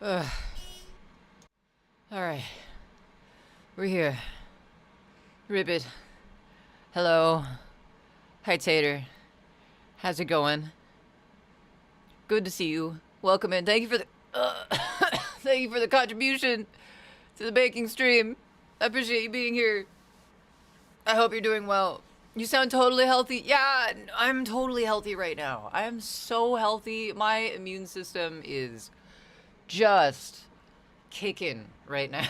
Ugh. Alright. We're here. Ribbit. Hello. Hi, Tater. How's it going? Good to see you. Welcome in. Thank you for the... thank you for the contribution to the baking stream. I appreciate you being here. I hope you're doing well. You sound totally healthy. Yeah, I'm totally healthy right now. I am so healthy. My immune system is just kicking right now.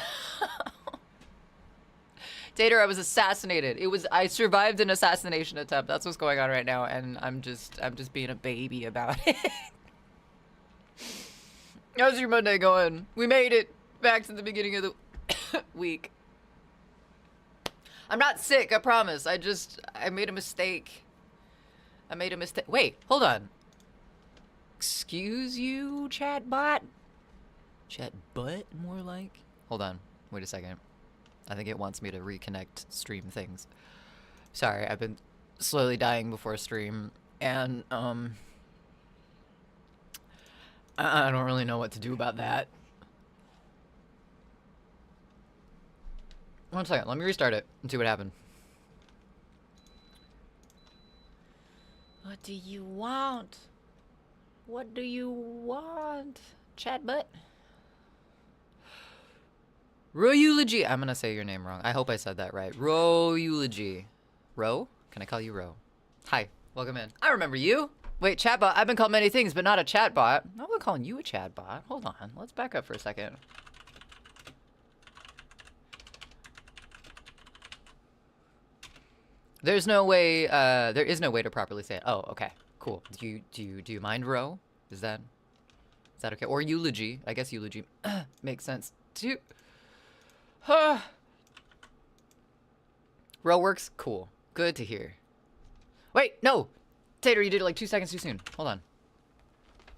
Tater, I was assassinated. I survived an assassination attempt. That's what's going on right now, and I'm just being a baby about it. How's your Monday going? We made it back to the beginning of the week. I'm not sick, I promise. I made a mistake. Wait, hold on. Excuse you, chatbot? Chatbot, more like? Hold on. Wait a second. I think it wants me to reconnect stream things. Sorry, I've been slowly dying before stream, and, I don't really know what to do about that. One second, let me restart it and see what happened. What do you want? What do you want? Chatbot? Ro-eulogy. I'm gonna say your name wrong. I hope I said that right. Ro-eulogy. Ro? Can I call you Ro? Hi, welcome in. I remember you. Wait, chatbot. I've been called many things, but not a chatbot. I'm not calling you a chatbot. Hold on. Let's back up for a second. There's no way, there is no way to properly say it. Oh, okay. Cool. Do you mind, Ro? Is that okay? Or eulogy. I guess eulogy makes sense too. Ro works? Cool. Good to hear. Wait, no! Tater, you did it like 2 seconds too soon. Hold on.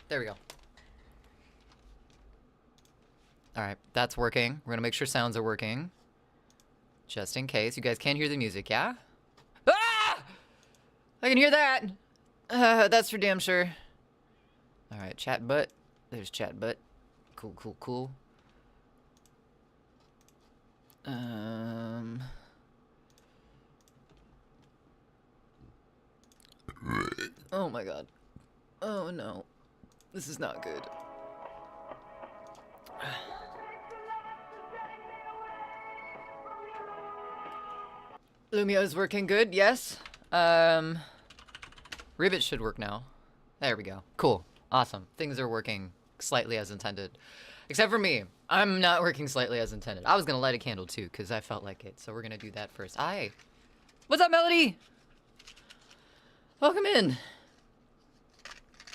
There we go. Alright, that's working. We're gonna make sure sounds are working. Just in case. You guys can hear the music, yeah? Ah! I can hear that! That's for damn sure. Alright, chat butt. There's chat butt. Cool, cool, cool. Oh my god. Oh no. This is not good. Lumio is working good, yes. Rivet should work now. There we go. Cool. Awesome. Things are working slightly as intended. Except for me. I'm not working slightly as intended. I was gonna light a candle too, because I felt like it. So we're gonna do that first. Hi. What's up, Melody? Welcome in.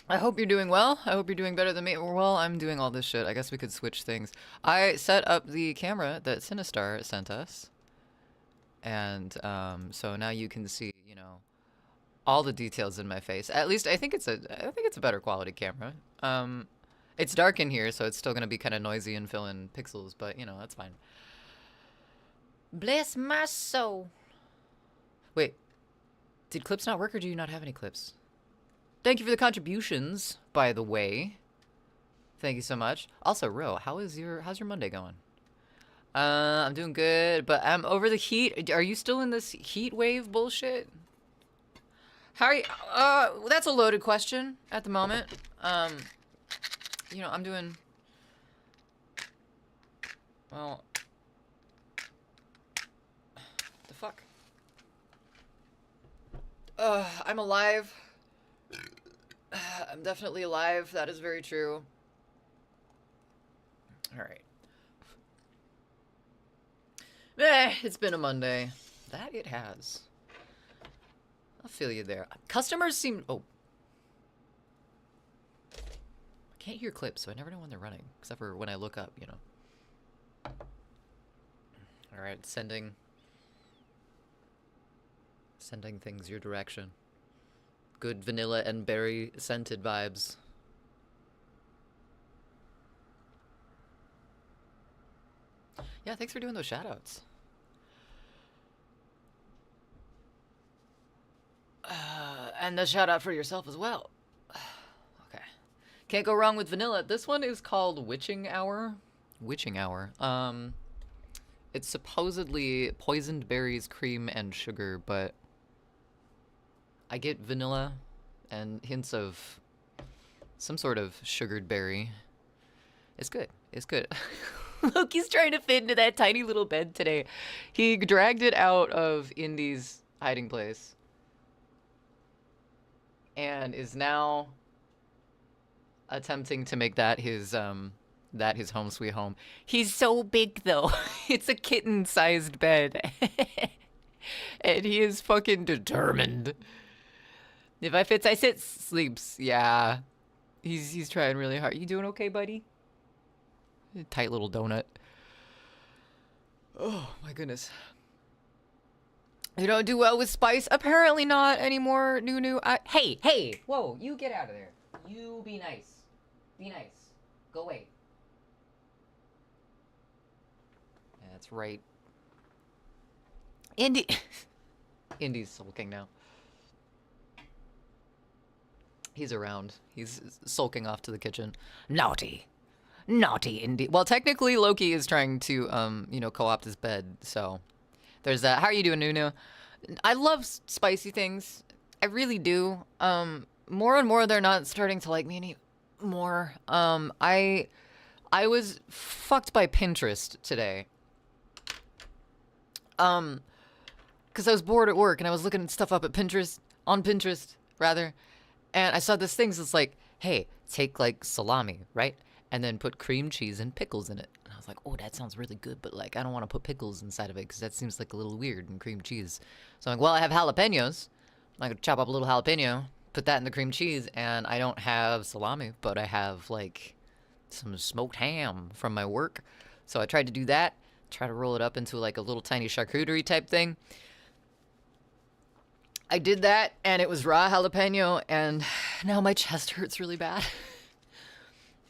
I hope you're doing well. I hope you're doing better than me. Well, I'm doing all this shit. I guess we could switch things. I set up the camera that Sinistar sent us. And so now you can see, you know, all the details in my face. At least I think it's a better quality camera. It's dark in here, so it's still gonna be kind of noisy and fill in pixels, but you know, that's fine. Bless my soul. Wait, did clips not work, or do you not have any clips? Thank you for the contributions, by the way. Thank you so much. Also, Ro, how's your Monday going? I'm doing good, but I'm over the heat. Are you still in this heat wave bullshit? How are you? That's a loaded question at the moment. You know, I'm doing... Well... The fuck? I'm alive. I'm definitely alive. That is very true. Alright. It's been a Monday. That it has. I'll feel you there. Customers seem... Oh. I can't hear clips, so I never know when they're running. Except for when I look up, you know. Alright, sending things your direction. Good vanilla and berry scented vibes. Yeah, thanks for doing those shoutouts. And a shout out for yourself as well. Okay. Can't go wrong with vanilla. This one is called Witching Hour. Witching Hour. It's supposedly poisoned berries, cream, and sugar, but I get vanilla and hints of some sort of sugared berry. It's good. It's good. Loki's trying to fit into that tiny little bed today. He dragged it out of Indy's hiding place and is now attempting to make that his home sweet home. He's so big though. It's a kitten-sized bed. And he is fucking determined. If I fits, I sit, sleeps. Yeah. He's trying really hard. You doing okay, buddy? Tight little donut. Oh my goodness. You don't do well with spice? Apparently not anymore, Nunu. Hey, whoa, you get out of there. You be nice. Be nice. Go away. That's right. Indy's sulking now. He's around. He's sulking off to the kitchen. Naughty. Naughty Indy. Well, technically Loki is trying to, co-opt his bed, so there's that. How are you doing, Nunu? I love spicy things. I really do. More and more they're not starting to like me anymore. I was fucked by Pinterest today. Because I was bored at work and I was looking stuff up at Pinterest, on Pinterest, rather. And I saw this thing that's like, hey, take like salami, right? And then put cream cheese and pickles in it. And I was like, oh, that sounds really good, but like I don't want to put pickles inside of it because that seems like a little weird and cream cheese. So I'm like, well, I have jalapenos. I could chop up a little jalapeno, put that in the cream cheese, and I don't have salami, but I have like some smoked ham from my work. So I tried to do that, try to roll it up into like a little tiny charcuterie type thing. I did that, and it was raw jalapeno, and now my chest hurts really bad.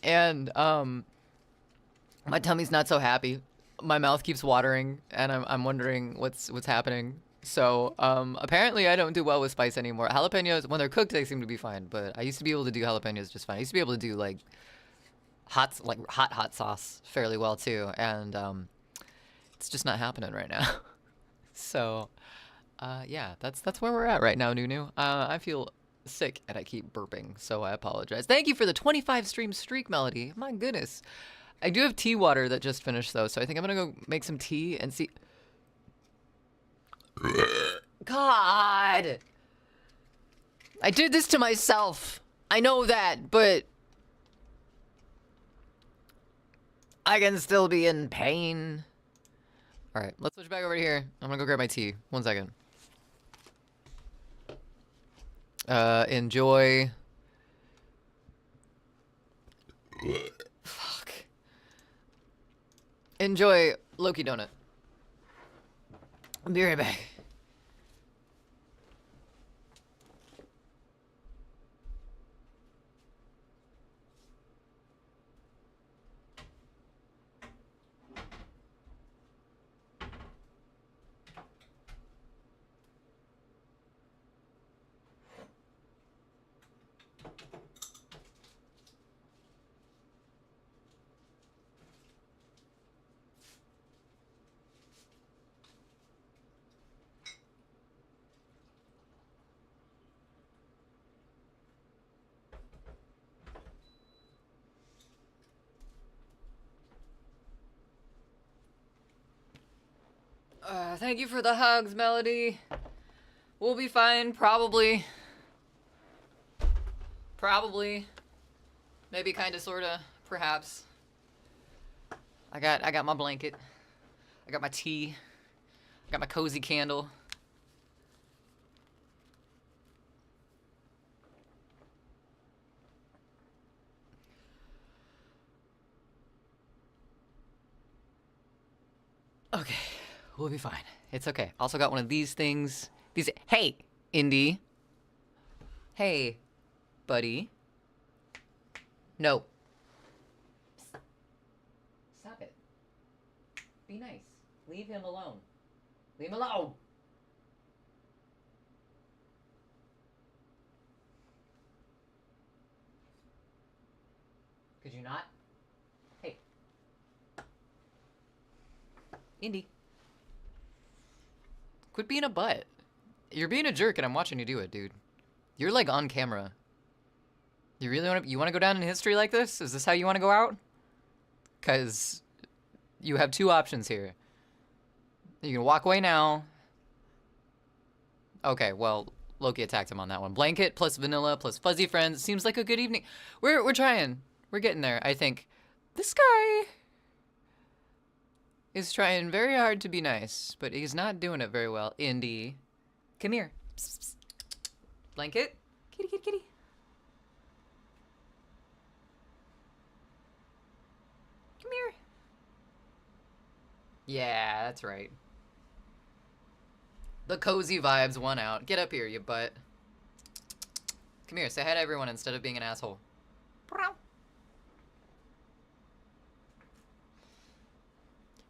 And my tummy's not so happy. My mouth keeps watering, and I'm wondering what's happening. So apparently I don't do well with spice anymore. Jalapenos, when they're cooked, they seem to be fine. But I used to be able to do jalapenos just fine. I used to be able to do like hot sauce fairly well too, and it's just not happening right now. So yeah, that's where we're at right now, Nunu. I feel sick and I keep burping, so I apologize. Thank you for the 25 stream streak, Melody. My goodness. I do have tea water that just finished though, so I think I'm gonna go make some tea and see. God, I did this to myself. I know that, but I can still be in pain. All right, let's switch back over here. I'm gonna go grab my tea. 1 second. Enjoy. Fuck. Enjoy Loki donut. I'll be right back. Thank you for the hugs, Melody. We'll be fine, probably. Probably. Maybe kinda, sorta, perhaps. I got my blanket. I got my tea. I got my cozy candle. Okay, we'll be fine. It's okay. Also got one of these things. Hey, Indy. Hey, buddy. No. Stop it. Be nice. Leave him alone. Leave him alone. you not? Hey. Indy. Quit being a butt. You're being a jerk and I'm watching you do it, dude. You're like on camera. You really want to go down in history like this? Is this how you want to go out? Cause you have two options here. You can walk away now. Okay, well, Loki attacked him on that one. Blanket plus vanilla plus fuzzy friends. Seems like a good evening. We're trying. We're getting there, I think. This guy is trying very hard to be nice, but he's not doing it very well. Indy. Come here. Psst, psst. Blanket. Kitty, kitty, kitty. Come here. Yeah, that's right. The cozy vibes won out. Get up here, you butt. Come here, say hi to everyone instead of being an asshole.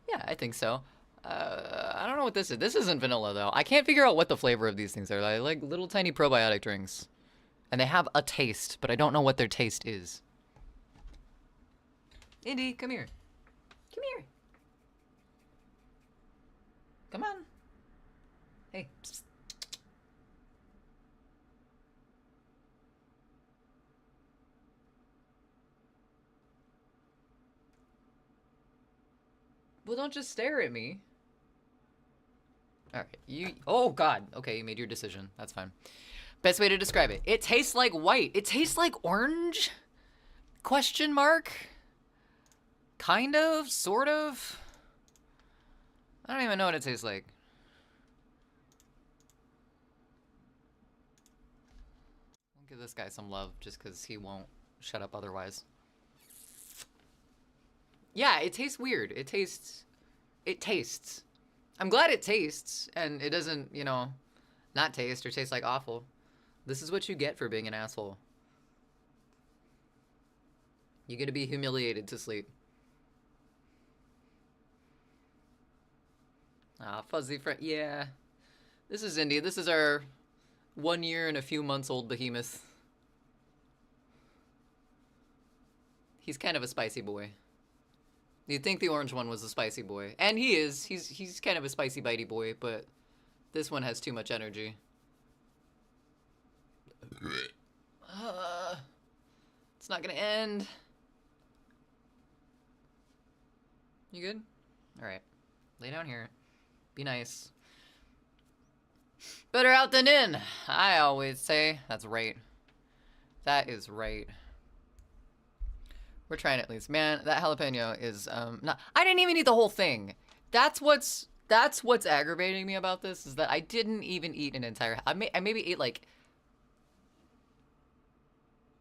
Yeah, I think so. I don't know what this is. This isn't vanilla, though. I can't figure out what the flavor of these things are. They're like little tiny probiotic drinks. And they have a taste, but I don't know what their taste is. Indy, come here. Come here. Come on. Hey. Psst. Well, don't just stare at me. Alright, you... Oh, God. Okay, you made your decision. That's fine. Best way to describe it. It tastes like white. It tastes like orange? Question mark? Kind of? Sort of? I don't even know what it tastes like. I'll give this guy some love just because he won't shut up otherwise. Yeah, it tastes weird. It tastes... I'm glad it tastes, and it doesn't, you know, not taste or taste like awful. This is what you get for being an asshole. You get to be humiliated to sleep. Ah, fuzzy friend. Yeah. This is Indy. This is our 1 year and a few months old behemoth. He's kind of a spicy boy. You'd think the orange one was a spicy boy. And he is. He's kind of a spicy bitey boy, but this one has too much energy. It's not gonna end. You good? Alright. Lay down here. Be nice. Better out than in, I always say. That's right. That is right. We're trying at least. Man, that jalapeno is not... I didn't even eat the whole thing. That's what's aggravating me about this, is that I didn't even eat an entire... I maybe ate like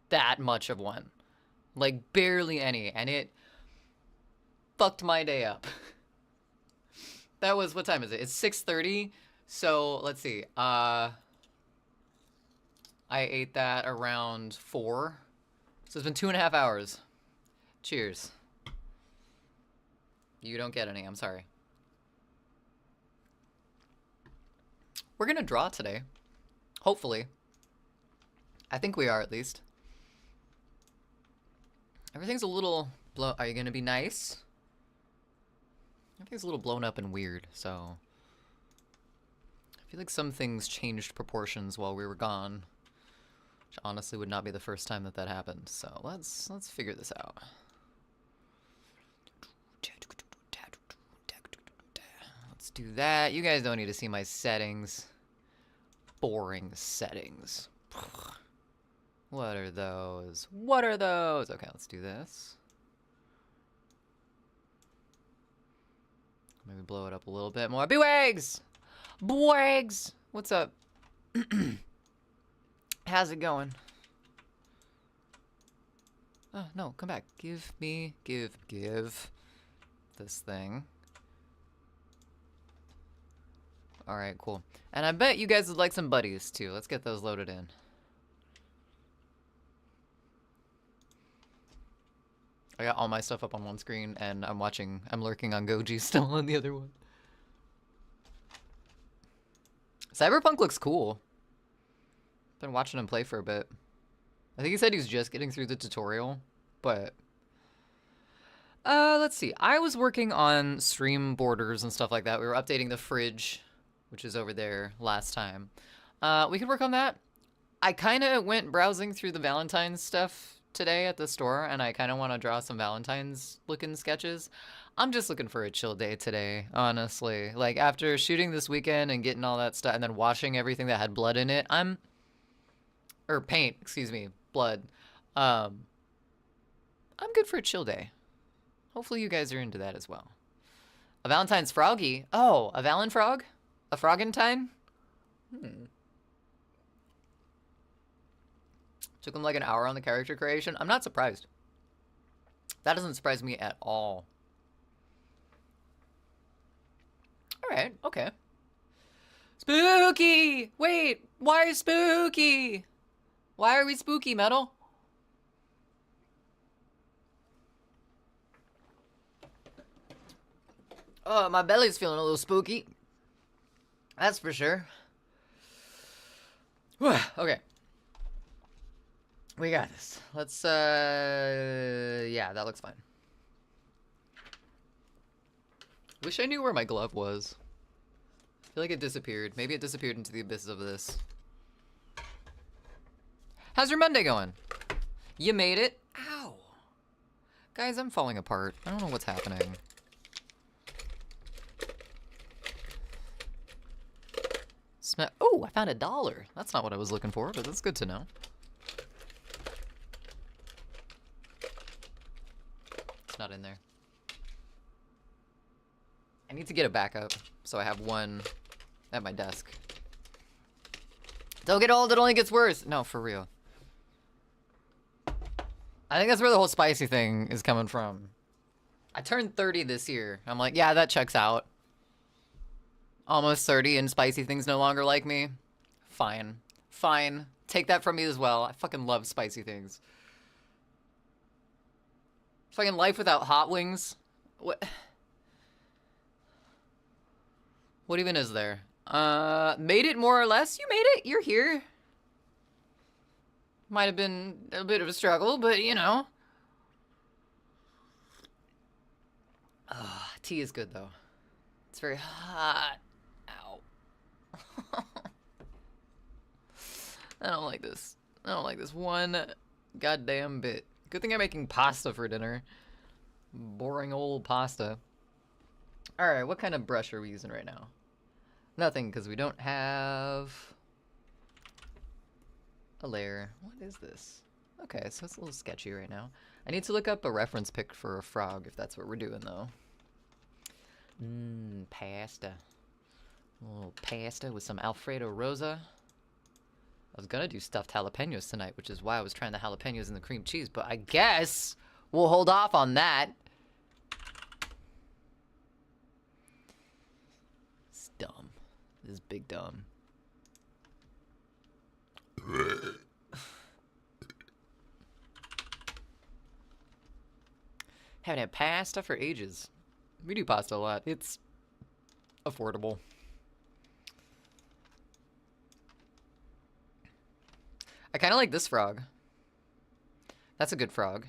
that much of one. Like barely any, and it fucked my day up. That was... What time is it? It's 6:30. So, let's see. I ate that around 4. So it's been 2.5 hours. Cheers. You don't get any, I'm sorry. We're gonna draw today. Hopefully. I think we are, at least. Everything's a little Are you gonna be nice? Everything's a little blown up and weird, so... I feel like some things changed proportions while we were gone. Which honestly would not be the first time that that happened. So let's figure this out. Let's do that. You guys don't need to see my settings. Boring settings. What are those? What are those? Okay, let's do this. Maybe blow it up a little bit more. Bwags! Bwags! What's up? How's it going? Oh, no, come back. Give this thing. Alright, cool. And I bet you guys would like some buddies, too. Let's get those loaded in. I got all my stuff up on one screen, and I'm lurking on Goji still on the other one. Cyberpunk looks cool. Been watching him play for a bit. I think he said he's just getting through the tutorial, but Let's see. I was working on stream borders and stuff like that. We were updating the fridge, which is over there last time. We could work on that. I kind of went browsing through the Valentine's stuff today at the store, and I kind of want to draw some Valentine's looking sketches. I'm just looking for a chill day today, honestly. Like, after shooting this weekend and getting all that stuff, and then washing everything that had blood in it, or paint, excuse me, blood. I'm good for a chill day. Hopefully you guys are into that as well. A Valentine's froggy. Oh, a Valen frog? A frogentine? Took him like an hour on the character creation. I'm not surprised. That doesn't surprise me at all. Alright, okay. Spooky! Wait, why spooky? Why are we spooky, Metal? Oh, my belly's feeling a little spooky. That's for sure. Okay. We got this. Let's, yeah, that looks fine. Wish I knew where my glove was. I feel like it disappeared. Maybe it disappeared into the abyss of this. How's your Monday going? You made it? Ow. Guys, I'm falling apart. I don't know what's happening. Oh, I found $1. That's not what I was looking for, but that's good to know. It's not in there. I need to get a backup, so I have one at my desk. Don't get old, it only gets worse. No, for real. I think that's where the whole spicy thing is coming from. I turned 30 this year. I'm like, yeah, that checks out. Almost 30 and spicy things no longer like me. Fine. Fine. Take that from me as well. I fucking love spicy things. Fucking life without hot wings. What even is there? Made it more or less. You made it. You're here. Might have been a bit of a struggle, but you know. Tea is good though. It's very hot. Ow. I don't like this. I don't like this one goddamn bit. Good thing I'm making pasta for dinner. Boring old pasta. Alright, what kind of brush are we using right now? Nothing, because we don't have a layer. What is this? Okay, so it's a little sketchy right now. I need to look up a reference pic for a frog, if that's what we're doing, though. Pasta. A little pasta with some Alfredo Rosa. I was gonna do stuffed jalapenos tonight, which is why I was trying the jalapenos and the cream cheese, but I guess we'll hold off on that. It's dumb. This is big dumb. Haven't had pasta for ages. We do pasta a lot. It's affordable. I kind of like this frog. That's a good frog.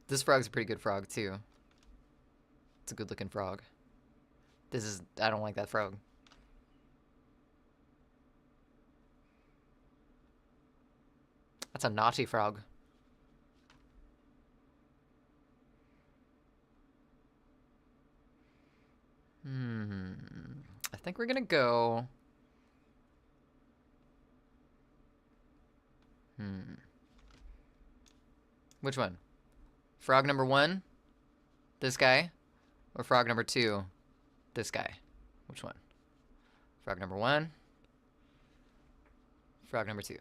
This frog's a pretty good frog, too. It's a good-looking frog. This is... I don't like that frog. That's a naughty frog. I think we're gonna go... Which one? Frog number 1? This guy? Or frog number 2? This guy? Which one? Frog number 1? Frog number 2?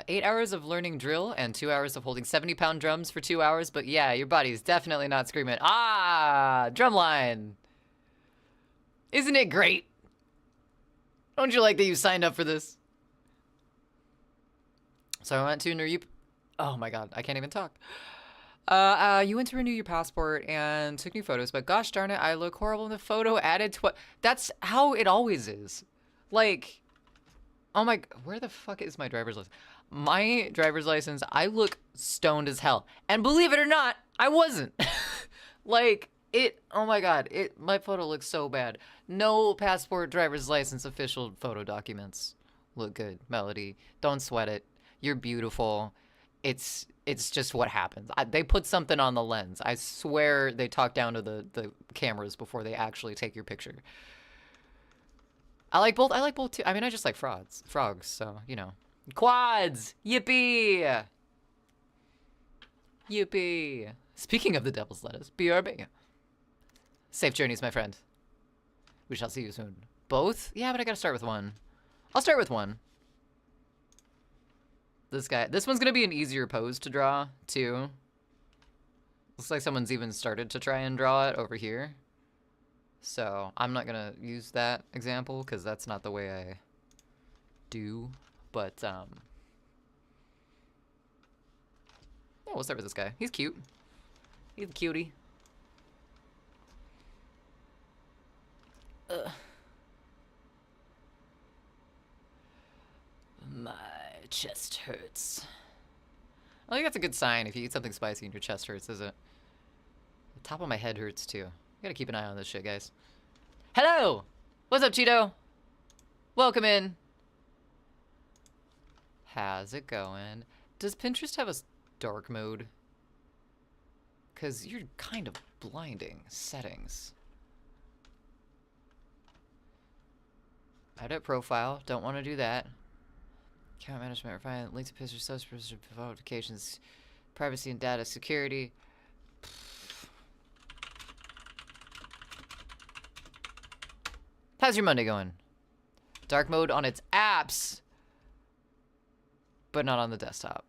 8 hours of learning drill and 2 hours of holding 70-pound drums for 2 hours, but yeah, your body's definitely not screaming, ah, drumline. Isn't it great? Don't you like that you signed up for this? So I went to renew. Oh my god, I can't even talk. You went to renew your passport and took new photos, but gosh darn it, I look horrible in the photo added to what? That's how it always is. Like, Oh my, where the fuck is my driver's license? My driver's license, I look stoned as hell. And believe it or not, I wasn't. Like, oh my god, my photo looks so bad. No passport, driver's license, official photo documents look good. Melody, don't sweat it. You're beautiful. It's just what happens. They put something on the lens. I swear they talk down to the cameras before they actually take your picture. I like both too. I mean, I just like frogs, so, you know. Quads! Yippee! Yippee! Speaking of the devil's lettuce, BRB. Safe journeys, my friend. We shall see you soon. Both? Yeah, but I gotta start with one. I'll start with one. This one's gonna be an easier pose to draw, too. Looks like someone's even started to try and draw it over here. So, I'm not gonna use that example, because that's not the way I do. But, yeah, we'll start with this guy. He's cute. He's a cutie. My chest hurts. I think that's a good sign if you eat something spicy and your chest hurts, is it? The top of my head hurts too. I gotta keep an eye on this shit, guys. Hello! What's up, Cheeto? Welcome in. How's it going? Does Pinterest have a dark mode? Because you're kind of blinding settings. Edit profile. Don't want to do that. Account management. Refine links to pictures, subscription notifications, privacy and data security. How's your Monday going? Dark mode on its apps, but not on the desktop.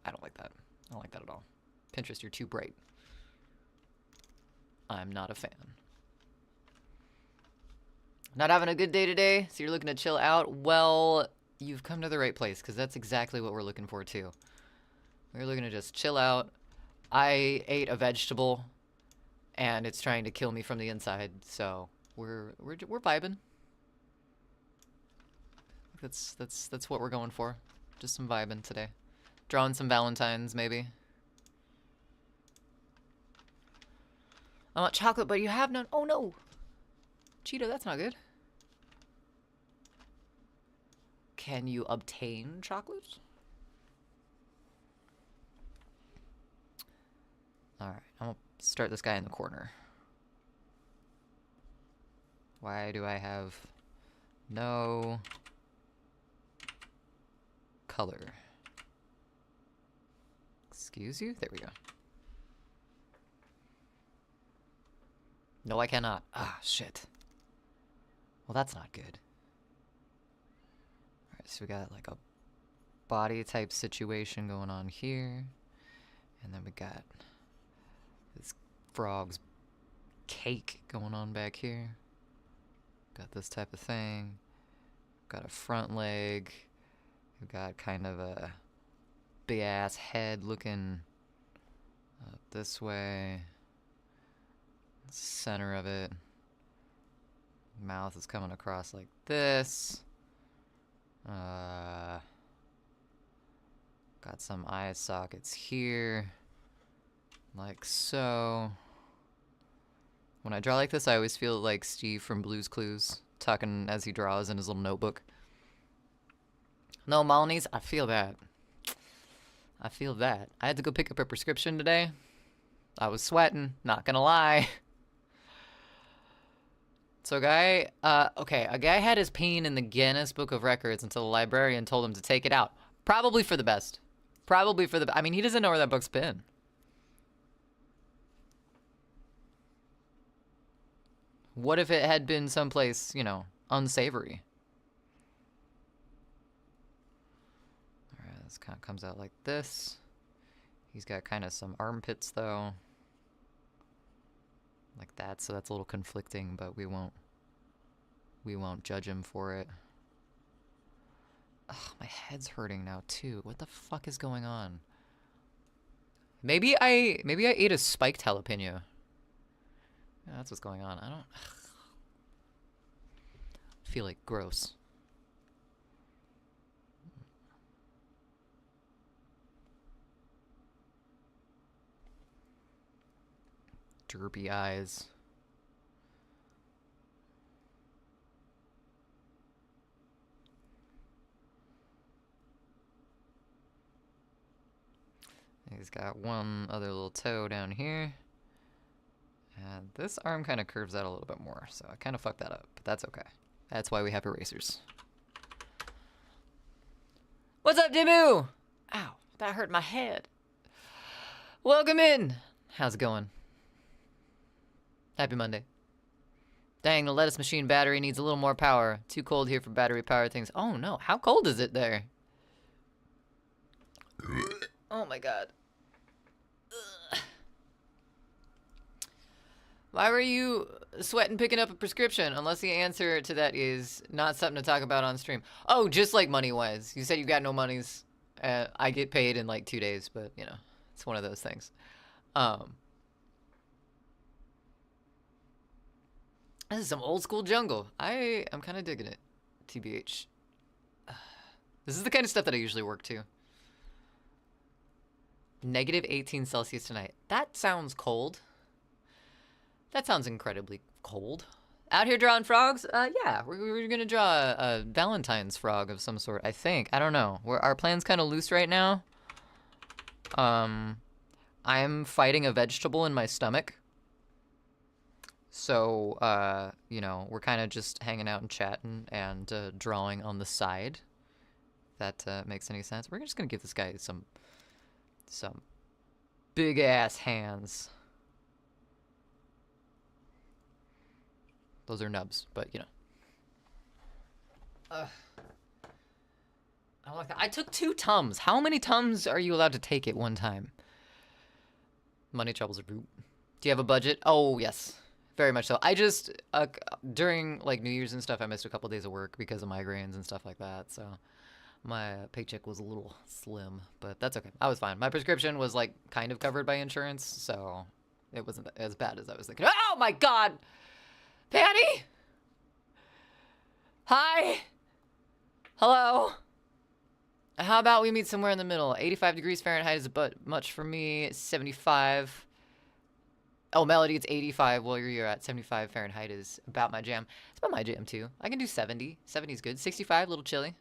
I don't like that. I don't like that at all. Pinterest, you're too bright. I'm not a fan. Not having a good day today, so you're looking to chill out? Well, you've come to the right place, because that's exactly what we're looking for, too. We're looking to just chill out. I ate a vegetable, and it's trying to kill me from the inside, so we're vibing. That's what we're going for. Just some vibing today. Drawing some Valentines, maybe. I want chocolate, but you have none. Oh, no. Cheeto, that's not good. Can you obtain chocolate? Alright, I'm gonna start this guy in the corner. Why do I have no color? Excuse you? There we go. No, I cannot. Ah, shit. Well, that's not good. Alright, so we got like a body type situation going on here. And then we got this frog's cake going on back here. Got this type of thing. Got a front leg. We've got kind of a big ass head looking up this way. Center of it. Mouth is coming across like this. Got some eye sockets here. Like so. When I draw like this, I always feel like Steve from Blue's Clues, talking as he draws in his little notebook. No, Malnies, I feel that. I feel that. I had to go pick up a prescription today. I was sweating, not gonna lie. So a guy had his pain in the Guinness Book of Records until the librarian told him to take it out. Probably for the best. Probably for the I mean, he doesn't know where that book's been. What if it had been someplace, you know, unsavory? Alright, this kind of comes out like this. He's got kind of some armpits, though. Like that, so that's a little conflicting, but we won't judge him for it. Ugh, my head's hurting now, too. What the fuck is going on? Maybe I ate a spiked jalapeno. Yeah, that's what's going on. feel like gross. Derpy eyes. He's got one other little toe down here. And this arm kind of curves out a little bit more, so I kind of fucked that up, but that's okay. That's why we have erasers. What's up, Dimu? Ow, that hurt my head. Welcome in. How's it going? Happy Monday. Dang, the lettuce machine battery needs a little more power. Too cold here for battery powered things. Oh no, how cold is it there? Oh my god. Ugh. Why were you sweating picking up a prescription? Unless the answer to that is not something to talk about on stream. Oh, just like money-wise. You said you got no monies. I get paid in like 2 days, but you know, it's one of those things. This is some old school jungle. I'm kind of digging it, TBH. This is the kind of stuff that I usually work to. Negative 18 Celsius tonight. That sounds cold. That sounds incredibly cold. Out here drawing frogs? Yeah, we're gonna draw a Valentine's frog of some sort, I think. I don't know. Our plan's kind of loose right now. I'm fighting a vegetable in my stomach. So, you know, we're kind of just hanging out and chatting and drawing on the side. If that makes any sense. We're just gonna give this guy some big-ass hands. Those are nubs, but you know. I like that. I took 2 Tums. How many Tums are you allowed to take at one time? Money troubles are root. Do you have a budget? Oh, yes. Very much so. I just, during like New Year's and stuff, I missed a couple days of work because of migraines and stuff like that. So my paycheck was a little slim, but that's okay. I was fine. My prescription was like kind of covered by insurance, so it wasn't as bad as I was thinking. Oh my God! Patty? Hi? Hello? How about we meet somewhere in the middle? 85 degrees Fahrenheit is but much for me. 75. Oh, Melody, it's 85. Well, you're at 75 Fahrenheit is about my jam. It's about my jam, too. I can do 70. 70 is good. 65, a little chilly.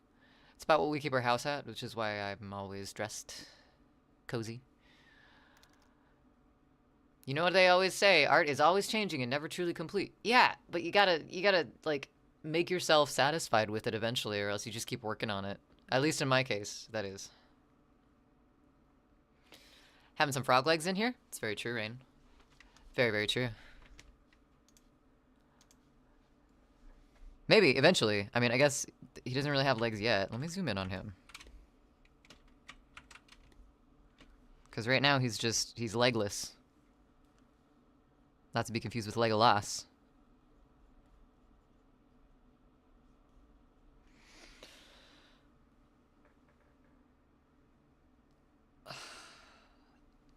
It's about what we keep our house at, which is why I'm always dressed cozy. You know what they always say, art is always changing and never truly complete. Yeah, but you gotta like make yourself satisfied with it eventually, or else you just keep working on it. At least in my case, that is. Having some frog legs in here? It's very true, Rain. Very, very true. Maybe, eventually. I mean, I guess he doesn't really have legs yet. Let me zoom in on him. Because right now he's legless. Not to be confused with Legolas.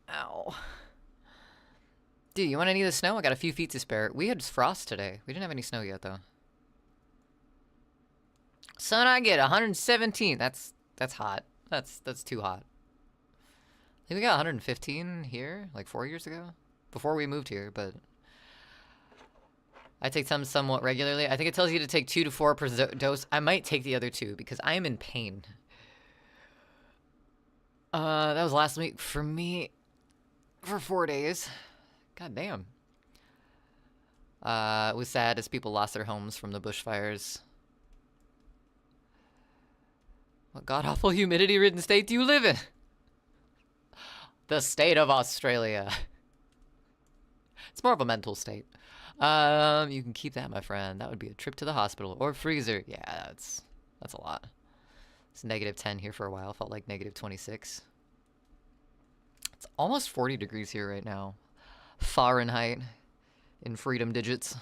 Ow. Dude, you want any of the snow? I got a few feet to spare. We had frost today. We didn't have any snow yet, though. Son, I get 117. That's hot. That's too hot. I think we got 115 here, like 4 years ago. Before we moved here, but I take some somewhat regularly. I think it tells you to take 2 to 4 per dose. I might take the other 2 because I am in pain. That was last week for me for 4 days. God damn. It was sad as people lost their homes from the bushfires. What god-awful humidity-ridden state do you live in? The state of Australia. It's more of a mental state. You can keep that, my friend. That would be a trip to the hospital or freezer. Yeah, that's a lot. It's negative 10 here for a while. Felt like negative 26. It's almost 40 degrees here right now. Fahrenheit in freedom digits.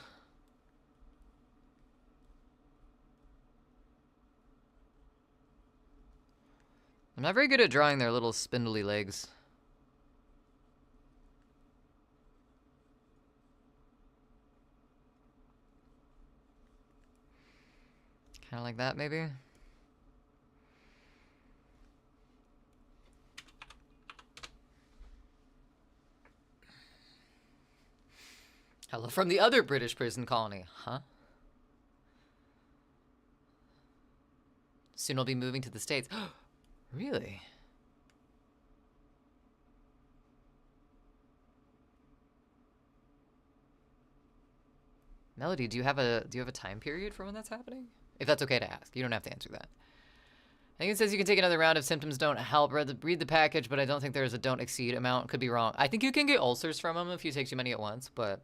I'm not very good at drawing their little spindly legs. Kind of like that, maybe? Hello from the other British prison colony. Huh? Soon I'll be moving to the States. Really? Melody, do you have a time period for when that's happening? If that's okay to ask. You don't have to answer that. I think it says you can take another round if symptoms don't help. Read the package, but I don't think there's a don't exceed amount. Could be wrong. I think you can get ulcers from them if you take too many at once, but...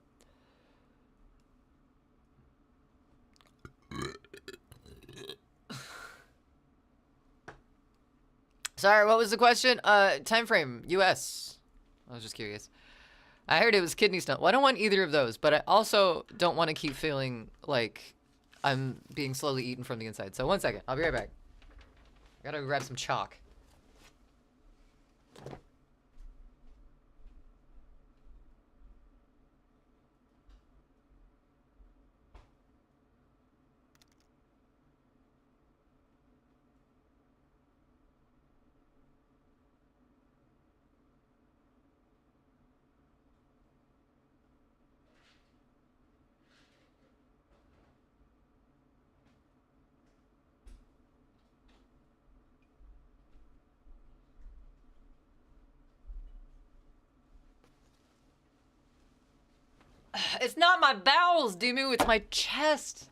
Sorry, what was the question? Time frame, US. I was just curious. I heard it was kidney stone. Well, I don't want either of those, but I also don't want to keep feeling like I'm being slowly eaten from the inside. So 1 second, I'll be right back. I gotta grab some chalk. It's not my bowels, Dimu. It's my chest.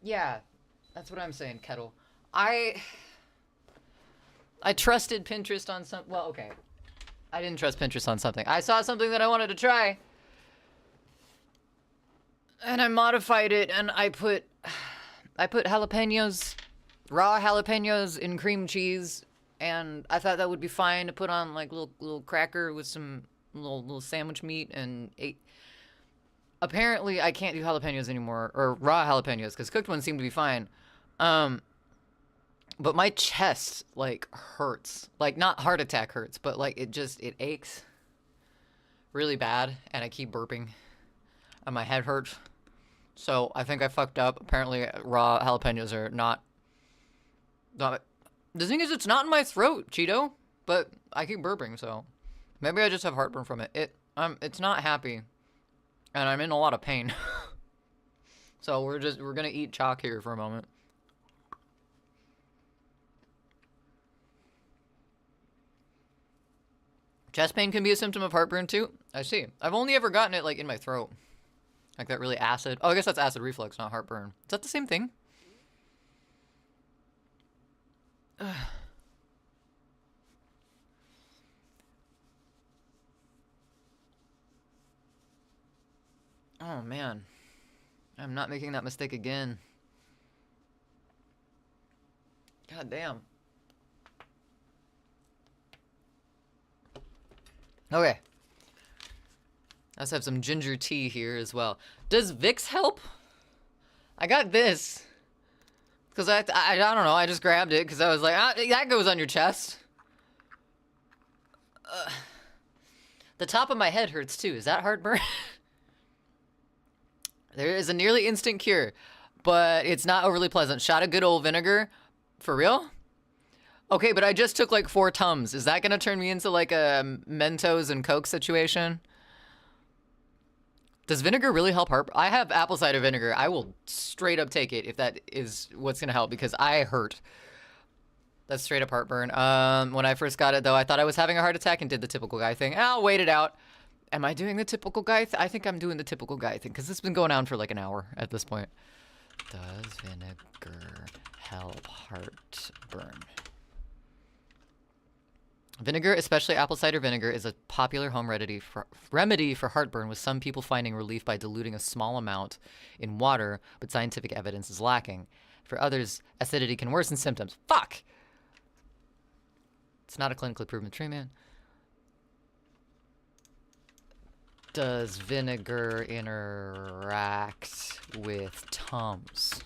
Yeah, that's what I'm saying, k1ll. I trusted Pinterest on some... Well, okay. I didn't trust Pinterest on something. I saw something that I wanted to try. And I modified it, and I put jalapenos, raw jalapenos in cream cheese, and I thought that would be fine to put on like little cracker with some little sandwich meat and ate. Apparently, I can't do jalapenos anymore, or raw jalapenos, because cooked ones seem to be fine. But my chest, like, hurts. Like, not heart attack hurts, but, like, it aches really bad, and I keep burping, and my head hurts. So, I think I fucked up. Apparently, raw jalapenos are not... The thing is, it's not in my throat, Cheeto, but I keep burping, so... Maybe I just have heartburn from it. It's not happy, and I'm in a lot of pain. So, we're gonna eat chalk here for a moment. Chest pain can be a symptom of heartburn too? I see. I've only ever gotten it like in my throat. Like that really acid. Oh, I guess that's acid reflux, not heartburn. Is that the same thing? Oh man. I'm not making that mistake again. God damn. Okay. Let's have some ginger tea here as well. Does Vicks help? I got this. Because I don't know, I just grabbed it because I was like, that goes on your chest. The top of my head hurts too. Is that heartburn? There is a nearly instant cure, but it's not overly pleasant. Shot of good old vinegar. For real? Okay, but I just took like 4 Tums. Is that gonna turn me into like a Mentos and Coke situation? Does vinegar really help heartburn? I have apple cider vinegar. I will straight up take it if that is what's gonna help because I hurt. That's straight up heartburn. When I first got it though, I thought I was having a heart attack and did the typical guy thing. I'll wait it out. Am I doing the typical guy I think I'm doing the typical guy thing because it's been going on for like an hour at this point. Does vinegar help heartburn? Vinegar, especially apple cider vinegar, is a popular home remedy for heartburn, with some people finding relief by diluting a small amount in water, but scientific evidence is lacking. For others, acidity can worsen symptoms. Fuck! It's not a clinically proven treatment. Does vinegar interact with Tums?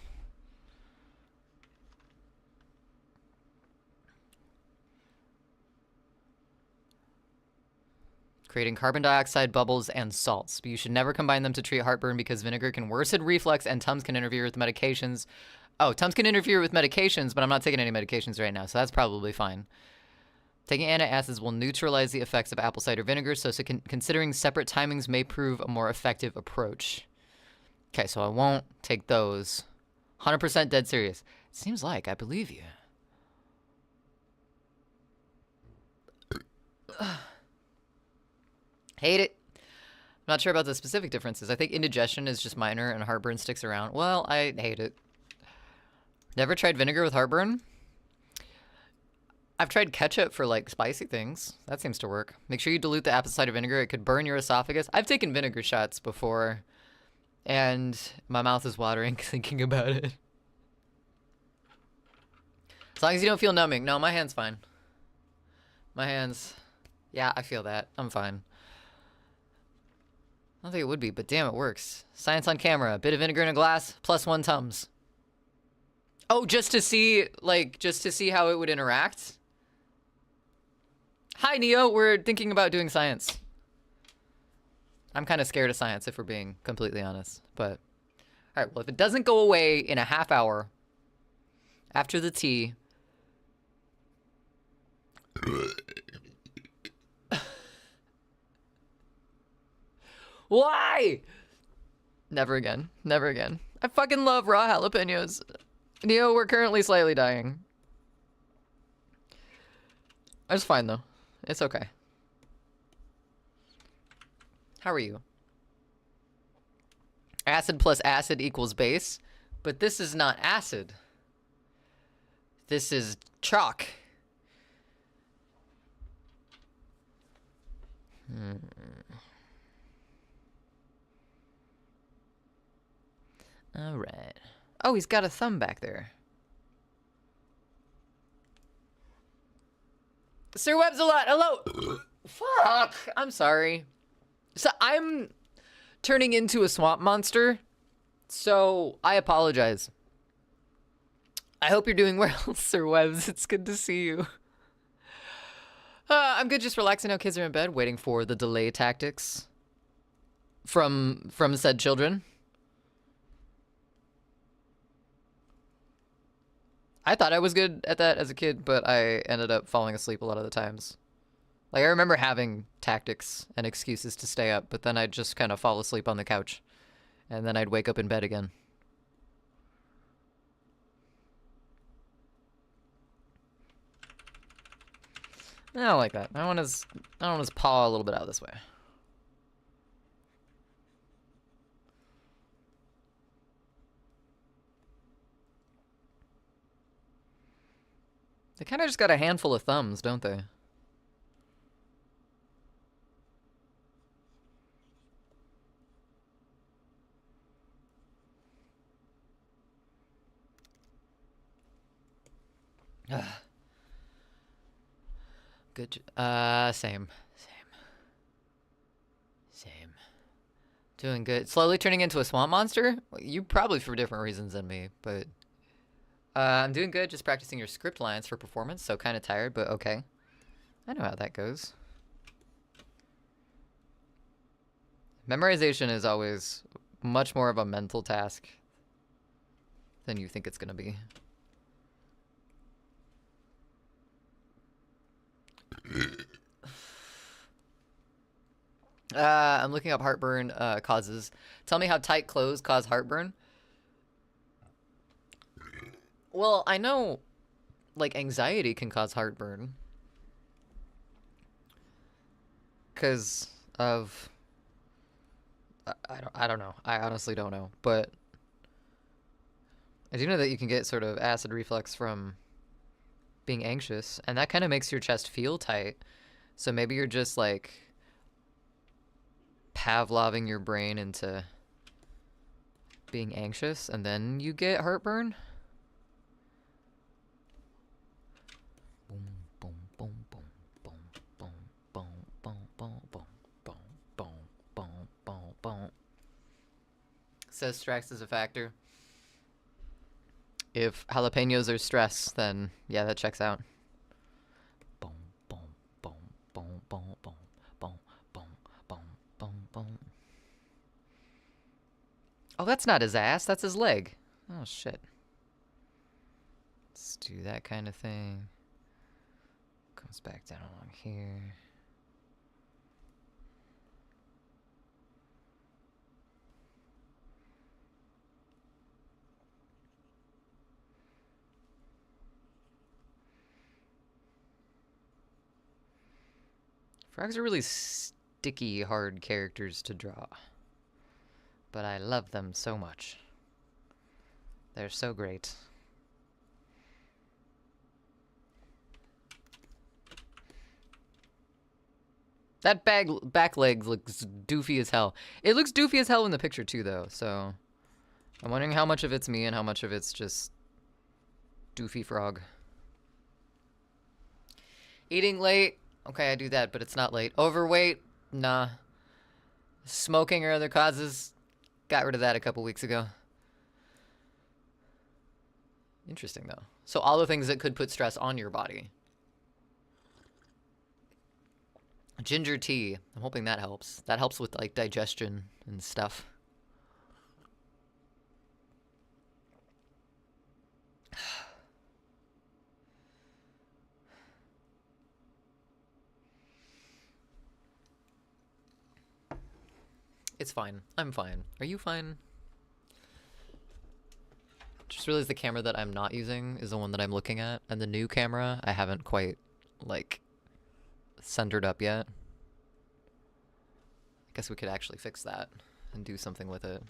creating carbon dioxide bubbles and salts. But you should never combine them to treat heartburn because vinegar can worsen reflux and Tums can interfere with medications. Oh, Tums can interfere with medications, but I'm not taking any medications right now, so that's probably fine. Taking antacids will neutralize the effects of apple cider vinegar, so considering separate timings may prove a more effective approach. Okay, so I won't take those. 100% dead serious. It seems like I believe you. Hate it. I'm not sure about the specific differences. I think indigestion is just minor and heartburn sticks around. Well, I hate it. Never tried vinegar with heartburn? I've tried ketchup for, like, spicy things. That seems to work. Make sure you dilute the apple cider vinegar. It could burn your esophagus. I've taken vinegar shots before, and my mouth is watering thinking about it. As long as you don't feel numbing. No, my hand's fine. My hands... Yeah, I feel that. I'm fine. I don't think it would be, but damn, it works. Science on camera. A bit of vinegar in a glass, +1 Tums. Oh, just to see, like, just to see how it would interact? Hi, Neo. We're thinking about doing science. I'm kind of scared of science, if we're being completely honest. But, all right, well, if it doesn't go away in a half hour after the tea... Why? Never again. Never again. I fucking love raw jalapenos. Neo, we're currently slightly dying. It's fine, though. It's okay. How are you? Acid plus acid equals base. But this is not acid. This is chalk. All right. Oh, he's got a thumb back there. Sir Websalot, hello. Fuck. I'm sorry. So I'm turning into a swamp monster. So I apologize. I hope you're doing well, Sir Webs. It's good to see you. I'm good, just relaxing now. Kids are in bed, waiting for the delay tactics from said children. I thought I was good at that as a kid, but I ended up falling asleep a lot of the times. Like, I remember having tactics and excuses to stay up, but then I'd just kind of fall asleep on the couch. And then I'd wake up in bed again. I don't like that. I want his paw a little bit out this way. They kind of just got a handful of thumbs, don't they? Good. Same. Doing good. Slowly turning into a swamp monster? Well, you probably for different reasons than me, but... I'm doing good, just practicing your script lines for performance, so kind of tired, but okay. I know how that goes. Memorization is always much more of a mental task than you think it's going to be. I'm looking up heartburn causes. Tell me how tight clothes cause heartburn. Well, I know, like, anxiety can cause heartburn. Because of... I don't know. I honestly don't know. But I do know that you can get sort of acid reflux from being anxious. And that kind of makes your chest feel tight. So maybe you're just, like, Pavloving your brain into being anxious. And then you get heartburn. Says stress is a factor. If jalapenos are stress, then yeah, that checks out. Boom, boom, boom, boom, boom, boom, boom, boom. Oh, that's not his ass. That's his leg. Oh, shit. Let's do that kind of thing. Comes back down along here. Frogs are really sticky, hard characters to draw. But I love them so much. They're so great. That back leg looks doofy as hell. It looks doofy as hell in the picture too, though, so... I'm wondering how much of it's me and how much of it's just... doofy frog. Eating late. Okay, I do that, but it's not late. Overweight? Nah. Smoking or other causes? Got rid of that a couple weeks ago. Interesting, though. So all the things that could put stress on your body. Ginger tea. I'm hoping that helps. That helps with, like, digestion and stuff. It's fine. I'm fine. Are you fine? Just realized the camera that I'm not using is the one that I'm looking at, and the new camera I haven't quite, like, centered up yet. I guess we could actually fix that and do something with it.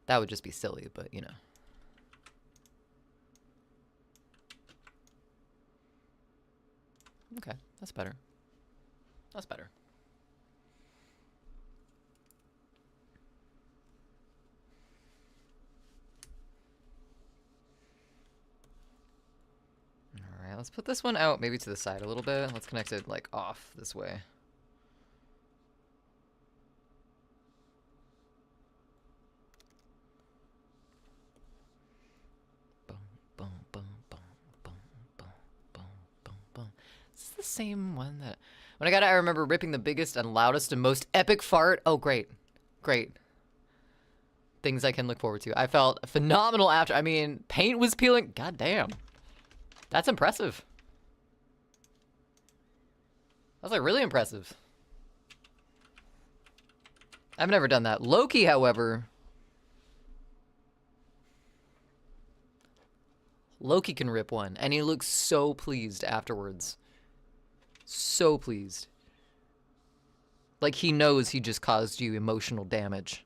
That would just be silly, but, you know. Okay, that's better. That's better. Alright, let's put this one out maybe to the side a little bit. Let's connect it, like, off this way. Boom, boom, boom, boom, boom, boom, boom, boom, boom. Is this the same one that... When I got it, I remember ripping the biggest and loudest and most epic fart. Oh, great. Great. Things I can look forward to. I felt phenomenal after. I mean, paint was peeling. God damn. That's impressive. That's like really impressive. I've never done that. Loki, however. Loki can rip one, and he looks so pleased afterwards. So pleased. Like he knows he just caused you emotional damage.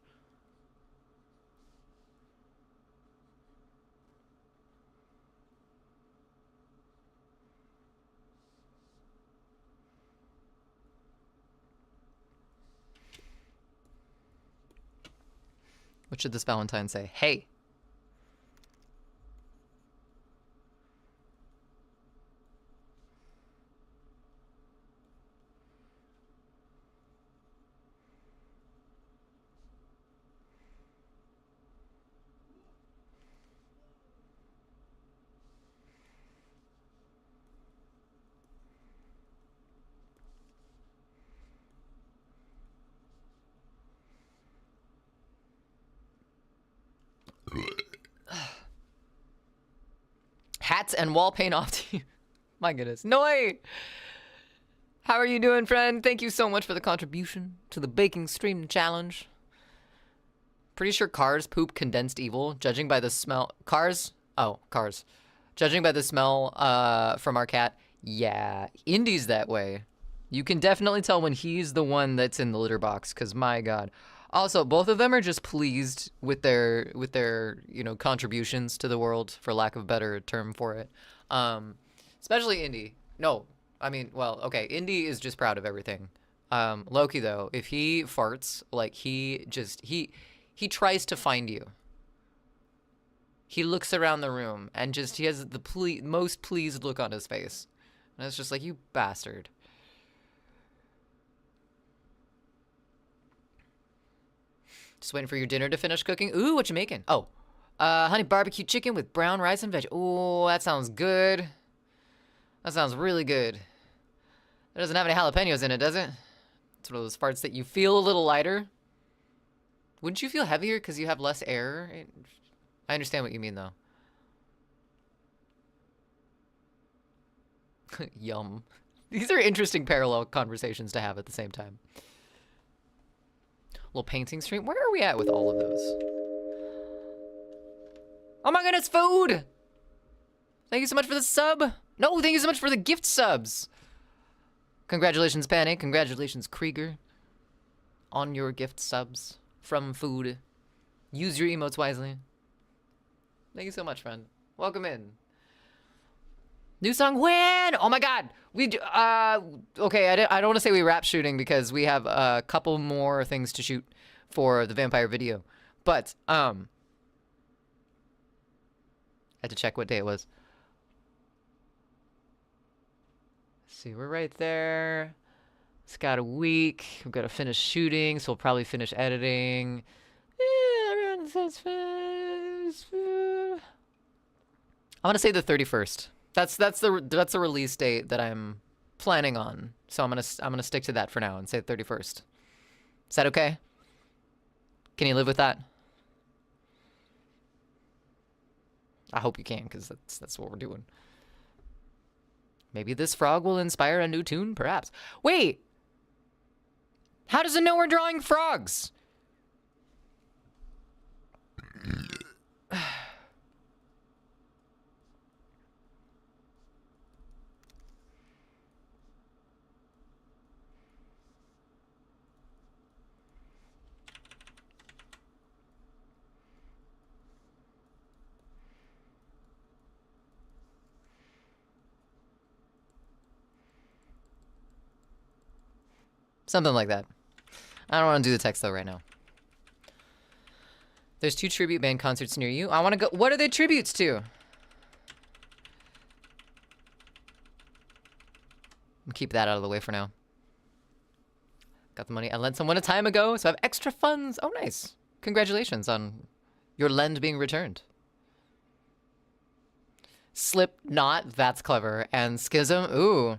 What should this Valentine say? Hey. Hats and wall paint off to you. My goodness. Noi! How are you doing, friend? Thank you so much for the contribution to the baking stream challenge. Pretty sure cars poop condensed evil, judging by the smell. Cars? Oh, cars. Judging by the smell from our cat. Yeah, Indy's that way. You can definitely tell when he's the one that's in the litter box, because my God. Also, both of them are just pleased with their you know, contributions to the world, for lack of a better term for it. Especially Indy. No, I mean, well, okay, Indy is just proud of everything. Loki, though, if he farts, like, he tries to find you. He looks around the room and just, he has the most pleased look on his face. And it's just like, you bastard. Just waiting for your dinner to finish cooking. Ooh, what you making? Oh, honey barbecue chicken with brown rice and veg. Ooh, that sounds good. That sounds really good. It doesn't have any jalapenos in it, does it? It's one of those parts that you feel a little lighter. Wouldn't you feel heavier because you have less air? I understand what you mean, though. Yum. These are interesting parallel conversations to have at the same time. Little painting stream. Where are we at with all of those? Oh my goodness, food! Thank you so much for the sub. No, thank you so much for the gift subs. Congratulations, Panny. Congratulations, Krieger. On your gift subs from food. Use your emotes wisely. Thank you so much, friend. Welcome in. New song when? Oh my god. Okay, I don't want to say we rap shooting because we have a couple more things to shoot for the vampire video. But I had to check what day it was. Let's see, we're right there. It's got a week. We've got to finish shooting, so we'll probably finish editing. Yeah, around I want to say the 31st. That's the release date that I'm planning on. So I'm gonna stick to that for now and say the 31st. Is that okay? Can you live with that? I hope you can, because that's what we're doing. Maybe this frog will inspire a new tune, perhaps. Wait! How does it know we're drawing frogs? Something like that. I don't want to do the text though right now. There's 2 tribute band concerts near you. I want to go. What are they tributes to? Keep that out of the way for now. Got the money. I lent someone a time ago, so I have extra funds. Oh, nice. Congratulations on your lend being returned. Slipknot, that's clever. And Schism, ooh.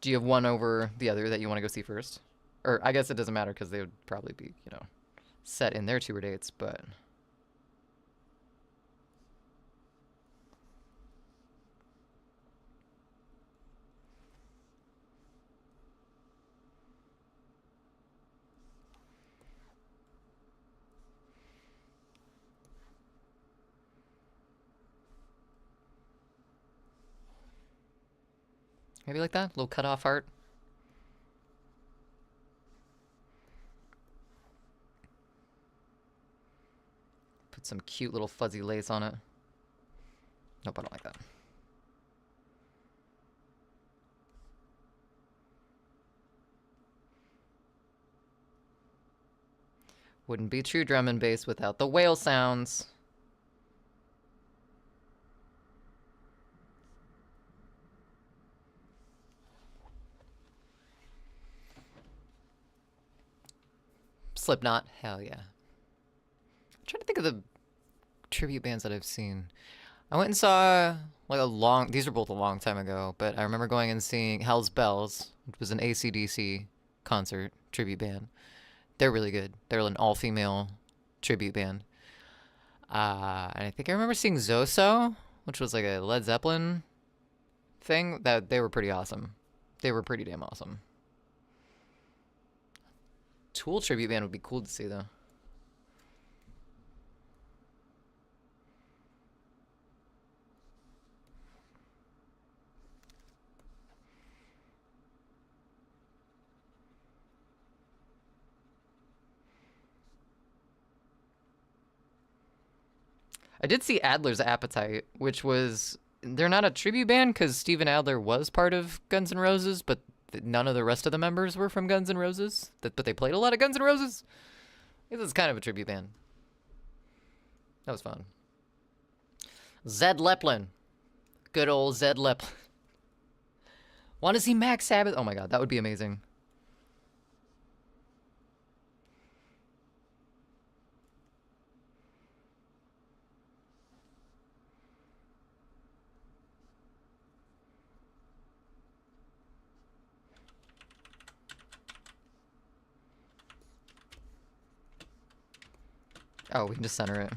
Do you have one over the other that you want to go see first? Or I guess it doesn't matter because they would probably be, you know, set in their tour dates, but... Maybe like that? A little cut-off art? Put some cute little fuzzy lace on it. Nope, I don't like that. Wouldn't be true drum and bass without the whale sounds. Slipknot, hell yeah. I'm trying to think of the tribute bands that I've seen. I went and saw like these were both a long time ago, but I remember going and seeing Hell's Bells, which was an AC/DC concert tribute band. They're really good. They're an all-female tribute band. And I think I remember seeing Zoso, which was like a Led Zeppelin thing. That they were pretty awesome. They were pretty damn awesome. Tool tribute band would be cool to see, though. I did see Adler's Appetite, which was... They're not a tribute band because Steven Adler was part of Guns N' Roses, but none of the rest of the members were from Guns N' Roses. But they played a lot of Guns N' Roses. This is kind of a tribute band. That was fun. Zed Leplin. Good old Zed Leplin. Want to see Max Sabbath? Oh my god, that would be amazing. Oh, we can just center it.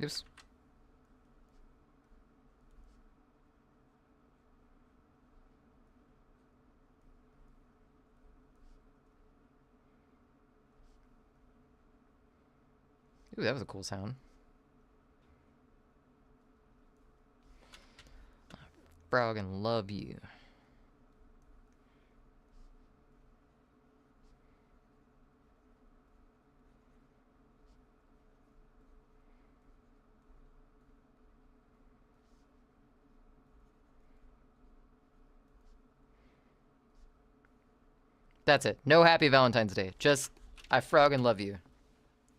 Oops. Ooh, that was a cool sound. Frog and love you. That's it. No happy Valentine's Day. Just, I frog and love you.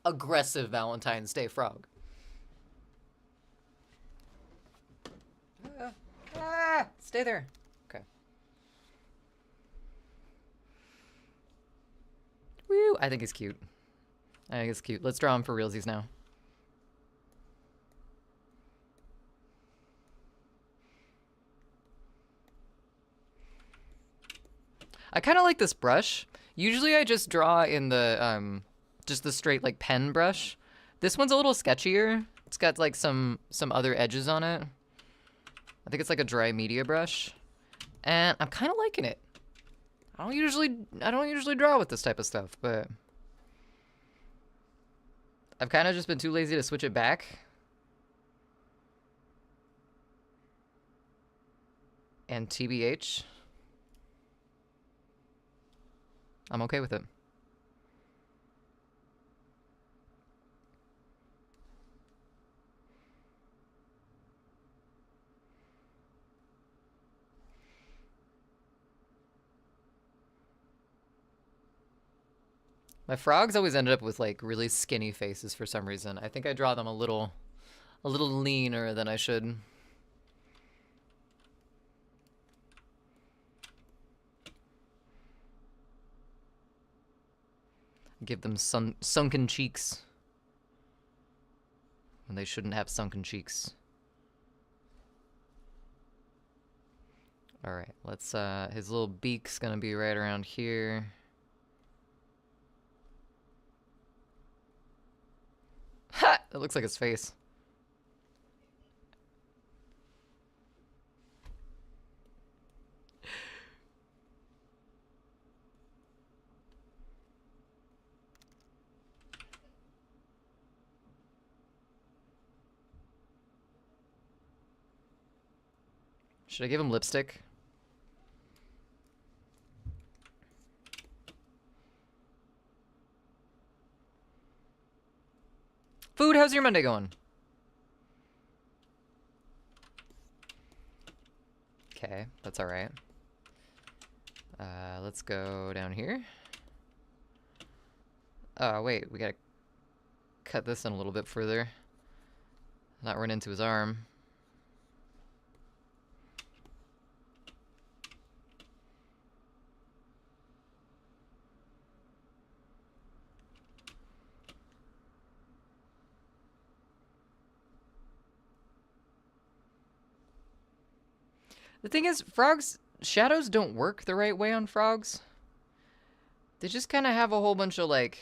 Aggressive Valentine's Day frog. Stay there. Okay. Woo! I think it's cute. I think it's cute. Let's draw him for realsies now. I kind of like this brush. Usually I just draw in the, just the straight, like, pen brush. This one's a little sketchier. It's got, like, some other edges on it. I think it's like a dry media brush. And I'm kind of liking it. I don't usually draw with this type of stuff, but I've kind of just been too lazy to switch it back. And TBH, I'm okay with it. My frogs always ended up with like really skinny faces for some reason. I think I draw them a little leaner than I should. Give them sunken cheeks when they shouldn't have sunken cheeks. All right, let's, his little beak's gonna be right around here. Ha! That looks like his face. Should I give him lipstick? Food, how's your Monday going? Okay, that's all right. Let's go down here. Oh, wait, we gotta cut this in a little bit further. Not run into his arm. The thing is, frogs, shadows don't work the right way on frogs. They just kind of have a whole bunch of, like,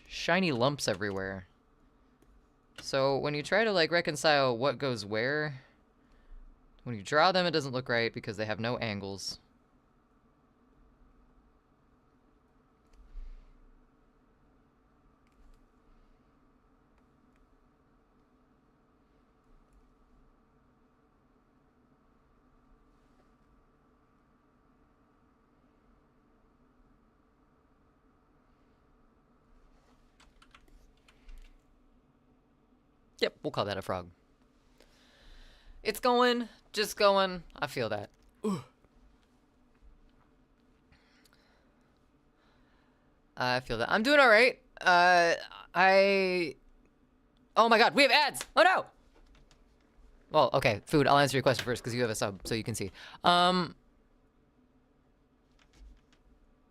shiny lumps everywhere. So when you try to, like, reconcile what goes where, when you draw them, it doesn't look right because they have no angles. Yep, we'll call that a frog. It's going, just going. I feel that. Ugh. I feel that. I'm doing all right. Oh my God, we have ads. Oh no. Well, okay, Food, I'll answer your question first because you have a sub, so you can see.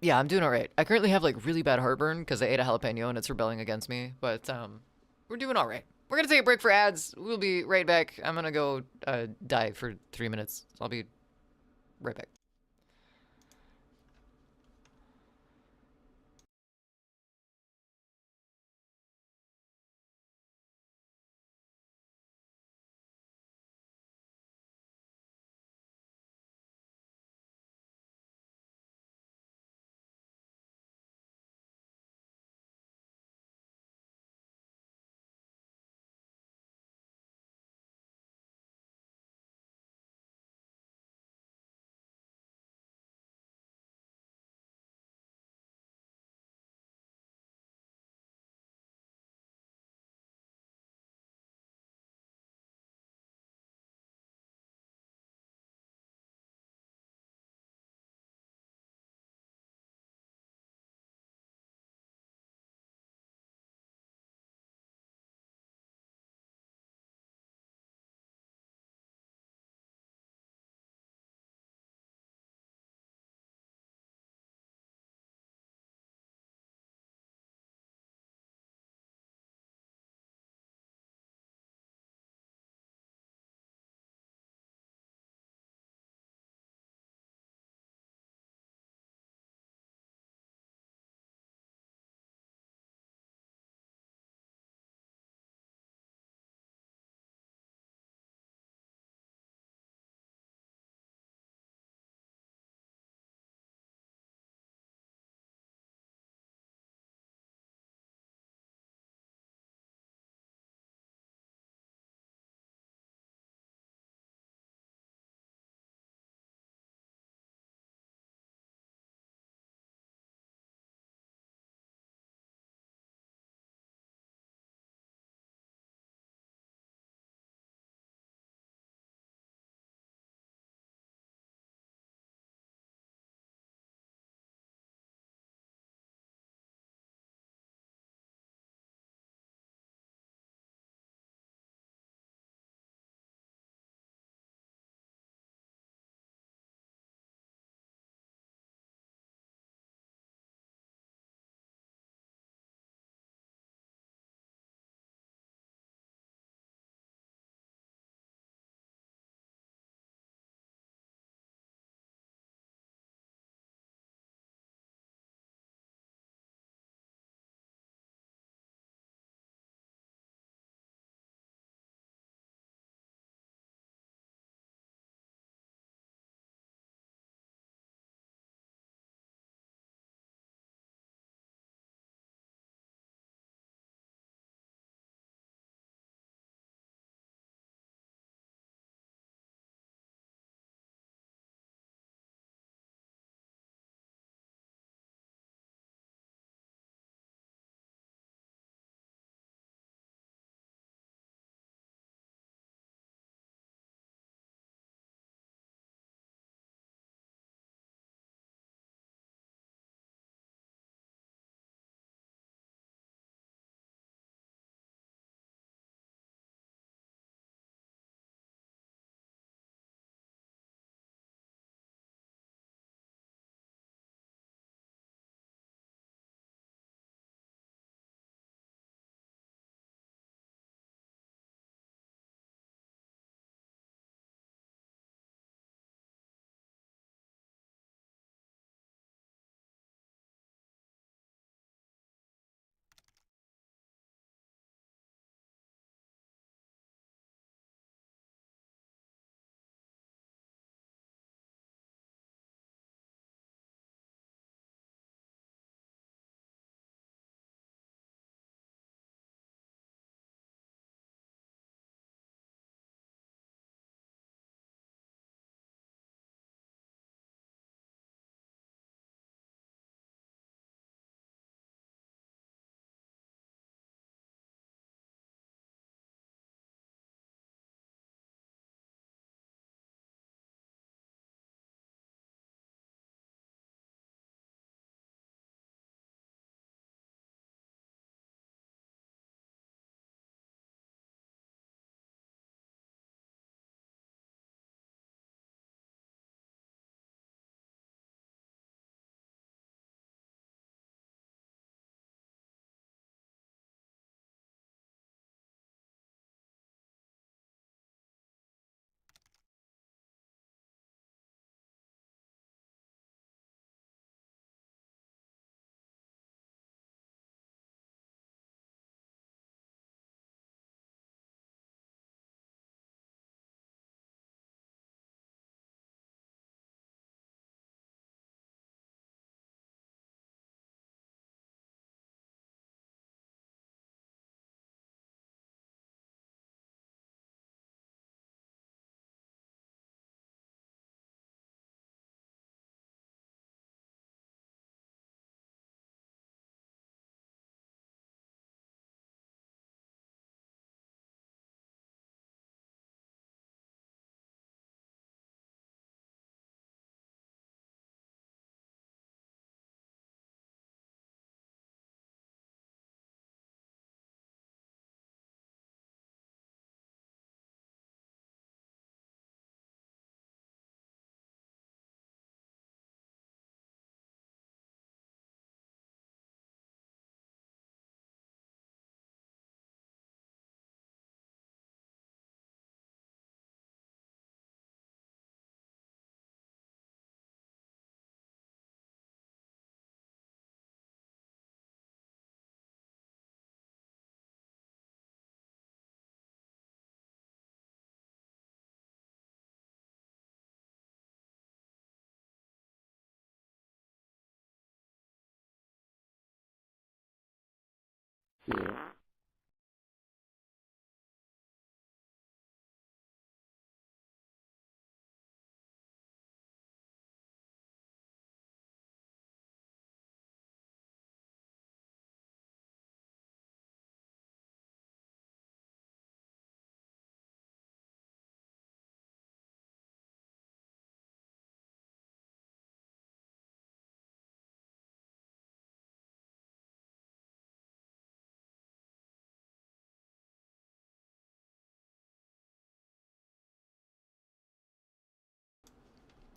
Yeah, Yeah, I'm doing all right. I currently have like really bad heartburn because I ate a jalapeno and it's rebelling against me. But we're doing all right. We're gonna take a break for ads. We'll be right back. I'm gonna go die for 3 minutes. I'll be right back.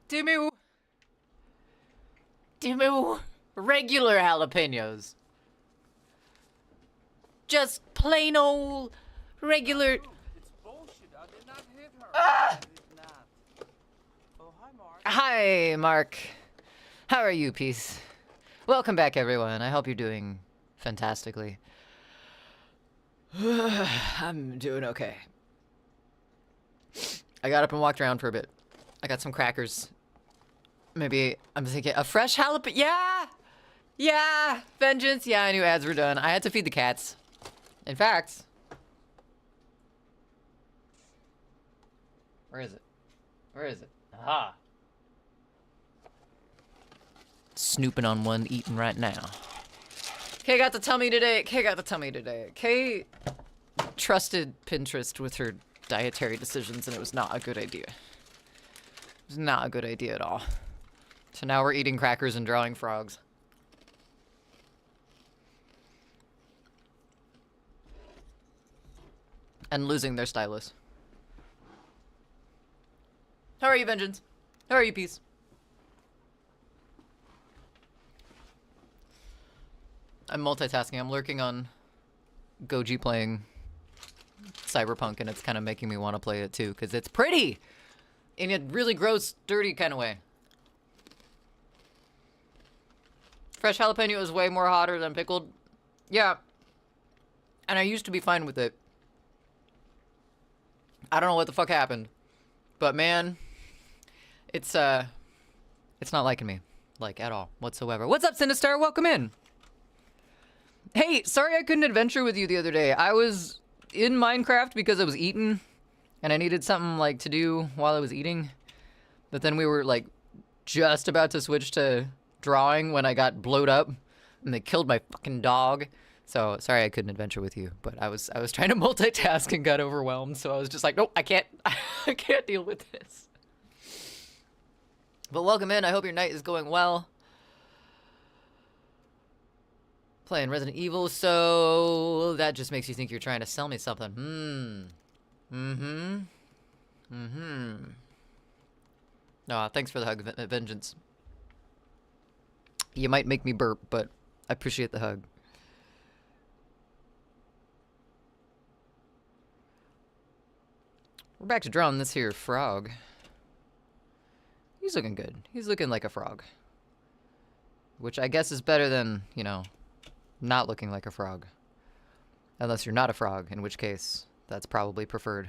Dimmu. Regular jalapenos. Just plain old regular. It's bullshit. I did not hit her. Ah! I did not. Oh, hi, Mark. Hi, Mark. How are you, Peace? Welcome back, everyone. I hope you're doing fantastically. I'm doing okay. I got up and walked around for a bit. I got some crackers. Maybe I'm thinking a fresh jalapeno. Yeah! Yeah! Vengeance. Yeah, I knew ads were done. I had to feed the cats. In fact... Where is it? Where is it? Aha! Snooping on one, eating right now. Kay got the tummy today. Kay got the tummy today. Kay trusted Pinterest with her dietary decisions, and it was not a good idea. It was not a good idea at all. So now we're eating crackers and drawing frogs. And losing their stylus. How are you, Vengeance? How are you, Peace? I'm multitasking. I'm lurking on Goji playing Cyberpunk, and it's kind of making me want to play it too, because it's pretty! In a really gross, dirty kind of way. Fresh jalapeno is way more hotter than pickled. Yeah. And I used to be fine with it. I don't know what the fuck happened. But man, it's not liking me. Like, at all. Whatsoever. What's up, Sinistar? Welcome in! Hey, sorry I couldn't adventure with you the other day. I was in Minecraft because I was eating, and I needed something, like, to do while I was eating. But then we were, like, just about to switch to drawing when I got blowed up, and they killed my fucking dog. So, sorry I couldn't adventure with you, but I was trying to multitask and got overwhelmed, so I was just like, nope, I can't, I can't deal with this. But welcome in, I hope your night is going well. Playing Resident Evil, so that just makes you think you're trying to sell me something. Aw, thanks for the hug, Vengeance. You might make me burp, but I appreciate the hug. We're back to drawing this here frog. He's looking good. He's looking like a frog. Which I guess is better than, you know, not looking like a frog. Unless you're not a frog, in which case, that's probably preferred.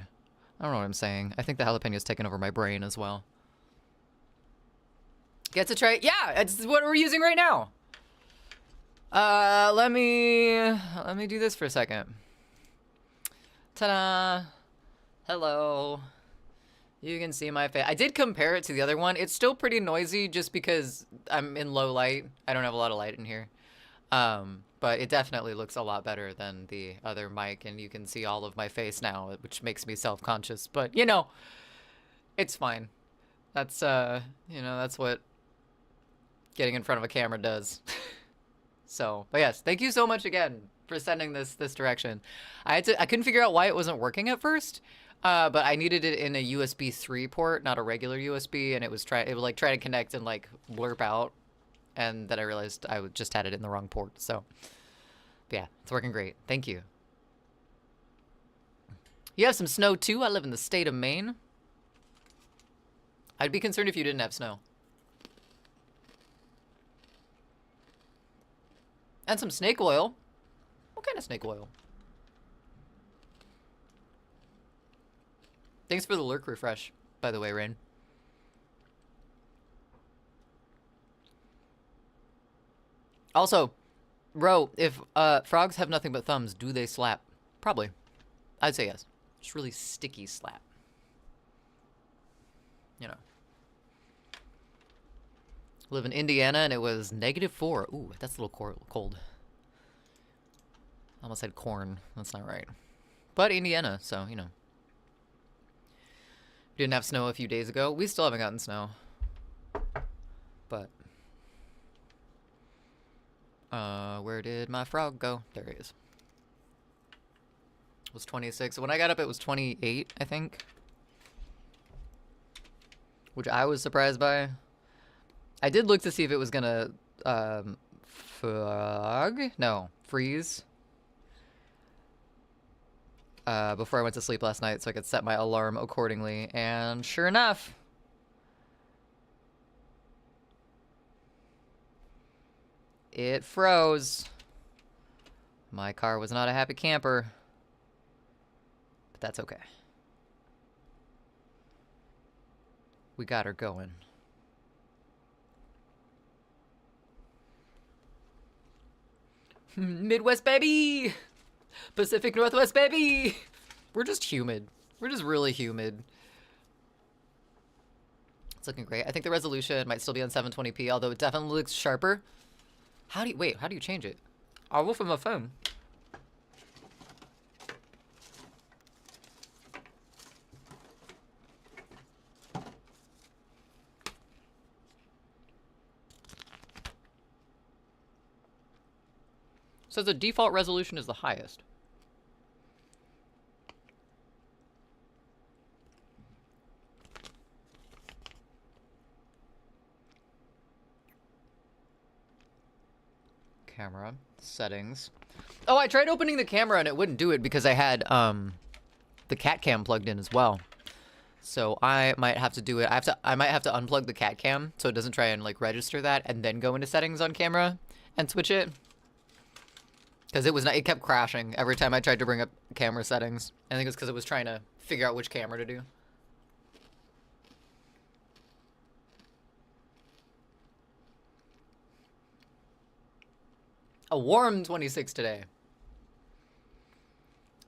I don't know what I'm saying. I think the jalapenos taken over my brain as well. Get to try, yeah, it's what we're using right now. Let me do this for a second. Ta-da. Hello. You can see my face. I did compare it to the other one. It's still pretty noisy just because I'm in low light. I don't have a lot of light in here. But it definitely looks a lot better than the other mic, and you can see all of my face now, which makes me self-conscious. But, you know, it's fine. That's, you know, that's what getting in front of a camera does. So, but yes, thank you so much again for sending this direction. I couldn't figure out why it wasn't working at first, but I needed it in a USB 3 port, not a regular USB, and it would like try to connect and like blurp out. And then I realized I just had it in the wrong port. So, yeah, it's working great. Thank you. You have some snow, too? I live in the state of Maine. I'd be concerned if you didn't have snow. And some snake oil. What kind of snake oil? Thanks for the lurk refresh, by the way, Rain. Also, Ro, if frogs have nothing but thumbs, do they slap? Probably. I'd say yes. Just really sticky slap. You know. Live in Indiana and it was -4. Ooh, that's a little cold. I almost said corn. That's not right. But Indiana, so, you know. We didn't have snow a few days ago. We still haven't gotten snow. But... where did my frog go? There he is. It was 26. When I got up, it was 28, I think. which I was surprised by. I did look to see if it was gonna freeze before I went to sleep last night so I could set my alarm accordingly, and sure enough, it froze. My car was not a happy camper, but that's okay. We got her going. Midwest, baby! Pacific Northwest, baby! We're just humid. We're just really humid. It's looking great. I think the resolution might still be on 720p, although it definitely looks sharper. How do you change it? I'll go from my phone. So the default resolution is the highest. Camera settings. Oh, I tried opening the camera and it wouldn't do it because I had the cat cam plugged in as well. So I might have to do it. I might have to unplug the cat cam so it doesn't try and like register that and then go into settings on camera and switch it. Because it kept crashing every time I tried to bring up camera settings. I think it's because it was trying to figure out which camera to do. A warm 26 today.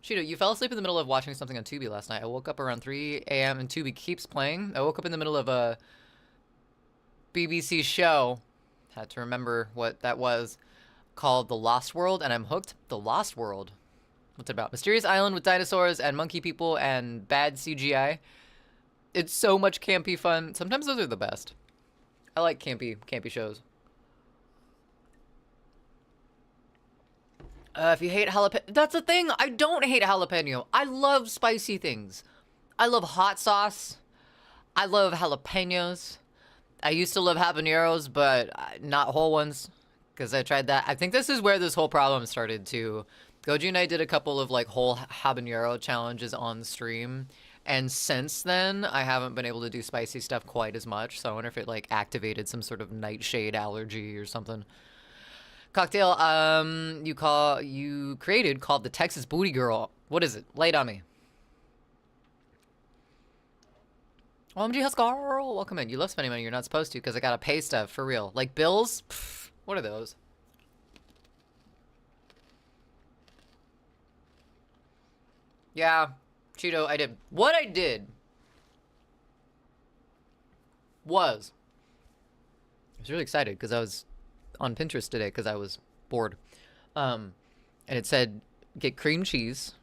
Cheeto, you fell asleep in the middle of watching something on Tubi last night. I woke up around 3 a.m. and Tubi keeps playing. I woke up in the middle of a BBC show. Had to remember what that was. Called The Lost World, and I'm hooked. The Lost World. What's it about? Mysterious island with dinosaurs and monkey people and bad CGI. It's so much campy fun. Sometimes those are the best. I like campy shows. If you hate jalapeno, that's the thing. I don't hate jalapeno. I love spicy things. I love hot sauce. I love jalapenos. I used to love habaneros, but not whole ones. Because I tried that. I think this is where this whole problem started too. Goji and I did a couple of like whole habanero challenges on stream. And since then, I haven't been able to do spicy stuff quite as much. So I wonder if it like activated some sort of nightshade allergy or something. Cocktail, you created called the Texas Booty Girl. What is it? Lay it on me. OMG Huskar, welcome in. You love spending money you're not supposed to because I gotta pay stuff for real. Like bills? Pfft. What are those? Yeah, Cheeto, I did. What I did was I was really excited because I was on Pinterest today because I was bored. And it said get cream cheese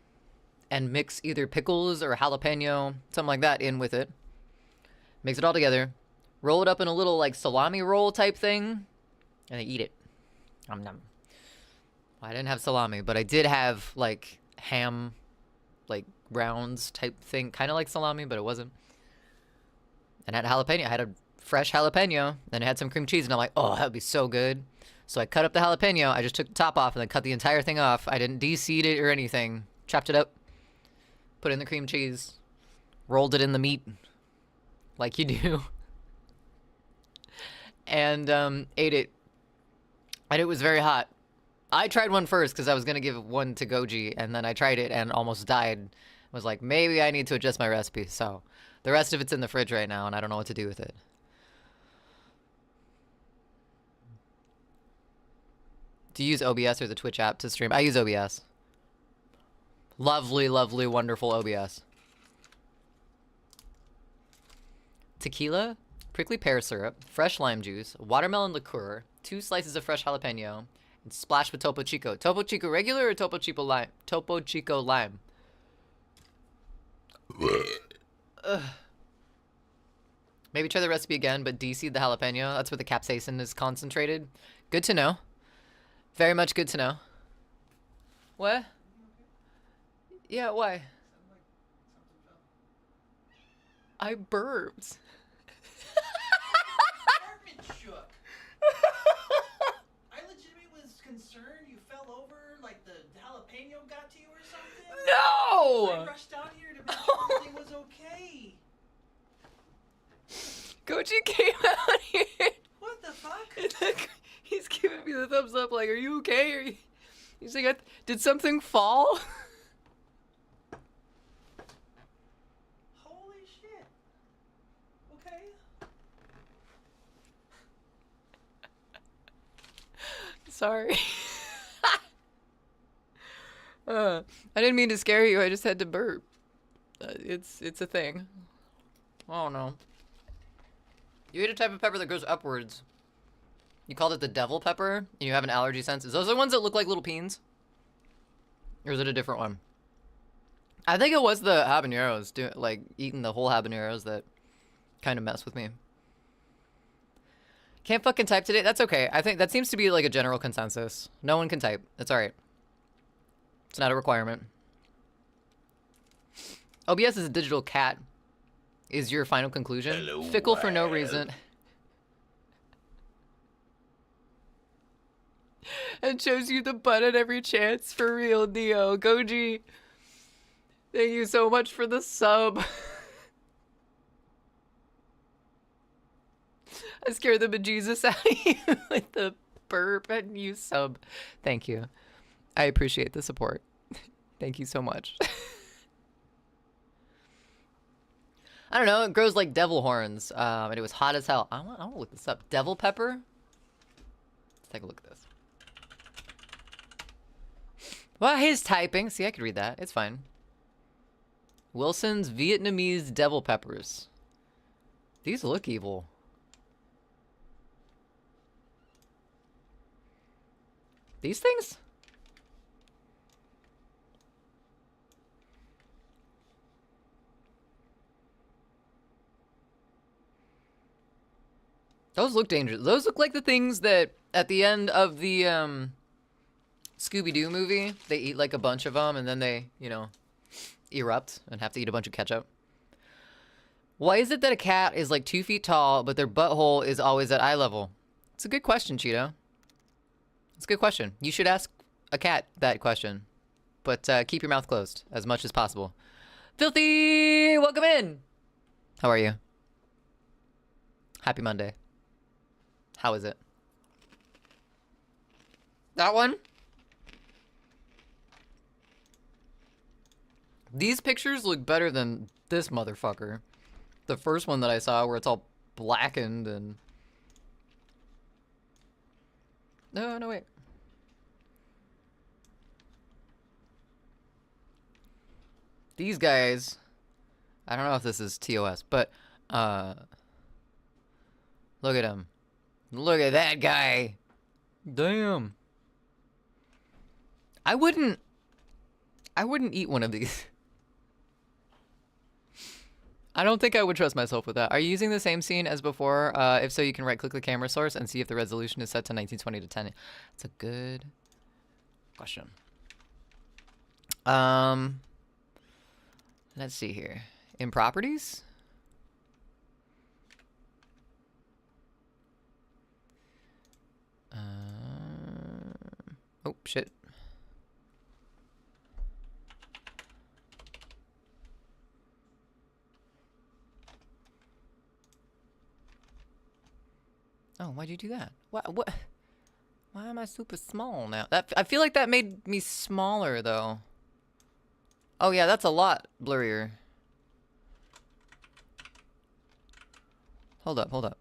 and mix either pickles or jalapeno, something like that, in with it. Mix it all together. Roll it up in a little like salami roll type thing. And I eat it. Nom nom. I didn't have salami, but I did have like ham, like rounds type thing, kind of like salami, but it wasn't. And I had jalapeno. I had a fresh jalapeno, and it had some cream cheese, and I'm like, oh, that would be so good. So I cut up the jalapeno. I just took the top off and then cut the entire thing off. I didn't de-seed it or anything. Chopped it up, put in the cream cheese, rolled it in the meat, like you do, and ate it. And it was very hot. I tried one first because I was going to give one to Goji, and then I tried it and almost died. I was like, maybe I need to adjust my recipe. So the rest of it's in the fridge right now, and I don't know what to do with it. Do you use OBS or the Twitch app to stream? I use OBS. Lovely, lovely, wonderful OBS. Tequila, prickly pear syrup, fresh lime juice, watermelon liqueur, 2 slices of fresh jalapeno, and splash with Topo Chico. Topo Chico regular or Topo Chico lime? Topo Chico lime. Maybe try the recipe again, but de-seed the jalapeno. That's where the capsaicin is concentrated. Good to know. Very much good to know. What? Yeah, why? I burped. I rushed down here to make sure everything was okay. Koji came out here. What the fuck? And he's giving me the thumbs up like, are you okay? Are you... He's like, did something fall? Holy shit. Okay. Sorry. I didn't mean to scare you. I just had to burp. It's a thing. I don't know. You ate a type of pepper that goes upwards. You called it the devil pepper, and you have an allergy sense. Is those the ones that look like little peens? Or is it a different one? I think it was the habaneros, like eating the whole habaneros that kind of mess with me. Can't fucking type today? That's okay. I think that seems to be like a general consensus. No one can type. It's alright. It's not a requirement. OBS is a digital cat. Is your final conclusion? Hello, Fickle for no reason. And shows you the butt at every chance. For real, Dio. Goji. Thank you so much for the sub. I scared the bejesus out of you with the burp and you sub. Thank you. I appreciate the support. Thank you so much. I don't know. It grows like devil horns. And it was hot as hell. I want to look this up. Devil pepper? Let's take a look at this. Well, his typing. See, I could read that. It's fine. Wilson's Vietnamese devil peppers. These look evil. These things? Those look dangerous. Those look like the things that at the end of the Scooby-Doo movie, they eat like a bunch of them and then they, you know, erupt and have to eat a bunch of ketchup. Why is it that a cat is like 2 feet tall, but their butthole is always at eye level? It's a good question, Cheeto. It's a good question. You should ask a cat that question. But keep your mouth closed as much as possible. Filthy! Welcome in! How are you? Happy Monday. How is it? That one? These pictures look better than this motherfucker. The first one that I saw where it's all blackened and... No, wait. These guys... I don't know if this is TOS, but... Look at him. Look at that guy. Damn. I wouldn't eat one of these. I don't think I would trust myself with that. Are you using the same scene as before? If so, you can right-click the camera source and see if the resolution is set to 1920 to 10. That's a good question. Let's see here. In properties? Oh, shit. Oh, why'd you do that? What? Why am I super small now? I feel like that made me smaller, though. Oh, yeah, that's a lot blurrier. Hold up.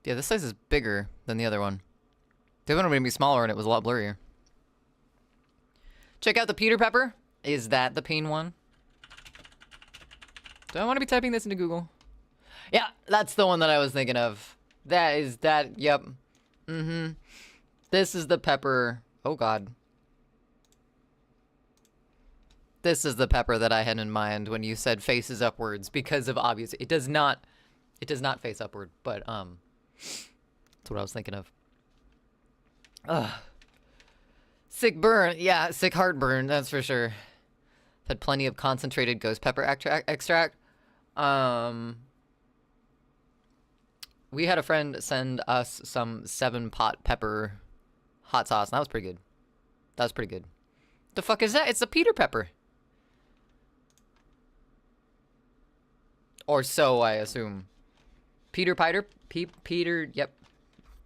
Yeah, this size is bigger than the other one. The other one made me smaller and it was a lot blurrier. Check out the Peter Pepper. Is that the peen one? Do I want to be typing this into Google? Yeah, that's the one that I was thinking of. That is that, yep. Mm-hmm. This is the pepper. Oh, God. This is the pepper that I had in mind when you said faces upwards because of obvious. It does not face upward, but, that's what I was thinking of. Ugh. Sick burn. Yeah, sick heartburn, that's for sure. Had plenty of concentrated ghost pepper extract. We had a friend send us some 7-pot pepper hot sauce, and that was pretty good. That was pretty good. The fuck is that? It's a Peter pepper. Or so, I assume. Peter Piter? Peter, yep.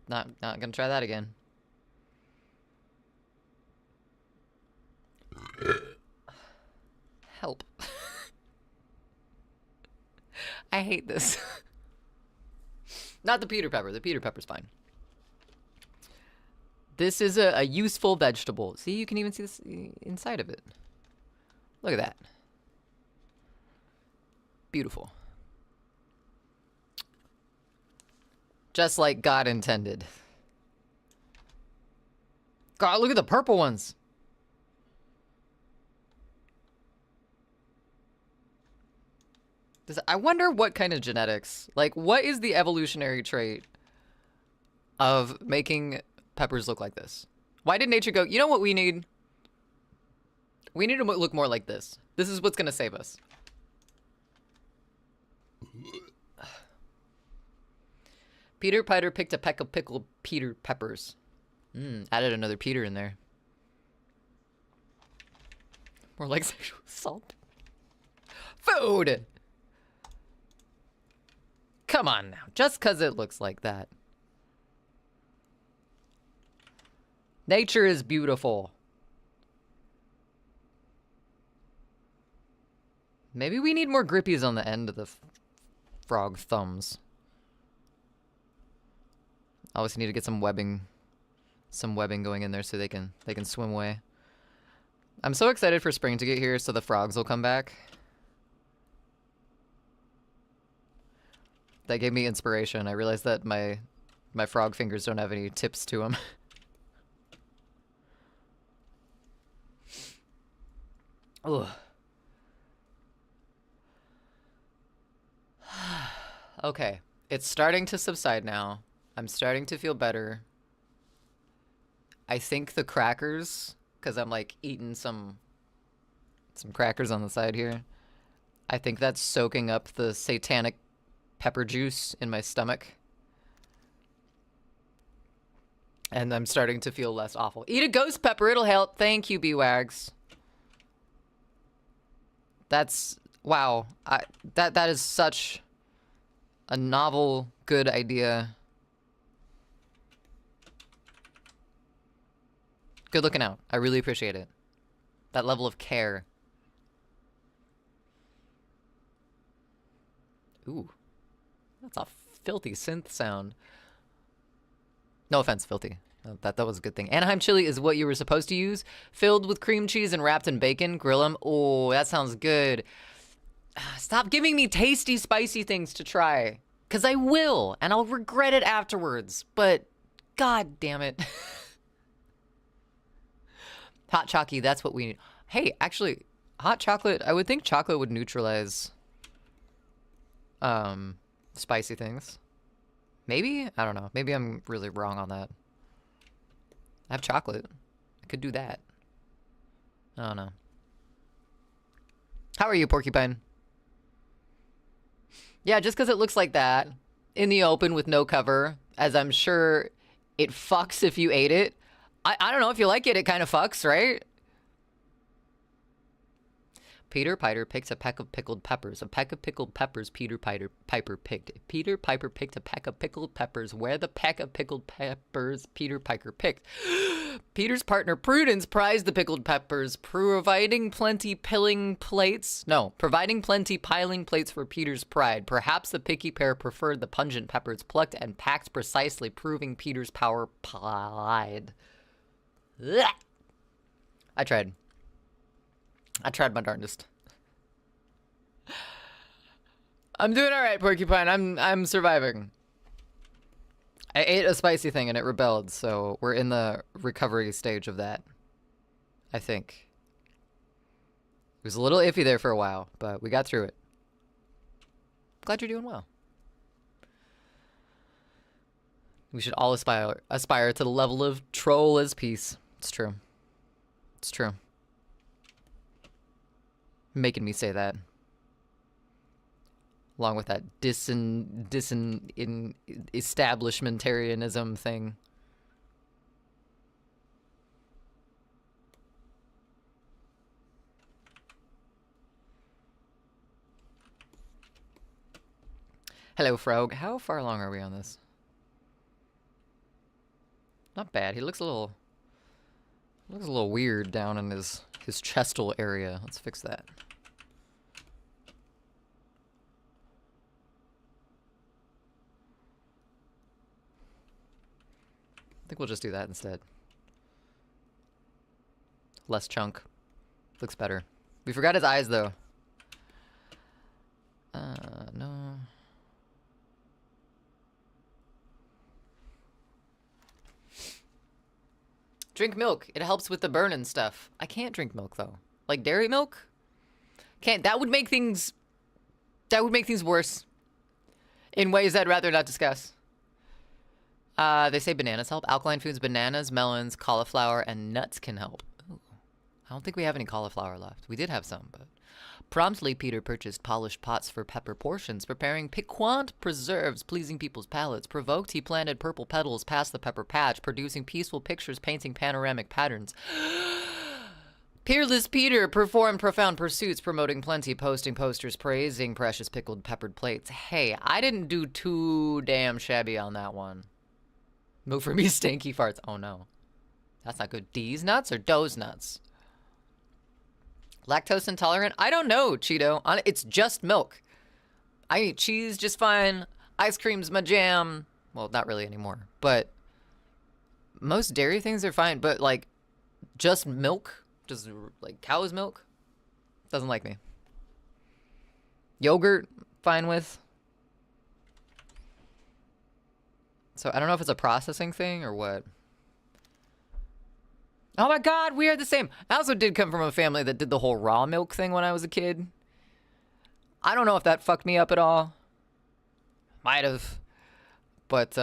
Not gonna try that again. Help. I hate this. Not the Peter pepper. The Peter pepper's fine. This is a useful vegetable. See, you can even see this inside of it. Look at that. Beautiful. Just like God intended. God, look at the purple ones. I wonder what kind of genetics, like what is the evolutionary trait of making peppers look like this? Why did nature go, you know what we need? We need to look more like this. This is what's going to save us. Peter Piter picked a peck of pickled Peter peppers. Added another Peter in there. More like sexual assault. Food! Come on now, just because it looks like that. Nature is beautiful. Maybe we need more grippies on the end of the frog thumbs. Obviously need to get some webbing going in there so they can swim away. I'm so excited for spring to get here so the frogs will come back. That gave me inspiration. I realized that my frog fingers don't have any tips to them. Ugh. Okay, it's starting to subside now. I'm starting to feel better. I think the crackers, because I'm like eating some crackers on the side here. I think that's soaking up the satanic pepper juice in my stomach. And I'm starting to feel less awful. Eat a ghost pepper, it'll help. Thank you, B-Wags. That's, wow. That is such a novel, good idea. Good looking out. I really appreciate it. That level of care. Ooh. That's a filthy synth sound. No offense, filthy. That was a good thing. Anaheim chili is what you were supposed to use. Filled with cream cheese and wrapped in bacon. Grill them. Oh, that sounds good. Stop giving me tasty, spicy things to try. Because I will. And I'll regret it afterwards. But, god damn it. Hot chalky, that's what we need. Hey, actually, hot chocolate. I would think chocolate would neutralize spicy things. Maybe? I don't know. Maybe I'm really wrong on that. I have chocolate. I could do that. I don't know. How are you, Porcupine? Yeah, just because it looks like that in the open with no cover, as I'm sure it fucks if you ate it. I don't know. If you like it, it kind of fucks, right? Peter Piper picked a peck of pickled peppers. A peck of pickled peppers Piper picked. Peter Piper picked a peck of pickled peppers. Where the peck of pickled peppers Peter Piper picked. Peter's partner Prudence prized the pickled peppers, providing plenty piling plates for Peter's pride. Perhaps the picky pair preferred the pungent peppers plucked and packed precisely, proving Peter's power plied. Ugh. I tried my darndest. I'm doing all right, Porcupine. I'm surviving. I ate a spicy thing and it rebelled, so we're in the recovery stage of that. I think. It was a little iffy there for a while, but we got through it. Glad you're doing well. We should all aspire to the level of troll as peace. It's true. It's true. Making me say that. Along with that in establishmentarianism thing. Hello, Frog. How far along are we on this? Not bad. He looks a little weird down in his chestal area. Let's fix that. I think we'll just do that instead. Less chunk. Looks better. We forgot his eyes, though. No. Drink milk. It helps with the burn and stuff. I can't drink milk, though. Like dairy milk? Can't. That would make things worse. In ways I'd rather not discuss. They say bananas help. Alkaline foods, bananas, melons, cauliflower, and nuts can help. Ooh. I don't think we have any cauliflower left. We did have some, but... Promptly, Peter purchased polished pots for pepper portions, preparing piquant preserves pleasing people's palates. Provoked, he planted purple petals past the pepper patch, producing peaceful pictures painting panoramic patterns. Peerless Peter performed profound pursuits, promoting plenty, posting posters praising precious pickled peppered plates. Hey, I didn't do too damn shabby on that one. Move for me, stanky farts. Oh no. That's not good. D's nuts or Doe's nuts? Lactose intolerant? I don't know, Cheeto. It's just milk. I eat cheese just fine. Ice cream's my jam. Well, not really anymore. But most dairy things are fine. But, like, just milk? Just, like, cow's milk? Doesn't like me. Yogurt? Fine with. So, I don't know if it's a processing thing or what. Oh my god, we are the same. I also did come from a family that did the whole raw milk thing when I was a kid. I don't know if that fucked me up at all. Might have. But,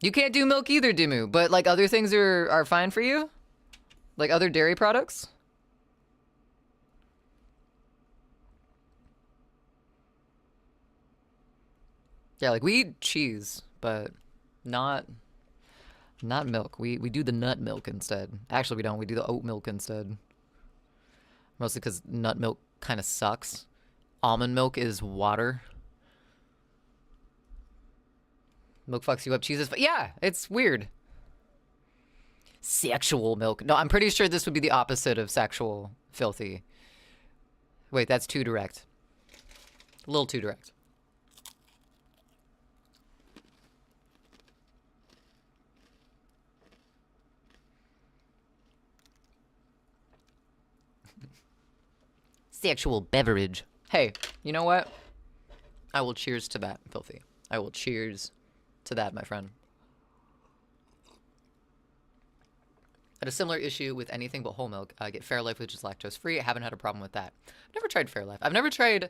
you can't do milk either, Dimu. But, like, other things are fine for you? Like, other dairy products? Yeah, like, we eat cheese, but not milk. We do the nut milk instead. Actually, we don't. We do the oat milk instead. Mostly because nut milk kind of sucks. Almond milk is water. Milk fucks you up. Cheese is... Yeah, it's weird. Sexual milk. No, I'm pretty sure this would be the opposite of sexual filthy. Wait, that's too direct. A little too direct. Sexual beverage. Hey, you know what? I will cheers to that, filthy. I will cheers to that, my friend. I had a similar issue with anything but whole milk. I get Fairlife, which is lactose free. I haven't had a problem with that. I've never tried Fairlife. I've never tried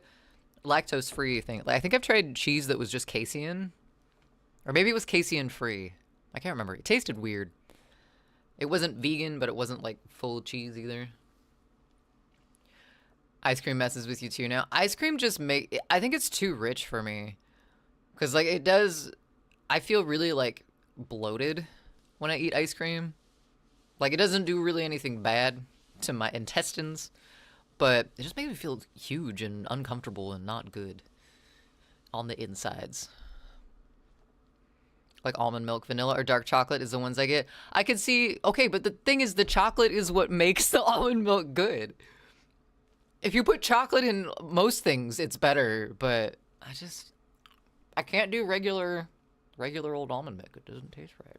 lactose free thing. Like, I think I've tried cheese that was just casein, or maybe it was casein free. I can't remember. It tasted weird. It wasn't vegan, but it wasn't like full cheese either. Ice cream messes with you too now. Ice cream just I think it's too rich for me. Because, like, it does... I feel really, like, bloated when I eat ice cream. Like, it doesn't do really anything bad to my intestines. But it just makes me feel huge and uncomfortable and not good on the insides. Like almond milk, vanilla, or dark chocolate is the ones I get. I could see... Okay, but the thing is, the chocolate is what makes the almond milk good. If you put chocolate in most things, it's better, but I can't do regular old almond milk. It doesn't taste right.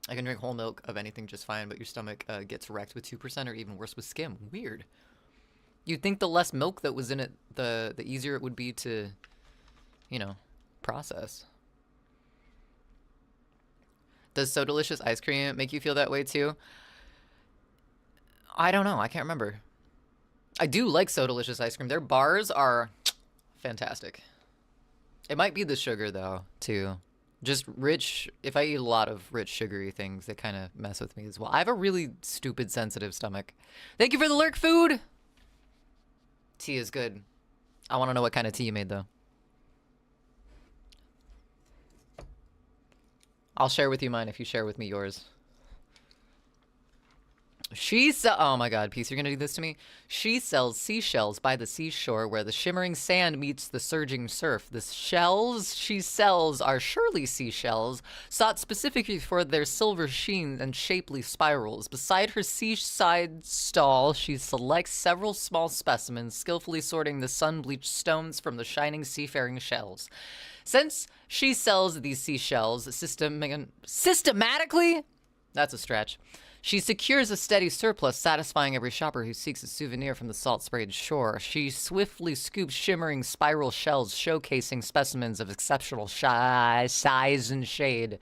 I can drink whole milk of anything just fine, but your stomach gets wrecked with 2% or even worse with skim. Weird. You'd think the less milk that was in it, the easier it would be to, you know, process. Does So Delicious ice cream make you feel that way too? I don't know. I can't remember. I do like So Delicious ice cream. Their bars are fantastic. It might be the sugar, though, too. Just rich, if I eat a lot of rich sugary things, they kind of mess with me as well. I have a really stupid sensitive stomach. Thank you for the lurk food. Tea is good. I want to know what kind of tea you made though. I'll share with you mine if you share with me yours. Oh my god, Peace, you're gonna do this to me? She sells seashells by the seashore where the shimmering sand meets the surging surf. The shells she sells are surely seashells, sought specifically for their silver sheen and shapely spirals. Beside her seaside stall, she selects several small specimens, skillfully sorting the sun-bleached stones from the shining seafaring shells. Since she sells these seashells systematically, that's a stretch, she secures a steady surplus, satisfying every shopper who seeks a souvenir from the salt-sprayed shore. She swiftly scoops shimmering spiral shells, showcasing specimens of exceptional size and shade.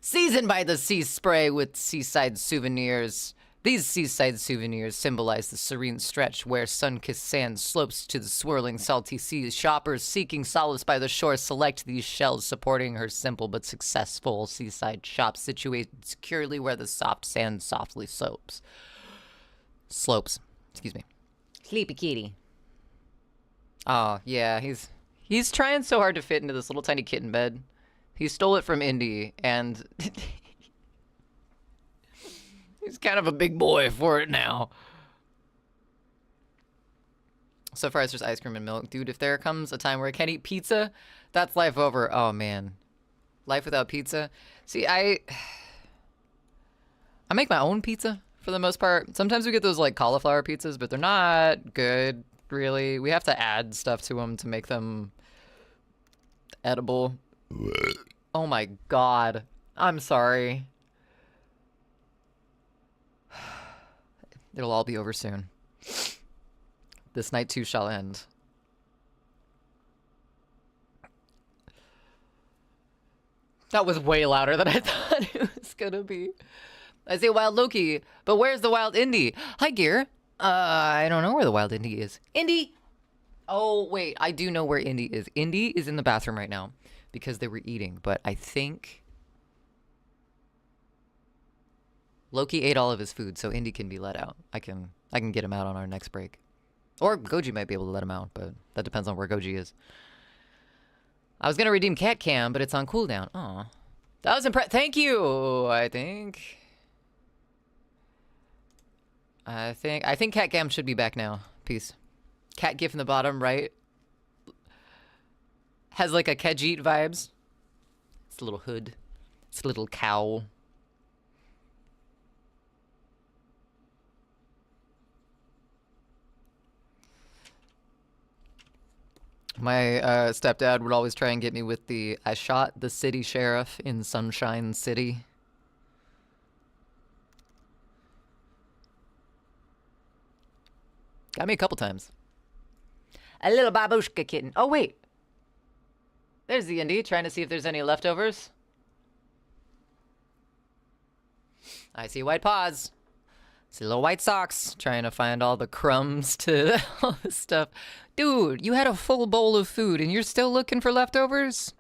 Seasoned by the sea spray with seaside souvenirs. These seaside souvenirs symbolize the serene stretch where sun-kissed sand slopes to the swirling salty seas. Shoppers seeking solace by the shore select these shells, supporting her simple but successful seaside shop situated securely where the soft sand softly slopes. Excuse me. Sleepy kitty. Oh, yeah, he's trying so hard to fit into this little tiny kitten bed. He stole it from Indy, and he's kind of a big boy for it now. So far, it's just ice cream and milk. Dude, if there comes a time where I can't eat pizza, that's life over. Oh, man. Life without pizza. See, I make my own pizza for the most part. Sometimes we get those, like, cauliflower pizzas, but they're not good, really. We have to add stuff to them to make them edible. Oh, my God. I'm sorry. It'll all be over soon. This night too shall end. That was way louder than I thought it was gonna be. I say wild Loki, but where's the wild Indy? Hi, Gear. I don't know where the wild Indy is. Indy! Oh, wait, I do know where Indy is. Indy is in the bathroom right now because they were eating, but I think Loki ate all of his food, so Indy can be let out. I can get him out on our next break. Or Goji might be able to let him out, but that depends on where Goji is. I was gonna redeem Cat Cam, but it's on cooldown. Aw. That was Thank you, I think. I think Cat Cam should be back now. Peace. Cat GIF in the bottom right has like a Khajiit vibes. It's a little hood. It's a little cowl. My stepdad would always try and get me with the I shot the city sheriff in Sunshine City. Got me a couple times. A little babushka kitten. Oh, wait. There's the Indy, trying to see if there's any leftovers. I see white paws. See little white socks, trying to find all the crumbs to all this stuff. Dude, you had a full bowl of food and you're still looking for leftovers?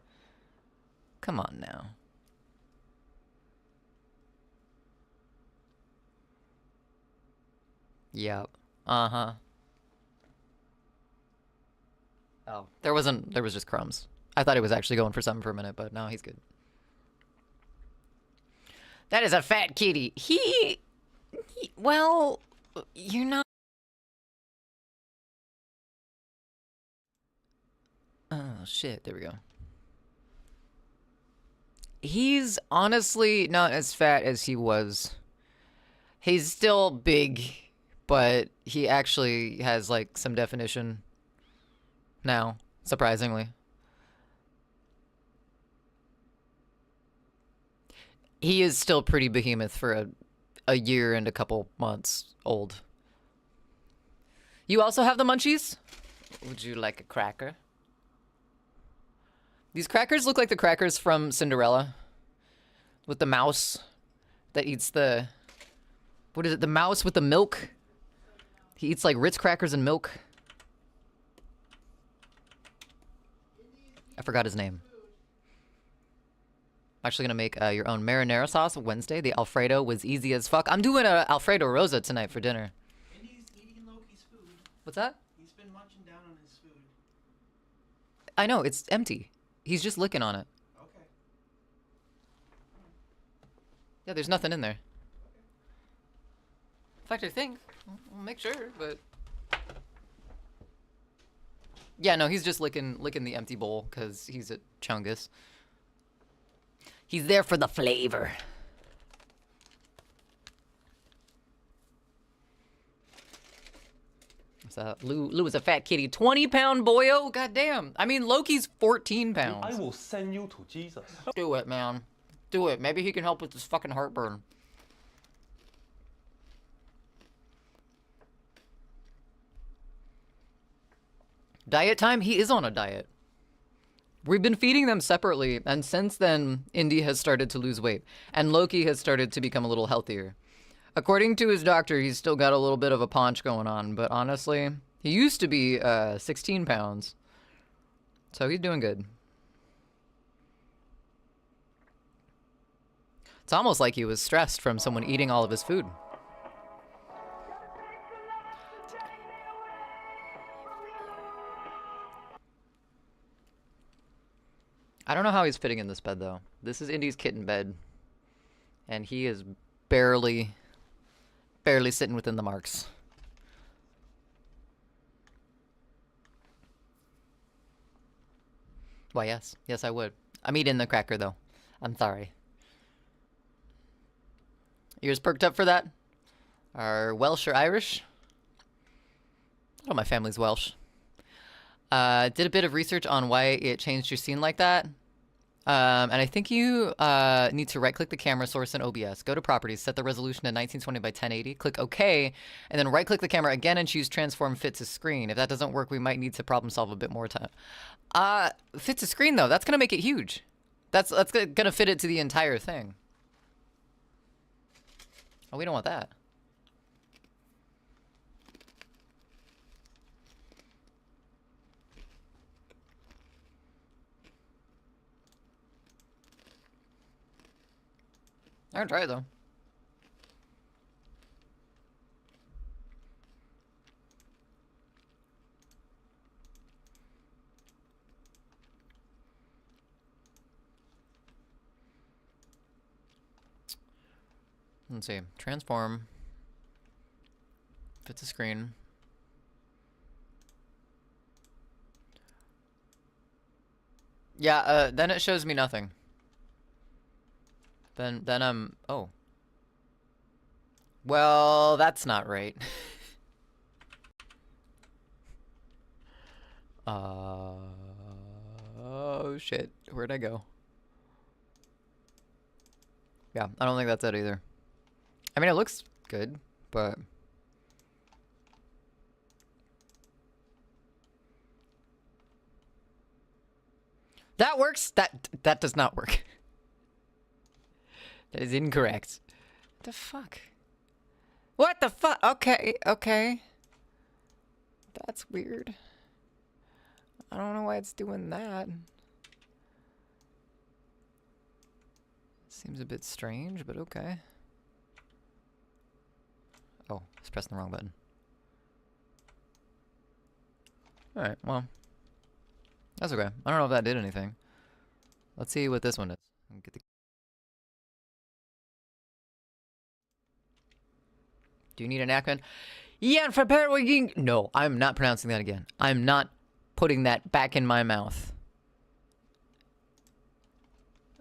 Come on now. Yep. Uh-huh. Oh, there was just crumbs. I thought he was actually going for something for a minute, but no, he's good. That is a fat kitty. Well, you're not. Oh, shit. There we go. He's honestly not as fat as he was. He's still big, but he actually has, like, some definition now, surprisingly. He is still pretty behemoth for a year and a couple months old. You also have the munchies? Would you like a cracker? These crackers look like the crackers from Cinderella. With the mouse that eats the... What is it? The mouse with the milk? He eats like Ritz crackers and milk. I forgot his name. I'm actually gonna make your own marinara sauce Wednesday. The Alfredo was easy as fuck. I'm doing a Alfredo Rosa tonight for dinner. And he's eating Loki's food. What's that? He's been munching down on his food. I know, it's empty. He's just licking on it. Okay. Yeah, there's nothing in there. In fact, I think. We'll make sure, but... Yeah, no, he's just licking the empty bowl because he's a chungus. He's there for the flavor. What's that? Lou is a fat kitty. 20-pound boyo? Goddamn. I mean, Loki's 14 pounds. I will send you to Jesus. Do it, man. Do it. Maybe he can help with this fucking heartburn. Diet time? He is on a diet. We've been feeding them separately, and since then, Indy has started to lose weight, and Loki has started to become a little healthier. According to his doctor, he's still got a little bit of a paunch going on, but honestly, he used to be 16 pounds. So he's doing good. It's almost like he was stressed from someone eating all of his food. I don't know how he's fitting in this bed, though. This is Indy's kitten bed. And he is barely sitting within the marks. Why, yes. Yes, I would. I'm eating the cracker, though. I'm sorry. Ears perked up for that? Are Welsh or Irish? Oh, my family's Welsh. Did a bit of research on why it changed your scene like that. And I think you need to right-click the camera source in OBS. Go to Properties, set the resolution to 1920 by 1080, click OK, and then right-click the camera again and choose Transform Fit to Screen. If that doesn't work, we might need to problem solve a bit more time. Fit to Screen, though, that's going to make it huge. That's going to fit it to the entire thing. Oh, we don't want that. I can try it, though. Let's see. Transform. Fit to screen. Yeah, then it shows me nothing. Then I'm... Oh. Well, that's not right. Oh, shit. Where'd I go? Yeah, I don't think that's it either. I mean, it looks good, but... That works? That does not work. That is incorrect. What the fuck? What the fuck? Okay, okay. That's weird. I don't know why it's doing that. Seems a bit strange, but okay. Oh, I was pressing the wrong button. Alright, well. That's okay. I don't know if that did anything. Let's see what this one is. Get the... Do you need a napkin? Yeah, for paraging. No, I'm not pronouncing that again. I'm not putting that back in my mouth.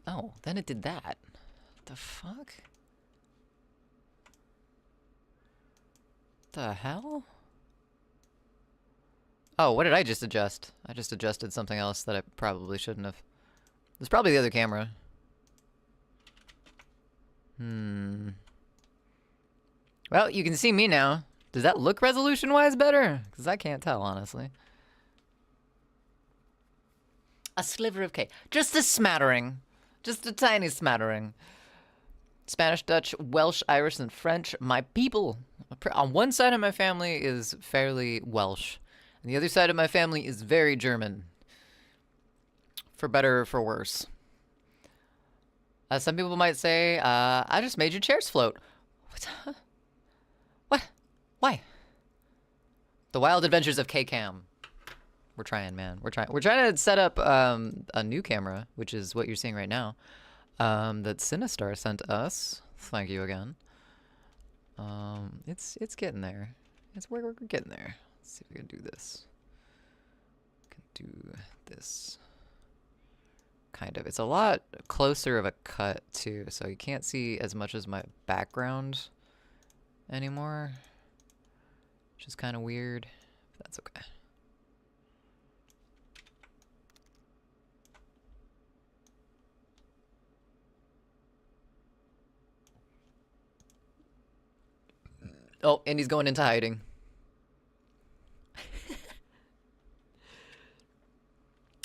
Oh, then it did that. What the fuck? The hell? Oh, what did I just adjust? I just adjusted something else that I probably shouldn't have. It's probably the other camera. Well, you can see me now. Does that look resolution-wise better? Because I can't tell, honestly. A sliver of cake. Just a smattering. Just a tiny smattering. Spanish, Dutch, Welsh, Irish, and French. My people. On one side of my family is fairly Welsh. And the other side of my family is very German. For better or for worse. As some people might say, I just made your chairs float. What? What? Why? The wild adventures of k1ll. We're trying, man. We're trying to set up a new camera, which is what you're seeing right now. That Sinistar sent us. Thank you again. It's getting there. We're getting there. Let's see if we can do this. We can do this. Kind of. It's a lot closer of a cut too, so you can't see as much as my background anymore, which is kind of weird. But that's okay. Oh, and he's going into hiding.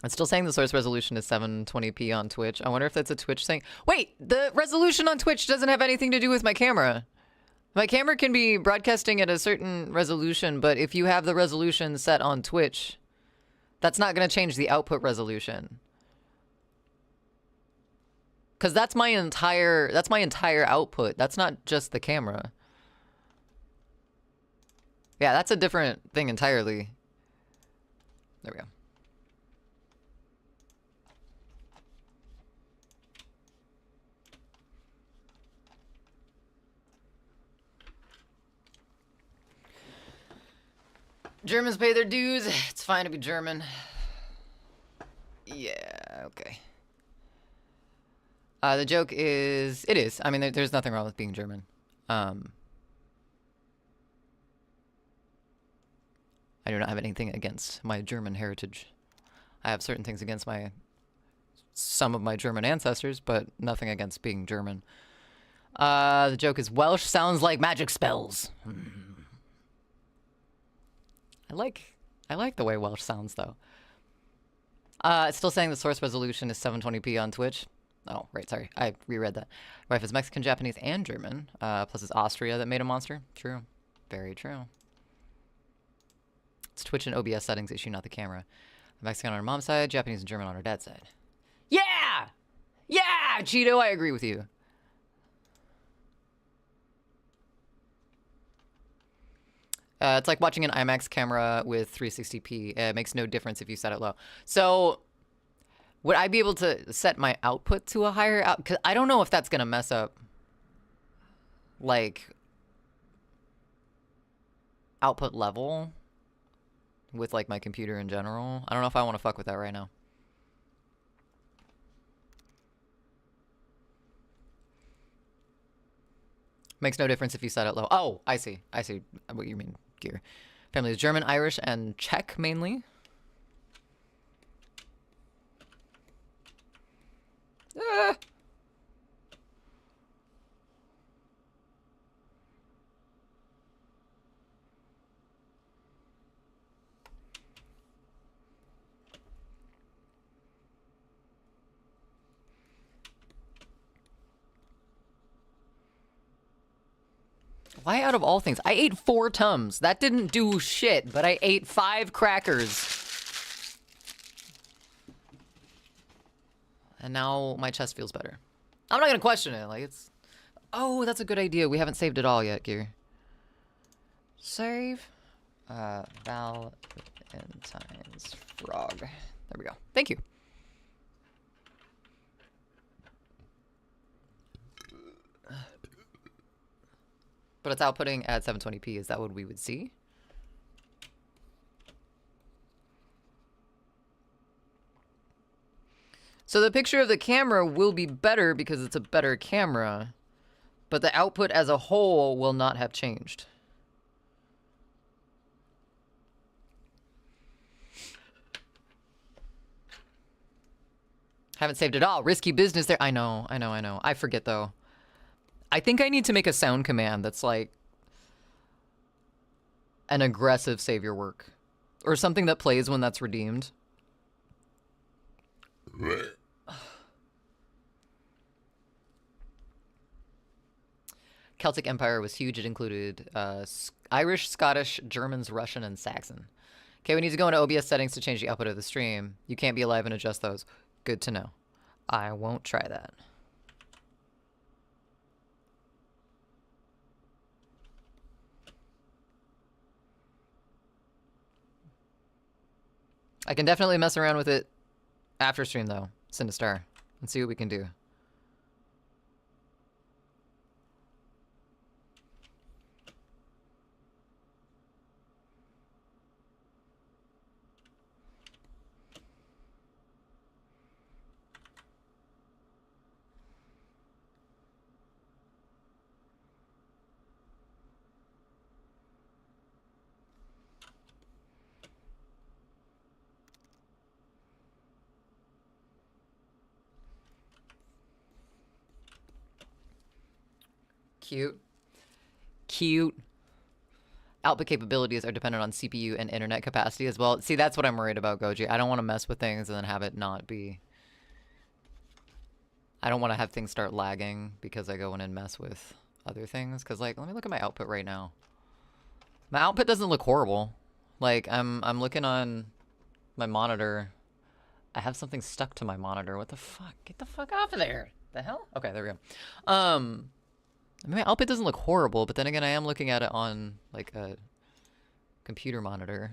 It's still saying the source resolution is 720p on Twitch. I wonder if that's a Twitch thing. Wait, the resolution on Twitch doesn't have anything to do with my camera. My camera can be broadcasting at a certain resolution, but if you have the resolution set on Twitch, that's not going to change the output resolution. Because that's my entire output. That's not just the camera. Yeah, that's a different thing entirely. There we go. Germans pay their dues. It's fine to be German. Yeah, okay. The joke is... It is. I mean, there's nothing wrong with being German. I do not have anything against my German heritage. I have certain things against some of my German ancestors, but nothing against being German. The joke is Welsh sounds like magic spells. I like the way Welsh sounds, though. It's still saying the source resolution is 720p on Twitch. Oh, right, sorry. I reread that. Wife is Mexican, Japanese, and German. Plus it's Austria that made a monster. True. Very true. It's Twitch and OBS settings issue, not the camera. Mexican on her mom's side, Japanese and German on her dad's side. Yeah! Yeah, Cheeto, I agree with you. It's like watching an IMAX camera with 360p. It makes no difference if you set it low. So, would I be able to set my output to a higher out? Because I don't know if that's going to mess up, like, output level with, like, my computer in general. I don't know if I want to fuck with that right now. Makes no difference if you set it low. Oh, I see. I see what you mean, Gear. Family is German, Irish, and Czech mainly. Ah. Why out of all things? I ate 4 Tums. That didn't do shit, but I ate 5 crackers. And now my chest feels better. I'm not gonna question it. Like, it's... Oh, that's a good idea. We haven't saved it all yet, Gear. Save. Valentine's frog. There we go. Thank you. But it's outputting at 720p. Is that what we would see? So the picture of the camera will be better because it's a better camera, but the output as a whole will not have changed. Haven't saved it all. Risky business there. I know. I forget though. I think I need to make a sound command that's like an aggressive save your work. Or something that plays when that's redeemed. Celtic Empire was huge. It included Irish, Scottish, Germans, Russian, and Saxon. Okay, we need to go into OBS settings to change the output of the stream. You can't be alive and adjust those. Good to know. I won't try that. I can definitely mess around with it after stream, though. Send a star and see what we can do. Cute. Cute. Output capabilities are dependent on CPU and internet capacity as well. See, that's what I'm worried about, Goji. I don't want to mess with things and then have it not be... I don't want to have things start lagging because I go in and mess with other things. Because, like, let me look at my output right now. My output doesn't look horrible. Like, I'm looking on my monitor. I have something stuck to my monitor. What the fuck? Get the fuck off of there. The hell? Okay, there we go. I mean, my output doesn't look horrible, but then again, I am looking at it on, like, a computer monitor.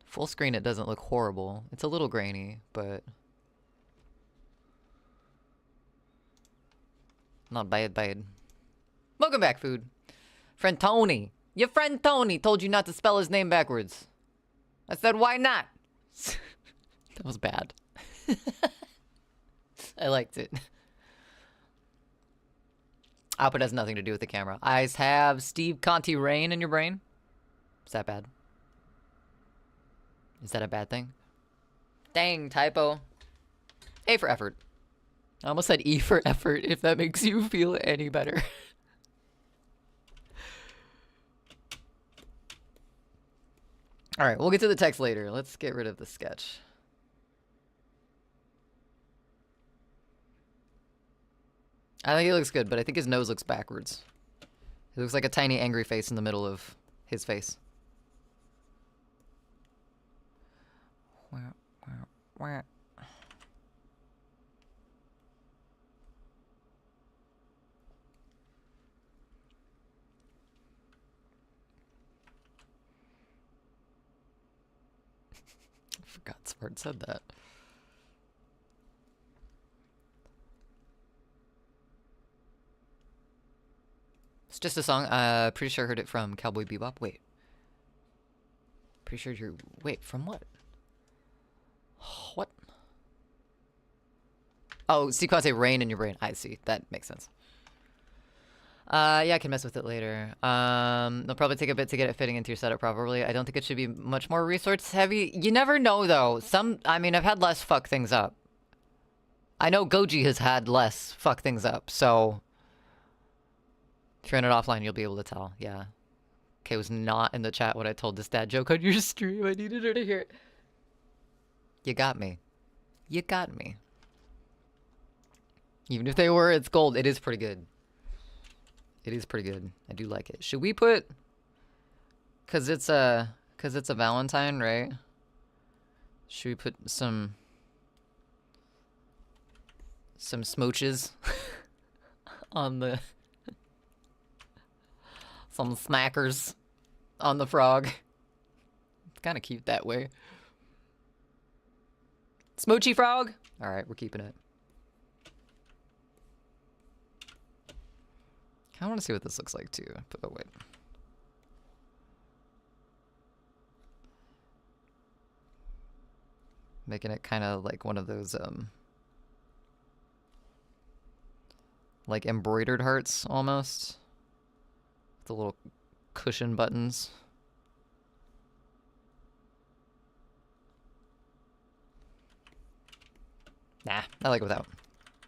Full screen, it doesn't look horrible. It's a little grainy, but... not bad. Welcome back, food. Friend Tony. Your friend Tony told you not to spell his name backwards. I said, why not? That was bad. I liked it. Output has nothing to do with the camera. Eyes have Steve Conti Rain in your brain. Is that bad? Is that a bad thing? Dang, typo. A for effort. I almost said E for effort, if that makes you feel any better. Alright, we'll get to the text later. Let's get rid of the sketch. I think he looks good, but I think his nose looks backwards. It looks like a tiny angry face in the middle of his face. Wah. I forgot Smart said that. It's just a song. Pretty sure I heard it from Cowboy Bebop. Wait. Pretty sure you're... Wait, from what? What? Oh, sequence rain in your brain. I see. That makes sense. Yeah, I can mess with it later. It'll probably take a bit to get it fitting into your setup properly. I don't think it should be much more resource heavy. You never know, though. I mean, I've had less fuck things up. I know Goji has had less fuck things up, so... if you're in it offline, you'll be able to tell. Yeah. Kay was not in the chat when I told this dad joke on your stream. I needed her to hear it. You got me. You got me. Even if they were, it's gold. It is pretty good. It is pretty good. I do like it. Should we put... Cause it's a Valentine, right? Should we put some smooches on the... some smackers on the frog? It's kind of cute that way. Smoochy frog? Alright, we're keeping it. I want to see what this looks like too. Oh, wait. Making it kind of like one of those, like embroidered hearts almost. The little cushion buttons. Nah, I like it without.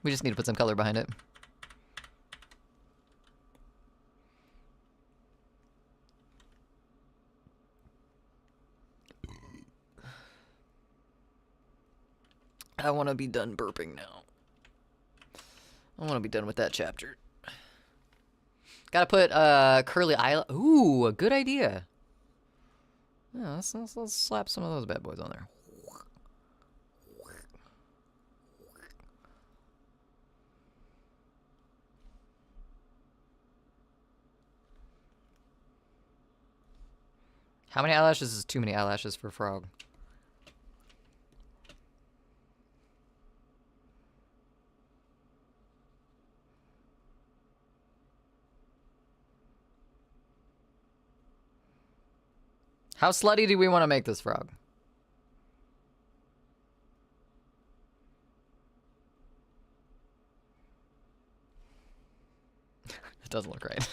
We just need to put some color behind it. I want to be done burping now. I want to be done with that chapter. Gotta put curly eye. Ooh, a good idea. Yeah, let's slap some of those bad boys on there. How many eyelashes is too many eyelashes for Frog? How slutty do we want to make this frog? It doesn't look right.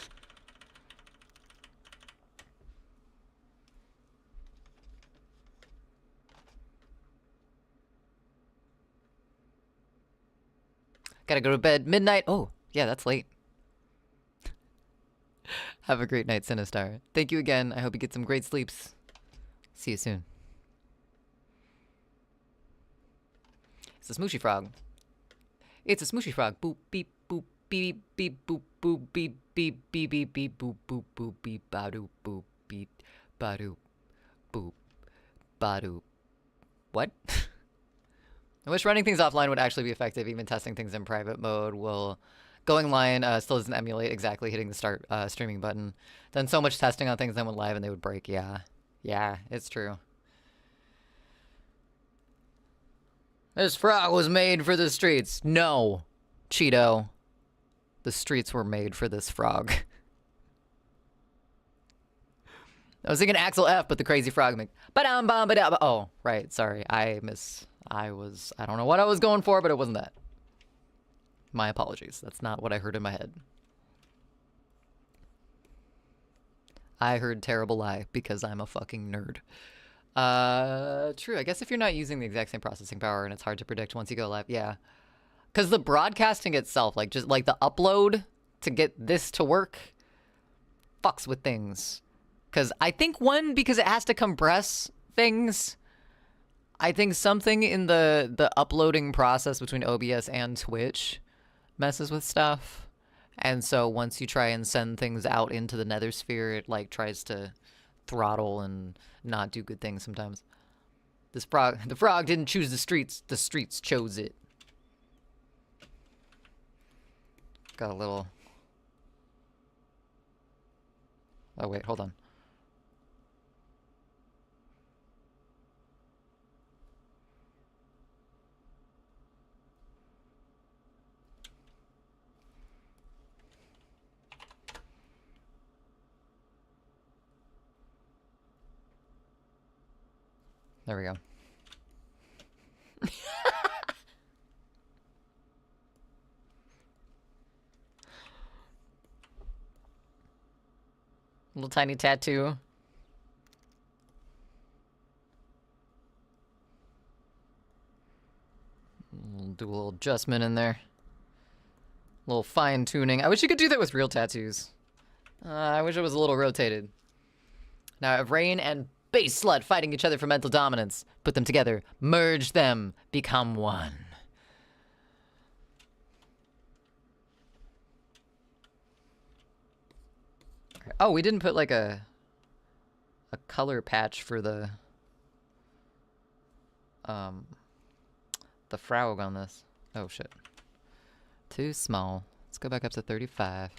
Gotta go to bed midnight. Oh, yeah, that's late. Have a great night, Sinistar. Thank you again. I hope you get some great sleeps. See you soon. It's a smooshy frog. It's a smooshy frog. Boop, beep, boop, beep, beep, boop, boop, beep, beep, beep, beep, beep, boop, boop, boop, beep, ba-doop, boop, beep, ba-doop, boop, ba-doop. What? I wish running things offline would actually be effective. Even testing things in private mode will... Going line still doesn't emulate exactly hitting the start streaming button. Done so much testing on things, then went live and they would break. Yeah. Yeah, it's true. This frog was made for the streets. No, Cheeto. The streets were made for this frog. I was thinking Axel F, but the crazy frog make. Oh, right. Sorry. I don't know what I was going for, but it wasn't that. My apologies. That's not what I heard in my head. I heard terrible lie because I'm a fucking nerd. True. I guess if you're not using the exact same processing power and it's hard to predict once you go live. Yeah. Because the broadcasting itself, like just like the upload to get this to work, fucks with things. Because I think because it has to compress things. I think something in the uploading process between OBS and Twitch messes with stuff. And so once you try and send things out into the nether sphere, it like tries to throttle and not do good things sometimes. The frog didn't choose the streets chose it. Got a little... Oh wait, hold on. There we go. Little tiny tattoo. We'll do a little adjustment in there. A little fine tuning. I wish you could do that with real tattoos. I wish it was a little rotated. Now I have Rain and Base Slut fighting each other for mental dominance. Put them together. Merge them. Become one. Oh, we didn't put like a color patch for the frog on this. Oh shit. Too small. Let's go back up to 35.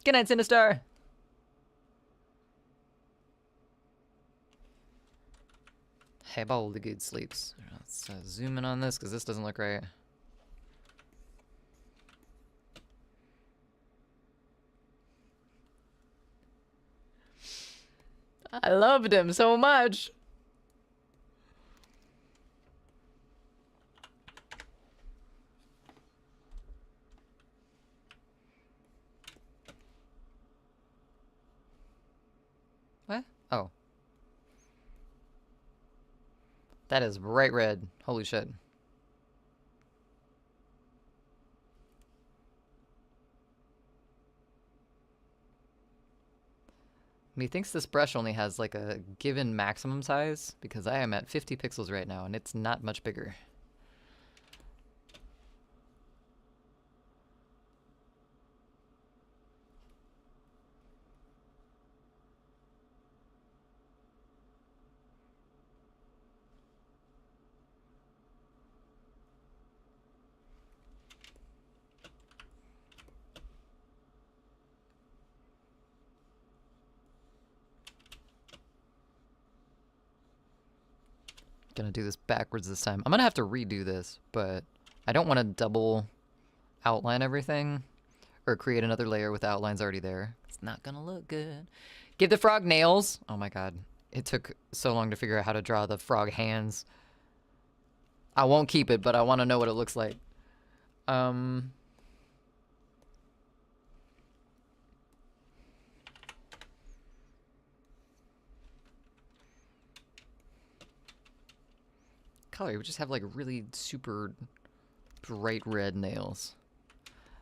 Good night, Sinistar. Have all the good sleeps. Let's zoom in on this because this doesn't look right. I loved him so much. What? Oh. That is bright red. Holy shit. Methinks this brush only has like a given maximum size because I am at 50 pixels right now and it's not much bigger. Gonna do this backwards this time. I'm gonna have to redo this, but I don't want to double outline everything. or create another layer with outlines already there. It's not gonna look good. Give the frog nails. Oh my god. It took so long to figure out how to draw the frog hands. I won't keep it, but I want to know what it looks like. Color, we just have like really super bright red nails.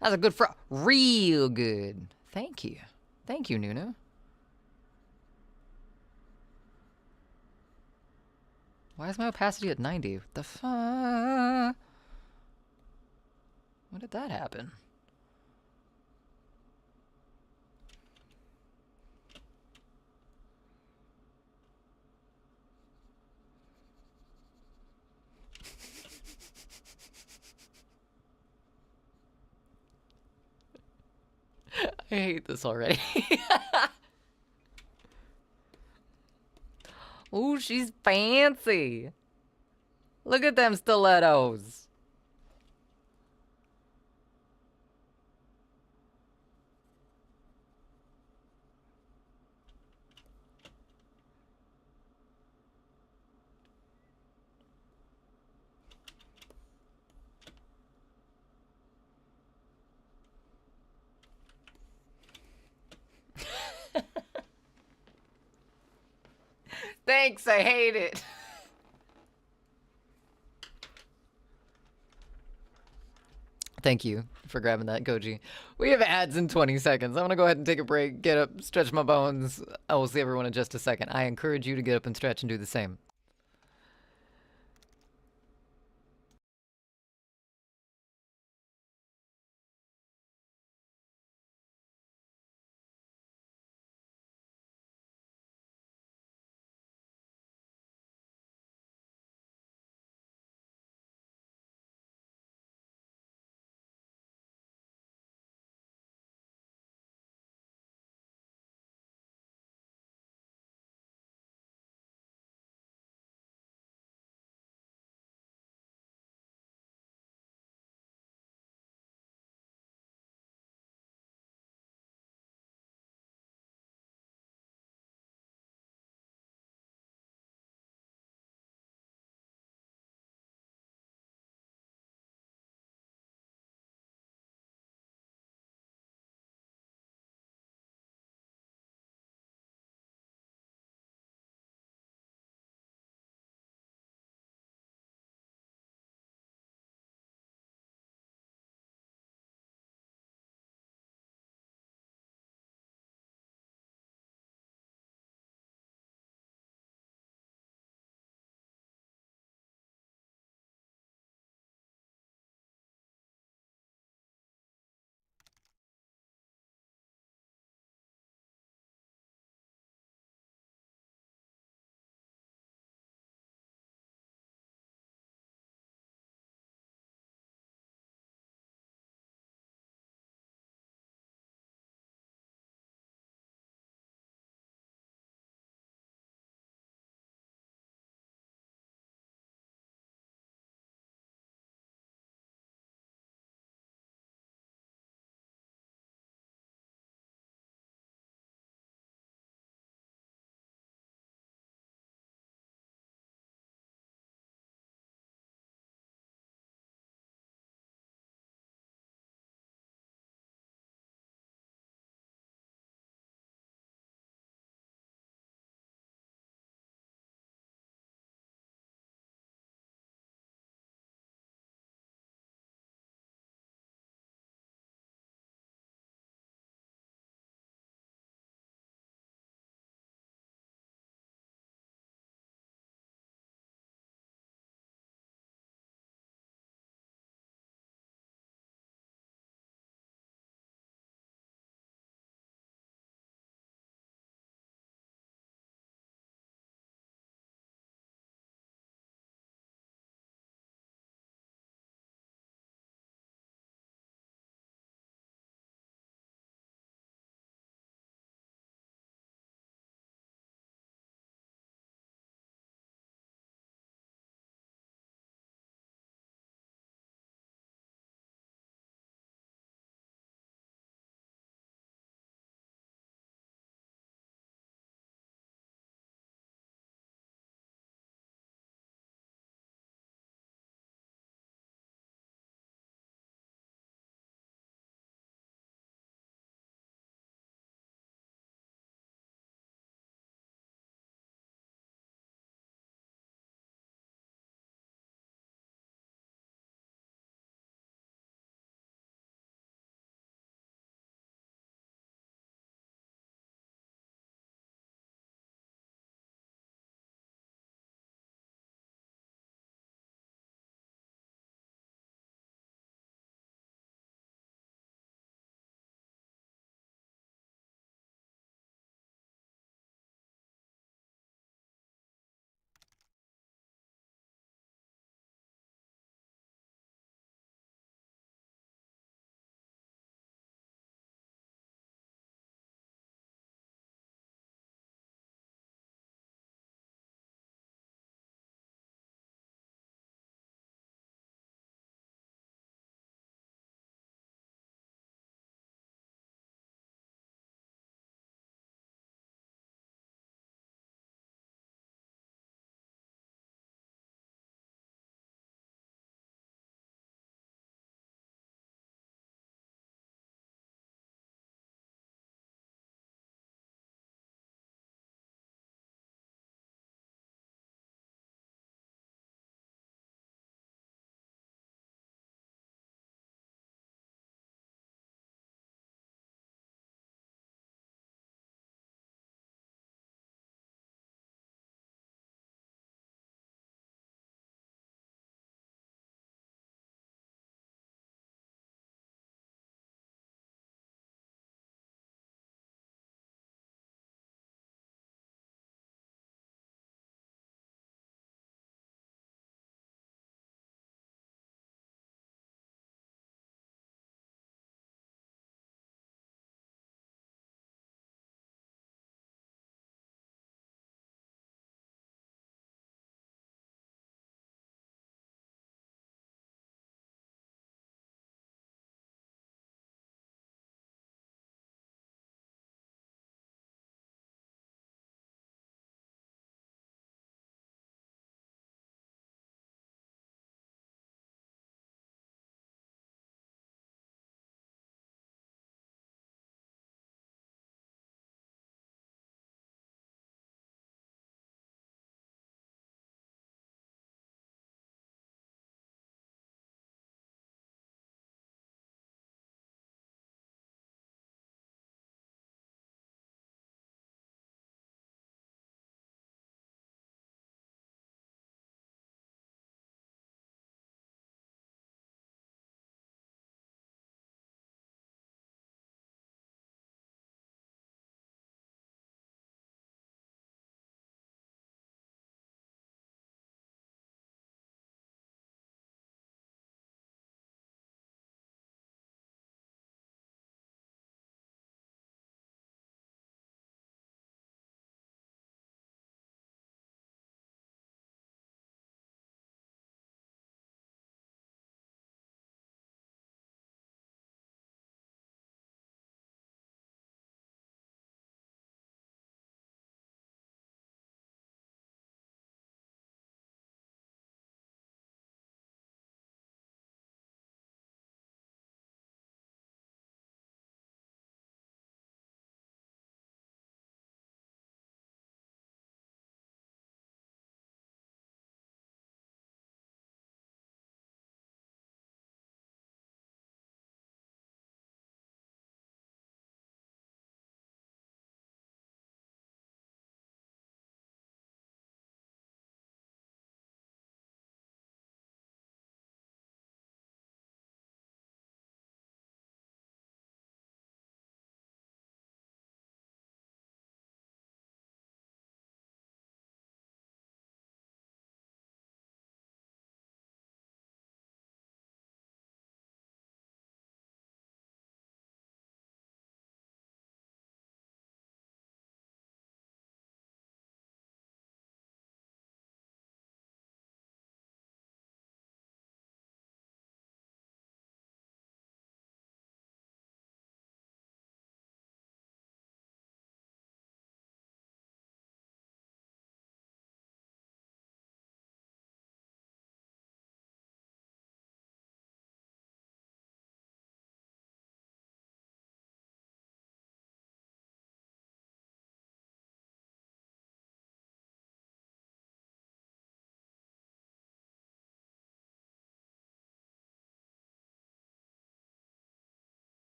That's a good frog. Real good. Thank you. Thank you, Nunu. Why is my opacity at 90? What the fuck? When did that happen? I hate this already. Ooh, she's fancy. Look at them stilettos. Thanks, I hate it. Thank you for grabbing that, Goji. We have ads in 20 seconds. I'm gonna go ahead and take a break, get up, stretch my bones. I will see everyone in just a second. I encourage you to get up and stretch and do the same.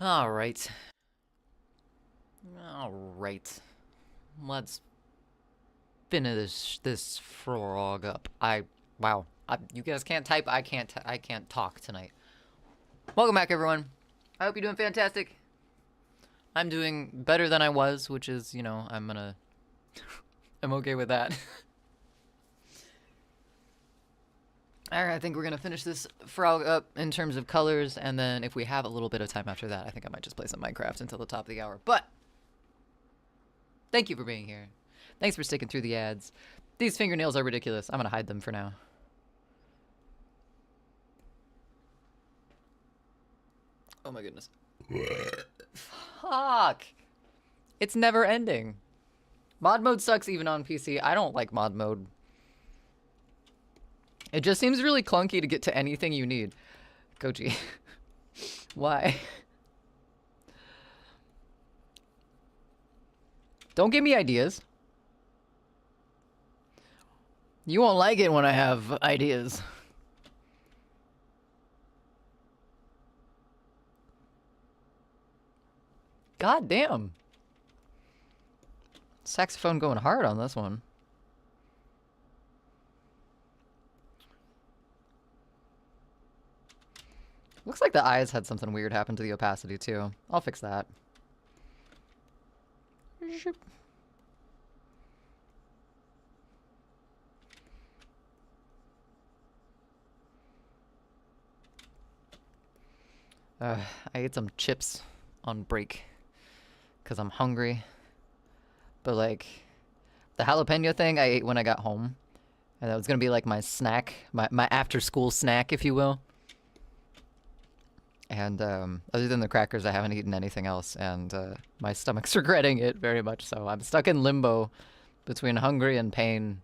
All right. All right. Let's finish this frog up. Wow. You guys can't type. I can't talk tonight. Welcome back, everyone. I hope you're doing fantastic. I'm doing better than I was, which is, you know, I'm okay with that. Alright, I think we're gonna finish this frog up in terms of colors, and then if we have a little bit of time after that, I think I might just play some Minecraft until the top of the hour. But thank you for being here. Thanks for sticking through the ads. These fingernails are ridiculous. I'm gonna hide them for now. Oh my goodness. Fuck. It's never ending. Mod mode sucks even on PC. I don't like mod mode. It just seems really clunky to get to anything you need. Koji. Why? Don't give me ideas. You won't like it when I have ideas. God damn. Saxophone going hard on this one. Looks like the eyes had something weird happen to the opacity too. I'll fix that. I ate some chips on break because I'm hungry. But like the jalapeno thing I ate when I got home. And that was gonna be like my snack, my after school snack, if you will. And other than the crackers, I haven't eaten anything else, and my stomach's regretting it very much. So I'm stuck in limbo between hungry and pain.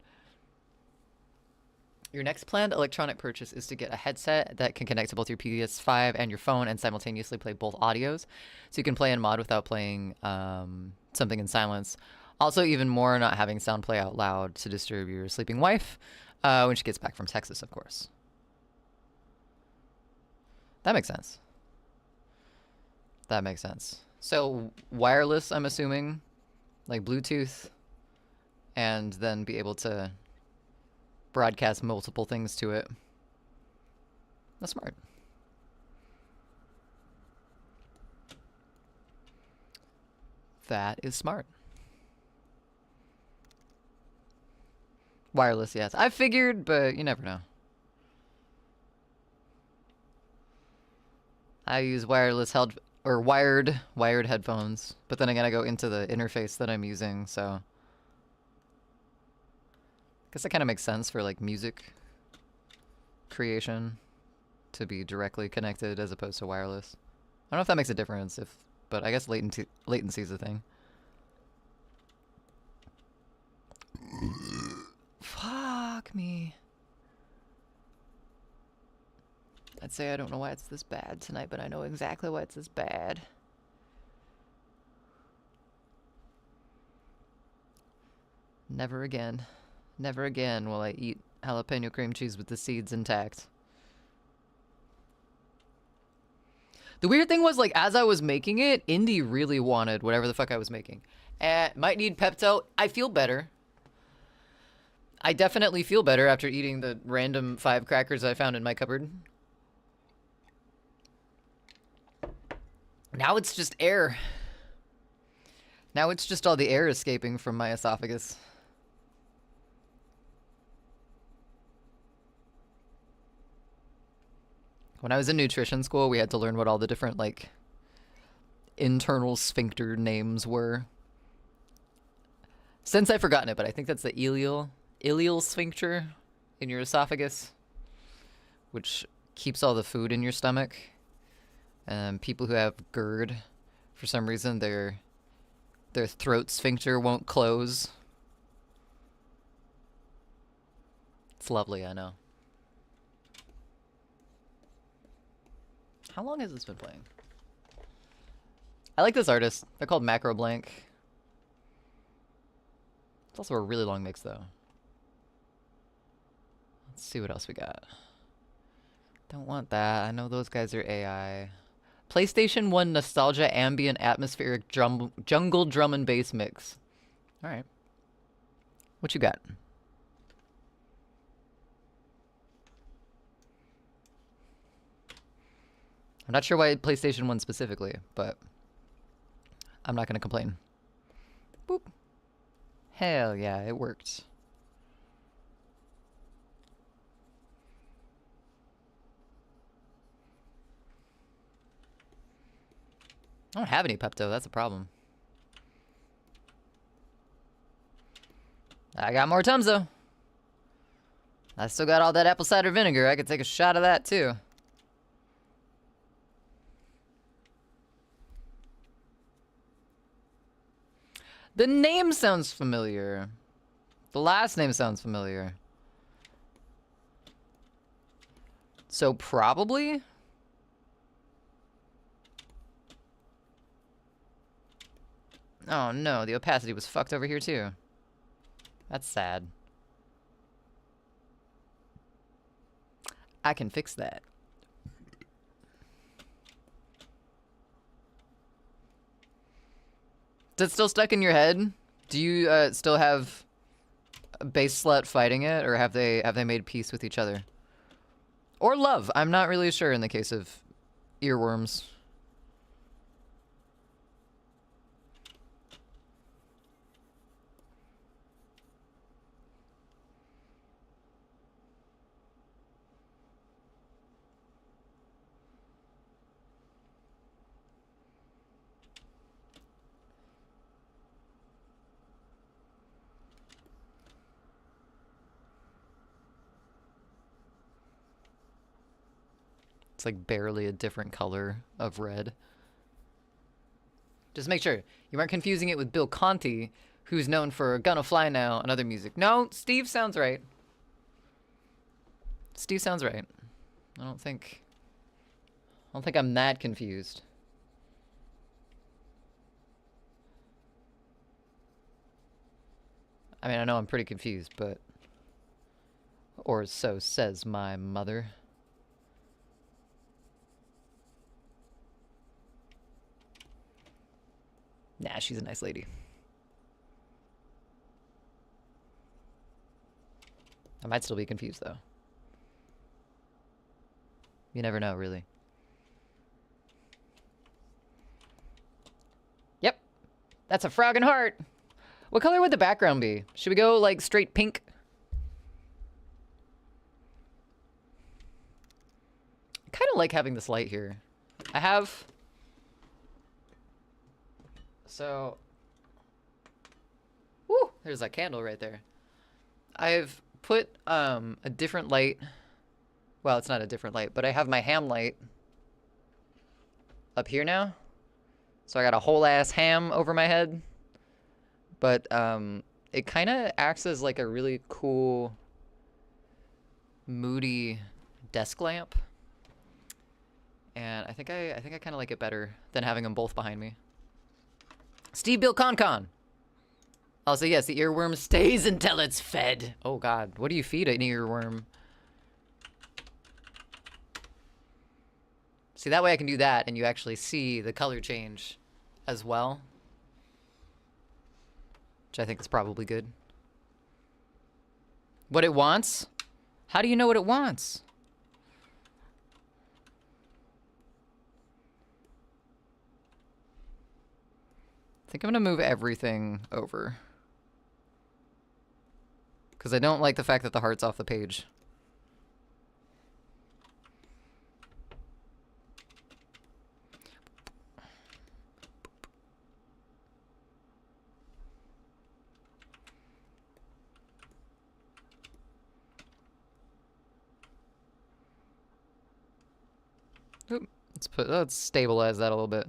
Your next planned electronic purchase is to get a headset that can connect to both your PS5 and your phone and simultaneously play both audios. So you can play in mod without playing something in silence. Also, even more, not having sound play out loud to disturb your sleeping wife when she gets back from Texas, of course. That makes sense. That makes sense. So wireless, I'm assuming, like Bluetooth, and then be able to broadcast multiple things to it. That's smart. That is smart. Wireless, yes. I figured, but you never know. I use wireless wired headphones, but then again I go into the interface that I'm using, so I guess that kind of makes sense for like music creation to be directly connected as opposed to wireless. I don't know if that makes a difference, but I guess latency is a thing. Fuck me. I'd say I don't know why it's this bad tonight, but I know exactly why it's this bad. Never again. Never again will I eat jalapeno cream cheese with the seeds intact. The weird thing was, like, as I was making it, Indy really wanted whatever the fuck I was making. Might need Pepto. I feel better. I definitely feel better after eating the random 5 crackers I found in my cupboard. Now it's just air. Now it's just all the air escaping from my esophagus. When I was in nutrition school, we had to learn what all the different, like, internal sphincter names were. Since I've forgotten it, but I think that's the ileal sphincter in your esophagus, which keeps all the food in your stomach. People who have GERD, for some reason, their throat sphincter won't close. It's lovely, I know. How long has this been playing? I like this artist. They're called Macro Blank. It's also a really long mix, though. Let's see what else we got. Don't want that. I know those guys are AI. PlayStation 1 nostalgia ambient atmospheric jungle drum and bass mix. All right. What you got? I'm not sure why PlayStation 1 specifically, but I'm not going to complain. Boop. Hell yeah, it worked. I don't have any Pepto, that's a problem. I got more Tums though. I still got all that apple cider vinegar. I could take a shot of that too. The name sounds familiar. The last name sounds familiar. So probably? Oh no, the opacity was fucked over here too. That's sad. I can fix that. Is it still stuck in your head? Do you still have Bass Slut fighting it, or have they made peace with each other? Or love? I'm not really sure in the case of earworms. It's like barely a different color of red. Just make sure you aren't confusing it with Bill Conti, who's known for Gonna Fly Now and other music. No, Steve sounds right. Steve sounds right. I don't think I'm that confused. I mean, I know I'm pretty confused, but... Or so says my mother. Nah, she's a nice lady. I might still be confused, though. You never know, really. Yep. That's a frogging heart. What color would the background be? Should we go, like, straight pink? I kind of like having this light here. I have... So, woo, there's that candle right there. I've put a different light. Well, it's not a different light, but I have my ham light up here now. So I got a whole ass ham over my head. But it kind of acts as like a really cool, moody desk lamp. And I think I kind of like it better than having them both behind me. Steve Bill Con. Also, yes, the earworm stays until it's fed. Oh, God. What do you feed an earworm? See, that way I can do that, and you actually see the color change as well. Which I think is probably good. What it wants? How do you know what it wants? I think I'm gonna move everything over. Because I don't like the fact that the heart's off the page. Oop, let's stabilize that a little bit.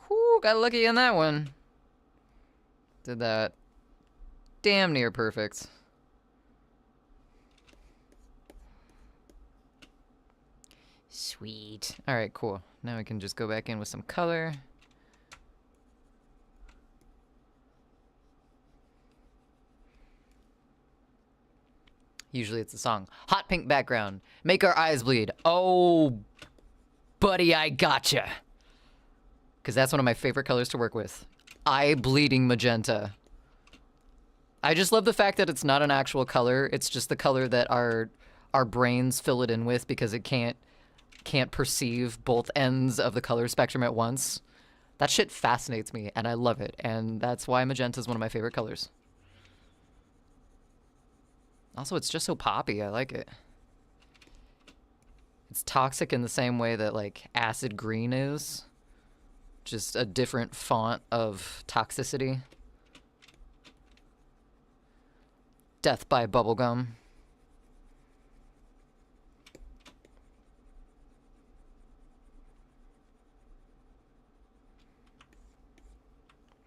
Whew, got lucky on that one. Did that damn near perfect. Sweet. All right, cool. Now we can just go back in with some color. Usually it's a song. Hot pink background. Make our eyes bleed. Oh, buddy, I gotcha. Because that's one of my favorite colors to work with. Eye bleeding magenta. I just love the fact that it's not an actual color. It's just the color that our brains fill it in with because it can't perceive both ends of the color spectrum at once. That shit fascinates me, and I love it. And that's why magenta is one of my favorite colors. Also, it's just so poppy. I like it. It's toxic in the same way that, like, acid green is. Just a different font of toxicity. Death by bubblegum.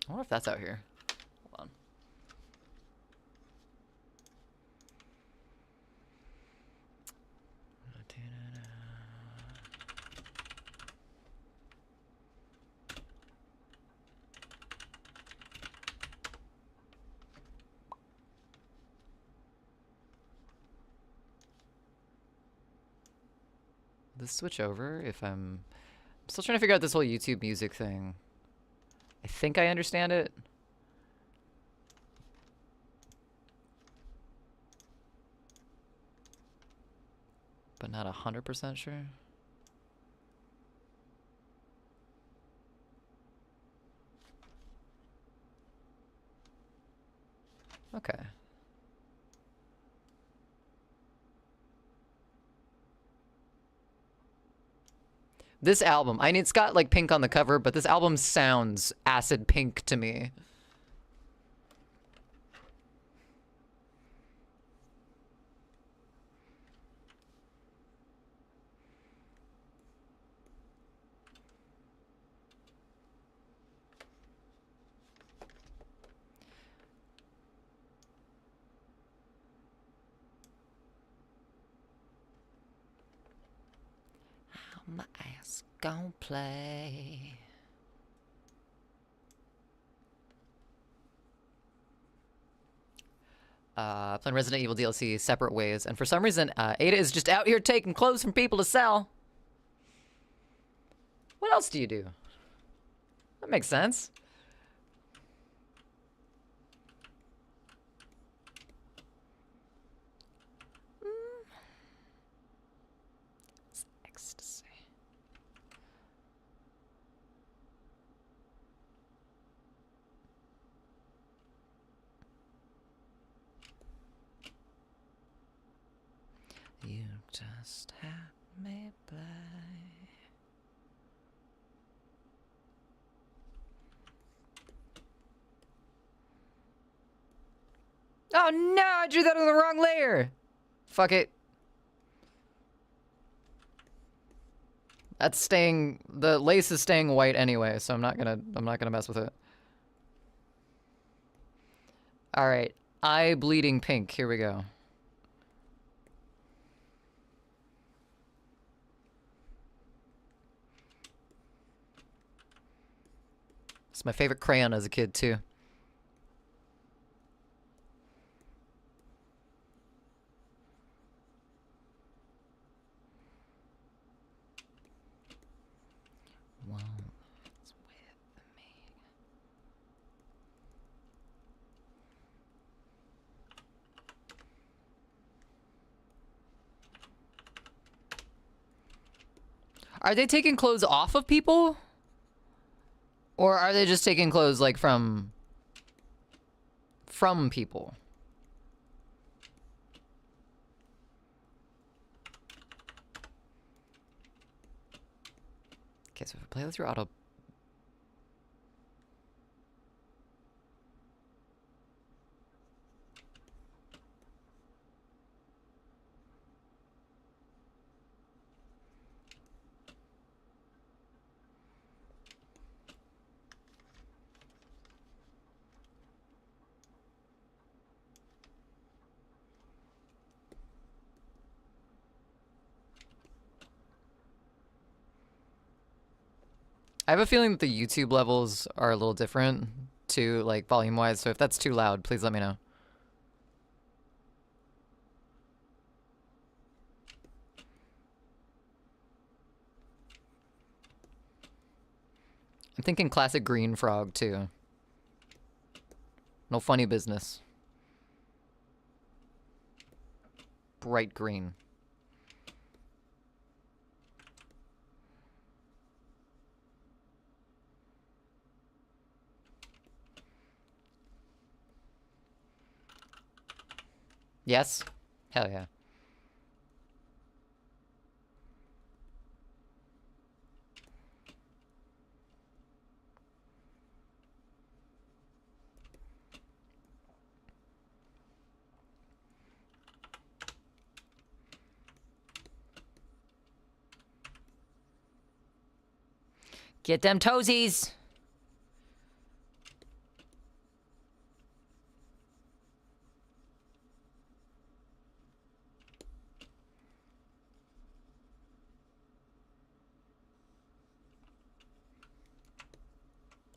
I wonder if that's out here. Hold on. This switch over if I'm still trying to figure out this whole YouTube music thing. I think I understand it. But not 100% sure. Okay. This album, I mean, it's got like pink on the cover, but this album sounds acid pink to me. My ass gon' play. Playing Resident Evil DLC separate ways, and for some reason, Ada is just out here taking clothes from people to sell. What else do you do? That makes sense. It's ecstasy. You just had me play. Oh no, I drew that on the wrong layer. Fuck it. That's staying, the lace is staying white anyway, so I'm not gonna mess with it. All right, eye bleeding pink, here we go. It's my favorite crayon as a kid, too. Well, it's with me. Are they taking clothes off of people? Or are they just taking clothes, like, from people? Okay, so if I play through auto... I have a feeling that the YouTube levels are a little different, too, like, volume-wise, so if that's too loud, please let me know. I'm thinking classic green frog too. No funny business. Bright green. Yes? Hell yeah. Get them toesies!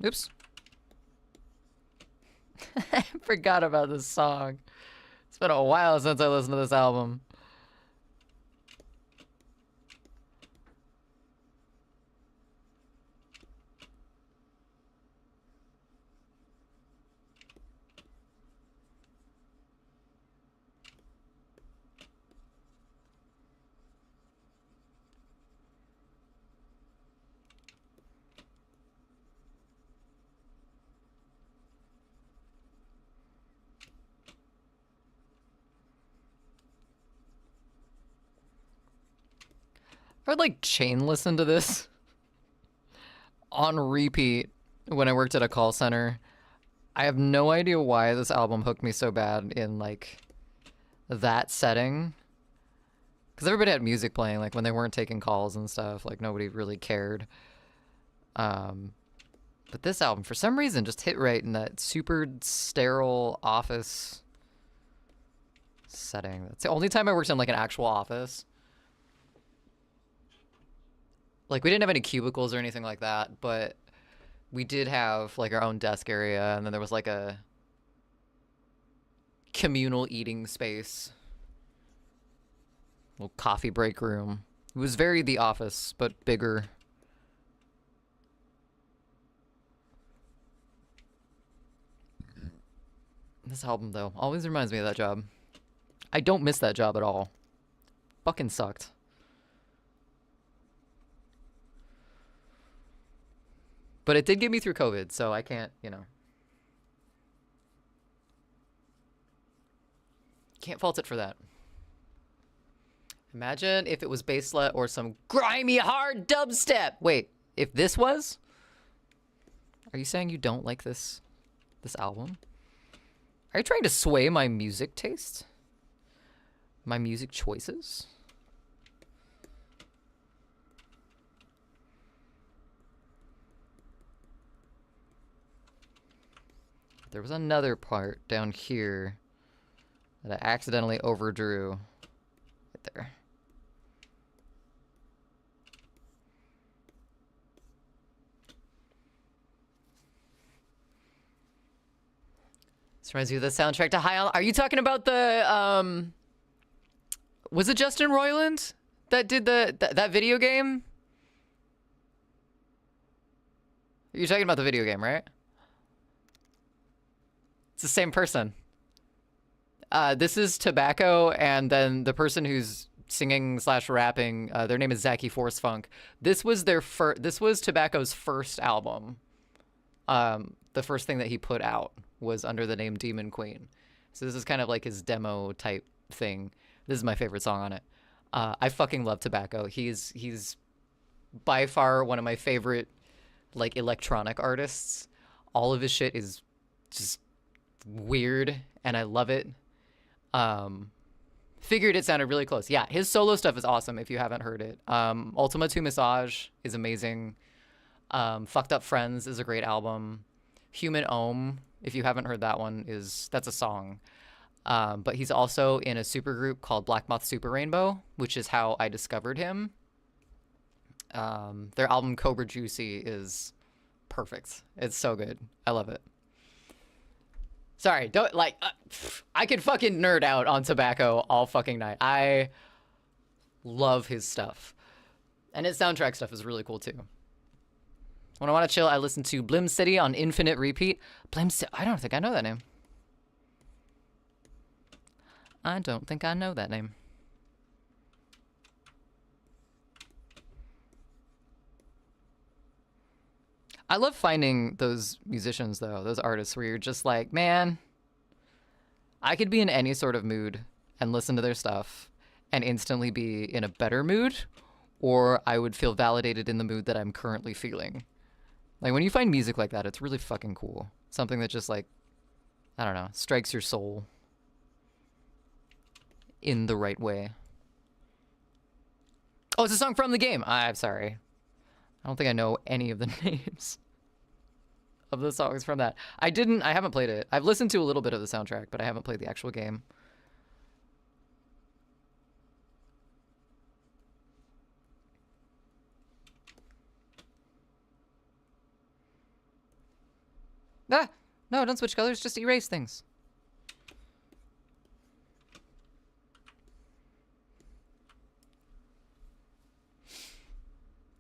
Oops. I forgot about this song. It's been a while since I listened to this album. I would like chain listen to this on repeat when I worked at a call center. I have no idea why this album hooked me so bad in like that setting. Because everybody had music playing, like when they weren't taking calls and stuff, like nobody really cared. But this album, for some reason, just hit right in that super sterile office setting. That's the only time I worked in like an actual office. Like, we didn't have any cubicles or anything like that, but we did have, like, our own desk area, and then there was, like, a communal eating space. Little coffee break room. It was very The Office, but bigger. This album, though, always reminds me of that job. I don't miss that job at all. Fucking sucked. But it did get me through COVID, so I can't, you know. Can't fault it for that. Imagine if it was basslet or some grimy, hard dubstep. Wait, if this was? Are you saying you don't like this album? Are you trying to sway my music taste? My music choices? There was another part down here that I accidentally overdrew. Right there. This reminds me of the soundtrack to High on... Are you talking about the, was it Justin Roiland that did that video game? You're talking about the video game, right? It's the same person. This is Tobacco, and then the person who's singing / rapping, their name is Zachy Force Funk. This was this was Tobacco's first album. The first thing that he put out was under the name Demon Queen. So this is kind of like his demo type thing. This is my favorite song on it. I fucking love Tobacco. He's by far one of my favorite like electronic artists. All of his shit is just weird and I love it. Figured it sounded really close. Yeah, his solo stuff is awesome if you haven't heard it. Ultima 2 Massage is amazing. Fucked Up Friends is a great album. Human Ohm, if you haven't heard that one, that's a song. But he's also in a supergroup called Black Moth Super Rainbow, which is how I discovered him. Their album Cobra Juicy is perfect. It's so good. I love it. Sorry, don't like. I could fucking nerd out on Tobacco all fucking night. I love his stuff, and his soundtrack stuff is really cool too. When I want to chill, I listen to Blim City on infinite repeat. Blim City. I don't think I know that name. I don't think I know that name. I love finding those musicians, though, those artists where you're just like, man, I could be in any sort of mood and listen to their stuff and instantly be in a better mood, or I would feel validated in the mood that I'm currently feeling. Like, when you find music like that, it's really fucking cool. Something that just, like, I don't know, strikes your soul in the right way. Oh, it's a song from the game. I'm sorry. I don't think I know any of the names of the songs from that. I haven't played it. I've listened to a little bit of the soundtrack, but I haven't played the actual game. Ah! No, don't switch colors, just erase things.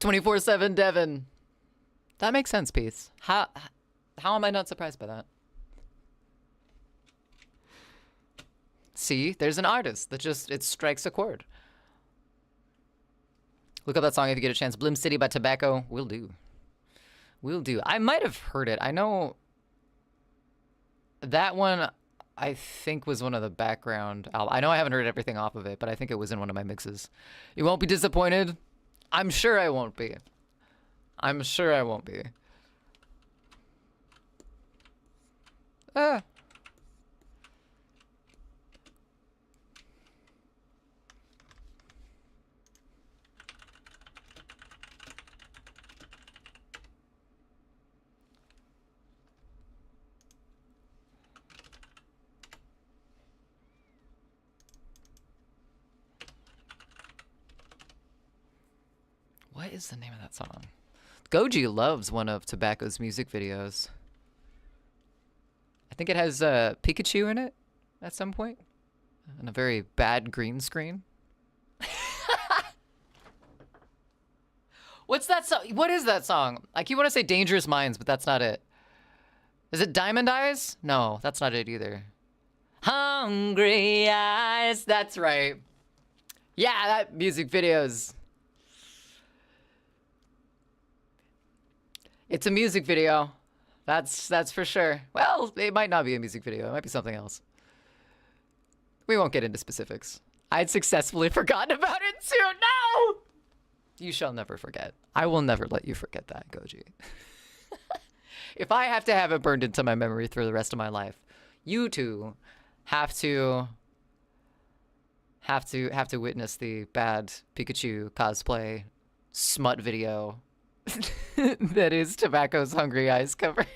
"24/7 Devin." That makes sense, Peace. How am I not surprised by that? See, there's an artist that just, it strikes a chord. Look up that song if you get a chance. Blim City by Tobacco. Will do. Will do. I might have heard it. I know that one, I think, was one of the background albums. I know I haven't heard everything off of it, but I think it was in one of my mixes. You won't be disappointed. I'm sure I won't be. I'm sure I won't be. Ah. What is the name of that song? Goji loves one of Tobacco's music videos. I think it has Pikachu in it at some point. And a very bad green screen. What's that song? What is that song? I keep want to say Dangerous Minds, but that's not it. Is it Diamond Eyes? No, that's not it either. Hungry Eyes. That's right. Yeah, that music video's... It's a music video. That's for sure. Well, it might not be a music video. It might be something else. We won't get into specifics. I'd successfully forgotten about it too. No! You shall never forget. I will never let you forget that, Goji. If I have to have it burned into my memory through the rest of my life, you two have to witness the bad Pikachu cosplay smut video that is Tobacco's Hungry Eyes cover.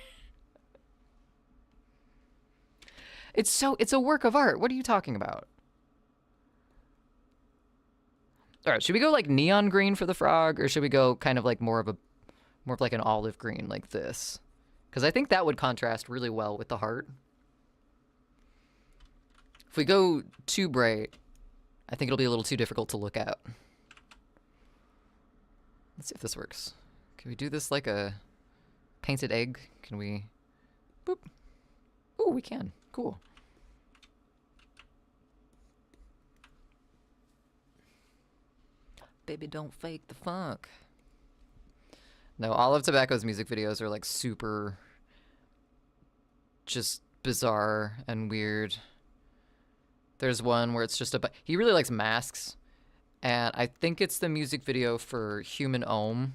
It's a work of art. What are you talking about? All right, should we go like neon green for the frog, or should we go kind of like more of like an olive green like this? Because I think that would contrast really well with the heart. If we go too bright, I think it'll be a little too difficult to look at. Let's see if this works. Can we do this like a painted egg? Can we... Boop. Ooh, we can. Cool. Baby, don't fake the funk. No, all of Tobacco's music videos are like super just bizarre and weird. There's one where it's just he really likes masks, and I think it's the music video for Human Ohm.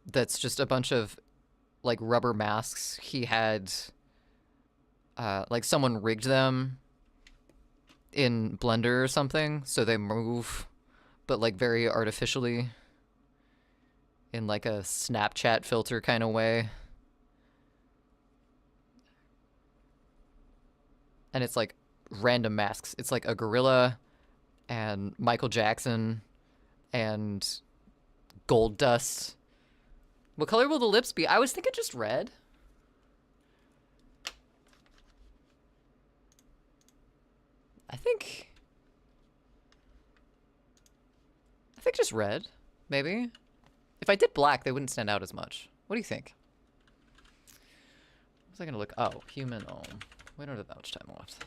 That's just a bunch of like rubber masks. He had like someone rigged them in Blender or something, so they move, but like very artificially in like a Snapchat filter kind of way. And it's like random masks. It's like a gorilla and Michael Jackson and gold dust. What color will the lips be? I was thinking just red. I think just red, maybe. If I did black, they wouldn't stand out as much. What do you think? What was I gonna look? Oh, human ohm. We don't have that much time left.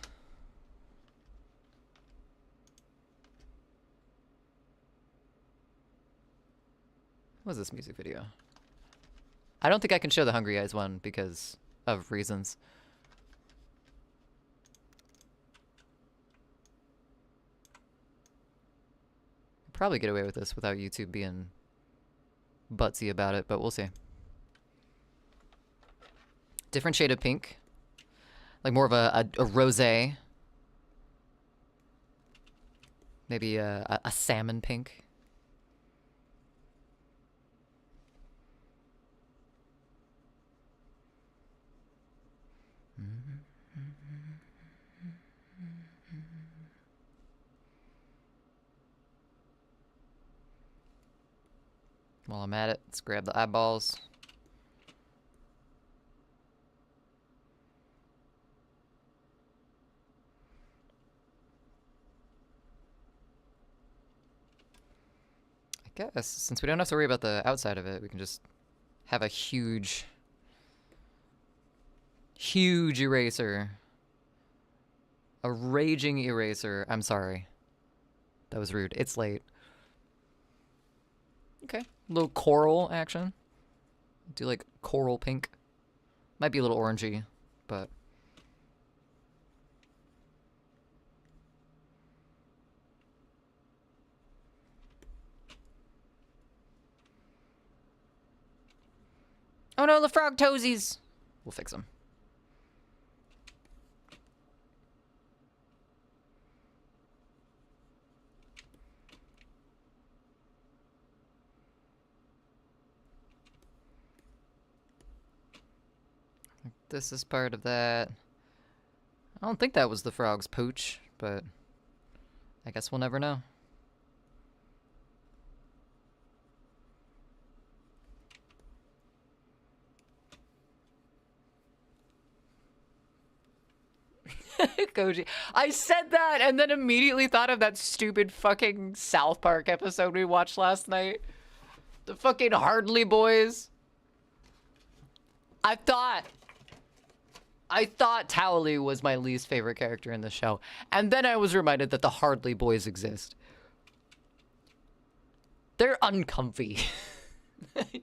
What was this music video? I don't think I can show the Hungry Eyes one because of reasons. Probably get away with this without YouTube being buttsy about it, but we'll see. Different shade of pink. Like more of a rosé. Maybe a salmon pink. While I'm at it, let's grab the eyeballs. I guess, since we don't have to worry about the outside of it, we can just have a huge eraser. A raging eraser. I'm sorry. That was rude. It's late. Okay. A little coral action. Do like coral pink. Might be a little orangey, but... Oh no, the frog toesies! We'll fix them. This is part of that. I don't think that was the frog's pooch, but I guess we'll never know. Koji. I said that and then immediately thought of that stupid fucking South Park episode we watched last night. The fucking Hardly Boys. I thought Towley was my least favorite character in the show. And then I was reminded that the Hardly Boys exist. They're uncomfy. I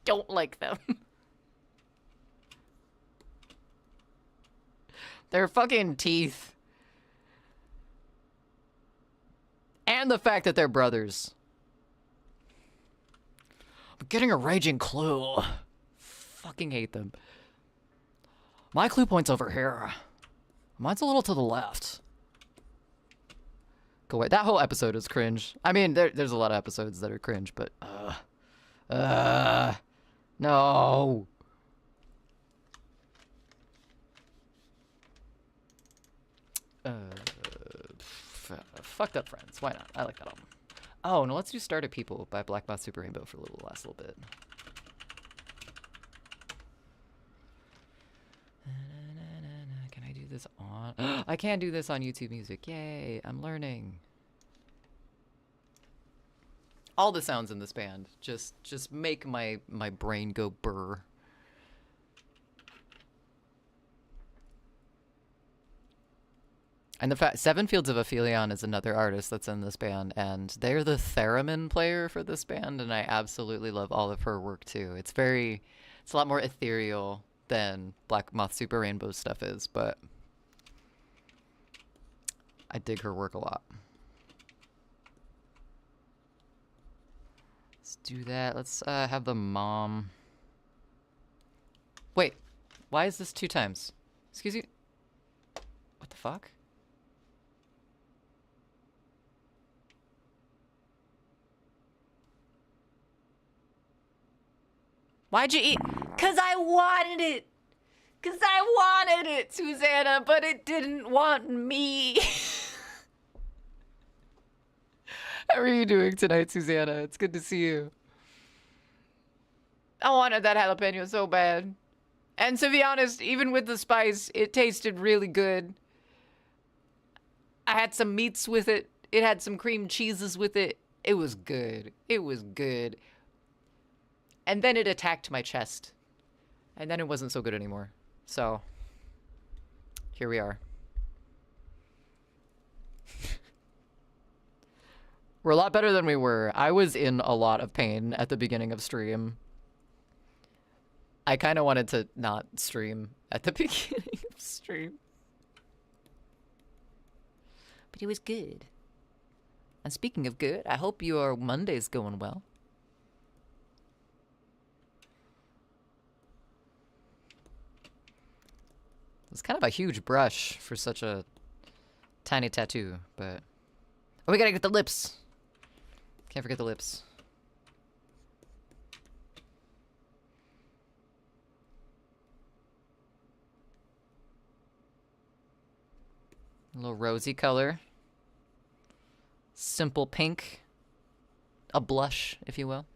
don't like them. Their fucking teeth. And the fact that they're brothers. I'm getting a raging clue. Fucking hate them. My clue point's over here. Mine's a little to the left. Go away. That whole episode is cringe. I mean, there's a lot of episodes that are cringe, but... no. Fucked Up Friends. Why not? I like that album. Oh, no, let's do Started People by Black Moth Super Rainbow for the last little bit. Can I do this on... I can do this on YouTube Music. Yay, I'm learning. All the sounds in this band just make my brain go burr. And the fact, Seven Fields of Aphelion is another artist that's in this band, and they're the theremin player for this band, and I absolutely love all of her work too. It's a lot more ethereal than Black Moth Super Rainbow stuff is, but I dig her work a lot. Let's do that. Let's have the mom. Wait, why is this 2 times? Excuse you? What the fuck? Why'd you eat? 'Cause I wanted it. 'Cause I wanted it, Susanna, but it didn't want me. How are you doing tonight, Susanna? It's good to see you. I wanted that jalapeno so bad. And to be honest, even with the spice, it tasted really good. I had some meats with it. It had some cream cheeses with it. It was good. It was good. And then it attacked my chest. And then it wasn't so good anymore. So, here we are. We're a lot better than we were. I was in a lot of pain at the beginning of stream. I kind of wanted to not stream at the beginning of stream. But it was good. And speaking of good, I hope your Monday's going well. It's kind of a huge brush for such a tiny tattoo, but... Oh, we gotta get the lips. Can't forget the lips. A little rosy color. Simple pink. A blush, if you will.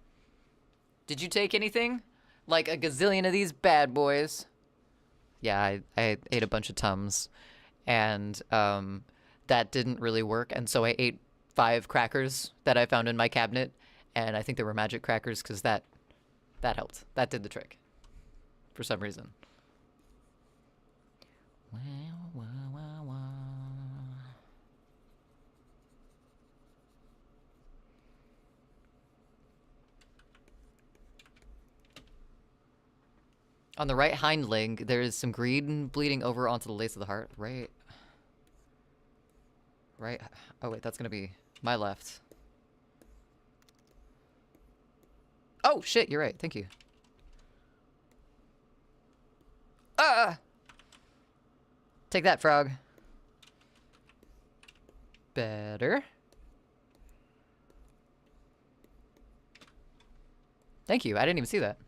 Did you take anything? Like a gazillion of these bad boys. Yeah, I ate a bunch of Tums. And that didn't really work. And so I ate 5 crackers that I found in my cabinet. And I think they were magic crackers because that helped. That did the trick. For some reason. Wow, wow, wow, wow. On the right hind leg, there is some green bleeding over onto the lace of the heart. Right. Oh, wait, that's going to be my left. Oh, shit, you're right. Thank you. Take that, frog. Better. Thank you. I didn't even see that.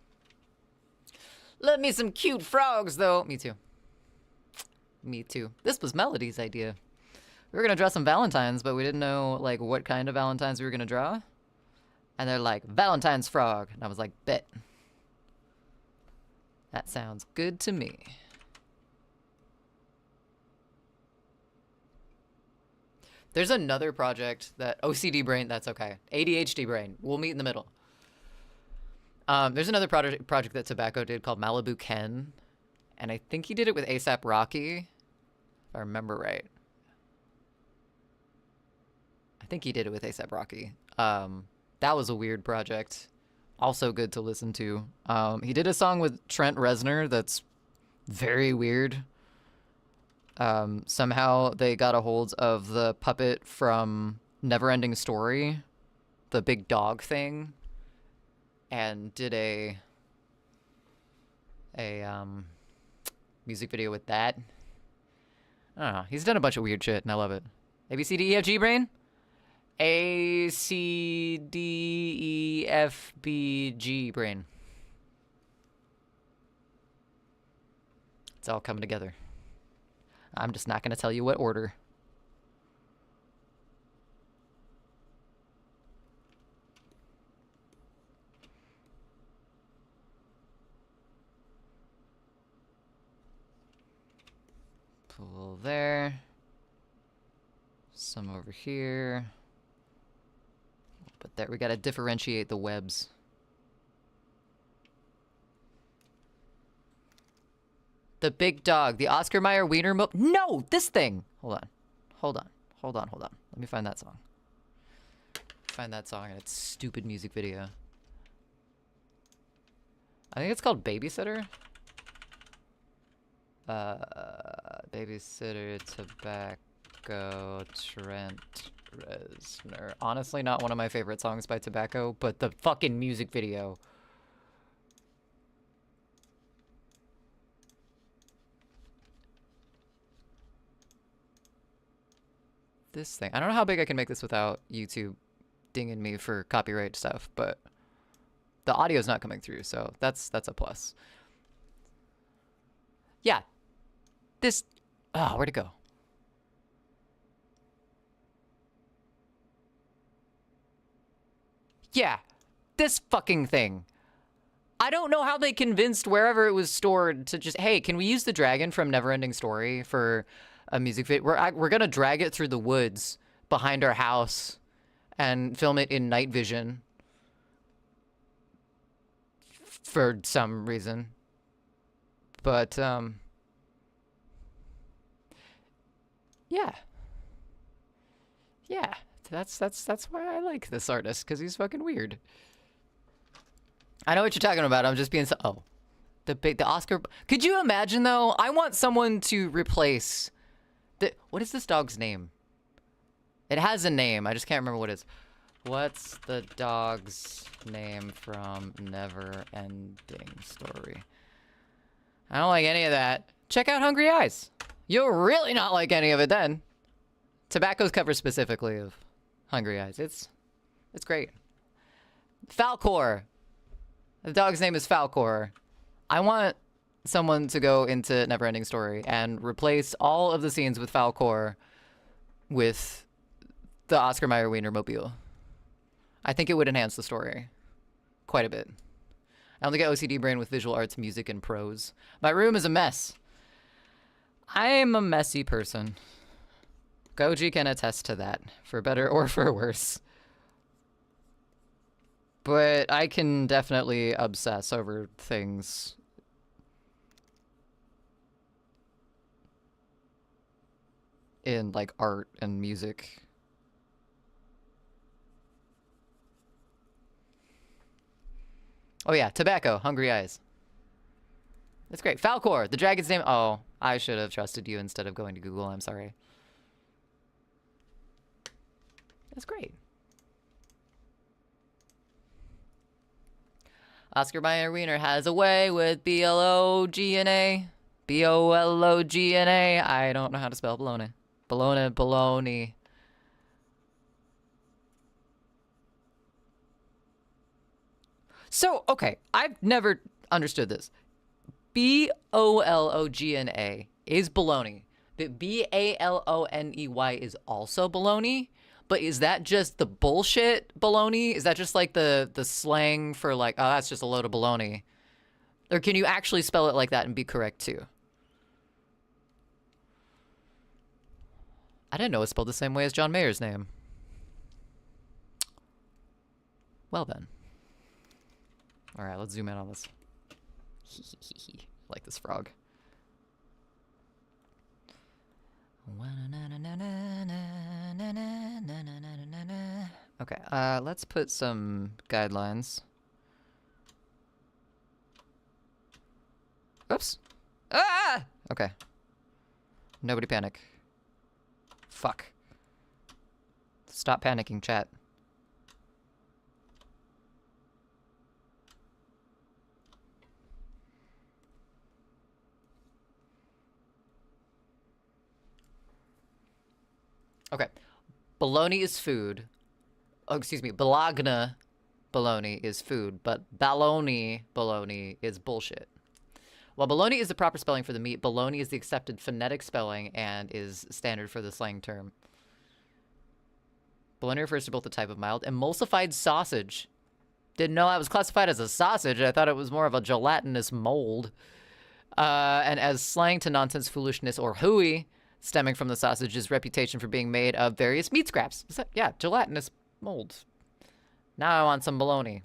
Love me some cute frogs, though. Me too. Me too. This was Melody's idea. We were gonna draw some Valentines, but we didn't know, like, what kind of Valentines we were gonna draw. And they're like, Valentine's frog. And I was like, bet. That sounds good to me. There's another project that... OCD brain, that's okay. ADHD brain. We'll meet in the middle. There's another project that Tobacco did called Malibu Ken. And I think he did it with ASAP Rocky. If I remember right. I think he did it with ASAP Rocky. That was a weird project. Also good to listen to. He did a song with Trent Reznor that's very weird. Somehow they got a hold of the puppet from Neverending Story. The big dog thing. And did a music video with that. I don't know. He's done a bunch of weird shit, and I love it. A, B, C, D, E, F, G, brain? A, C, D, E, F, B, G, brain. It's all coming together. I'm just not going to tell you what order. Pull there. Some over here. But there, we gotta differentiate the webs. The big dog. The Oscar Mayer Wiener Mo... No! This thing! Hold on. Hold on. Hold on, hold on. Let me find that song. Find that song and its stupid music video. I think it's called Babysitter. Babysitter, Tobacco, Trent Reznor. Honestly, not one of my favorite songs by Tobacco, but the fucking music video. This thing. I don't know how big I can make this without YouTube dinging me for copyright stuff, but the audio's not coming through, so that's a plus. Yeah. This... Oh, where'd it go? Yeah. This fucking thing. I don't know how they convinced wherever it was stored to just... Hey, can we use the dragon from Neverending Story for a music video? We're gonna drag it through the woods behind our house and film it in night vision. for some reason. But yeah. Yeah, that's why I like this artist, because he's fucking weird. I know what you're talking about. I'm just being so... Oh. The Oscar... Could you imagine, though? I want someone to replace... What is this dog's name? It has a name. I just can't remember what it is. What's the dog's name from Never Ending Story? I don't like any of that. Check out Hungry Eyes. You'll really not like any of it then. Tobacco's cover specifically of Hungry Eyes. It's great. Falcor. The dog's name is Falcor. I want someone to go into Neverending Story and replace all of the scenes with Falcor with the Oscar Mayer Wiener mobile. I think it would enhance the story quite a bit. I only get OCD brain with visual arts, music, and prose. My room is a mess. I am a messy person. Goji can attest to that, for better or for worse. But I can definitely obsess over things. In, like, art and music. Oh yeah, Tobacco, Hungry Eyes. That's great. Falcor, the dragon's name. Oh, I should have trusted you instead of going to Google. I'm sorry. That's great. Oscar Mayer Wiener has a way with B-L-O-G-N-A. B-O-L-O-G-N-A. I don't know how to spell bologna. Bologna. So, okay, I've never understood this. B-O-L-O-G-N-A is bologna. But B-A-L-O-N-E-Y is also bologna. But is that just the bullshit bologna? Is that just like the slang for like, oh, that's just a load of bologna? Or can you actually spell it like that and be correct too? I didn't know it's spelled the same way as John Mayer's name. Well then. All right, let's zoom in on this. I like this frog. Okay, let's put some guidelines. Oops. Ah! Okay. Nobody panic. Fuck. Stop panicking, chat. Okay. Bologna is food. Oh, excuse me. Bologna bologna is food, but baloney bologna is bullshit. While bologna is the proper spelling for the meat, bologna is the accepted phonetic spelling and is standard for the slang term. Bologna refers to both the type of mild emulsified sausage. Didn't know I was classified as a sausage. I thought it was more of a gelatinous mold. And as slang to nonsense, foolishness, or hooey, stemming from the sausage's reputation for being made of various meat scraps. Yeah, gelatinous mold. Now I want some bologna.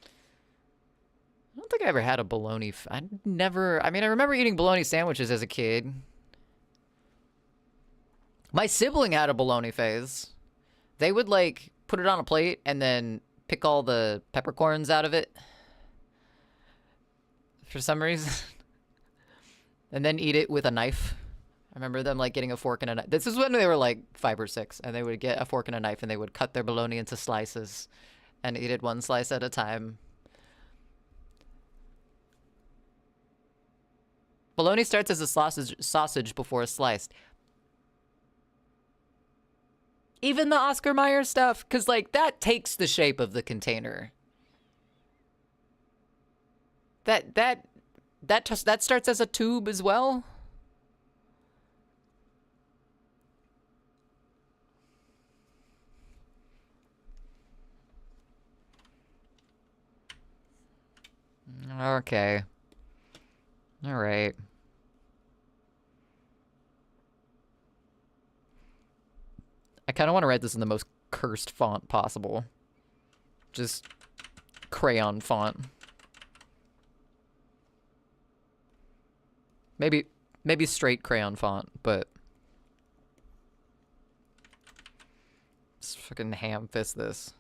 I don't think I ever had a bologna. I remember eating bologna sandwiches as a kid. My sibling had a bologna phase. They would, like, put it on a plate and then pick all the peppercorns out of it. For some reason. And then eat it with a knife. I remember them, like, getting a fork and a knife. This is when they were, like, 5 or 6. And they would get a fork and a knife and they would cut their bologna into slices. And eat it one slice at a time. Bologna starts as a sausage before sliced. Even the Oscar Mayer stuff, because, like, that takes the shape of the container. That starts as a tube as well. Okay. All right. I kind of want to write this in the most cursed font possible. Just crayon font. Maybe straight crayon font, but let's fucking ham fist this.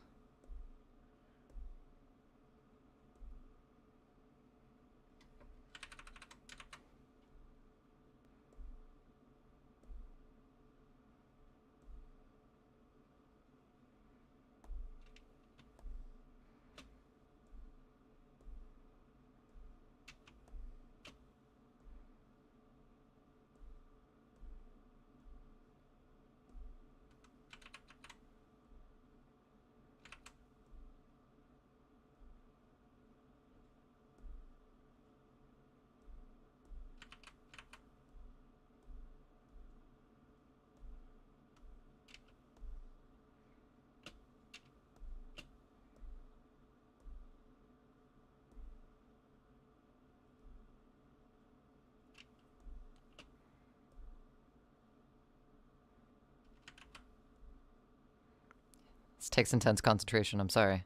This takes intense concentration, I'm sorry.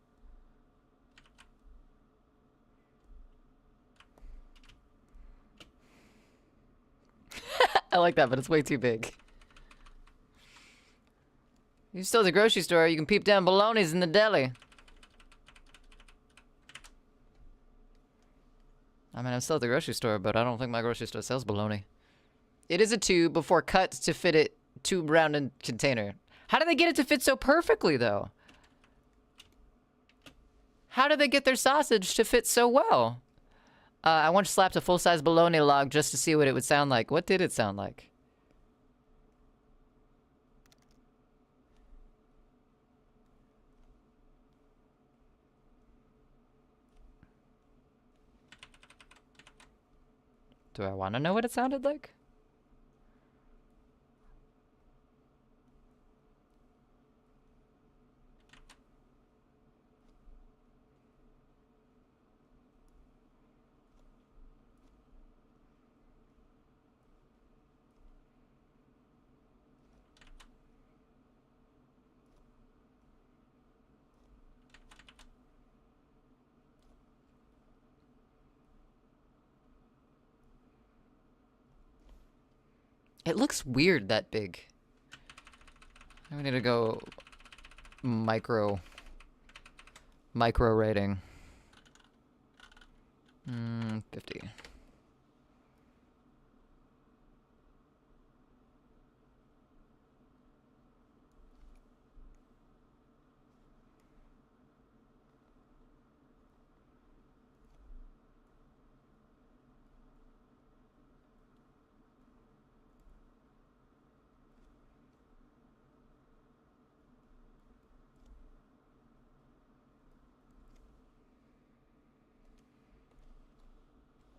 I like that, but it's way too big. You're still at the grocery store, you can peep down bologna's in the deli. I mean, I'm still at the grocery store, but I don't think my grocery store sells bologna. It is a tube before cut to fit it tube round container. How do they get it to fit so perfectly, though? How do they get their sausage to fit so well? I once slapped a full-size bologna log just to see what it would sound like. What did it sound like? Do I want to know what it sounded like? It looks weird that big. We need to go micro rating. 50.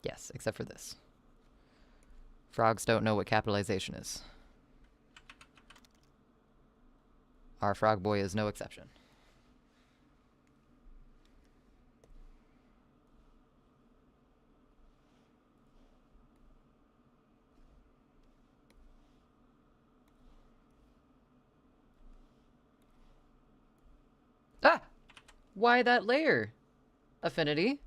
Yes, except for this. Frogs don't know what capitalization is. Our frog boy is no exception. Ah! Why that layer? Affinity?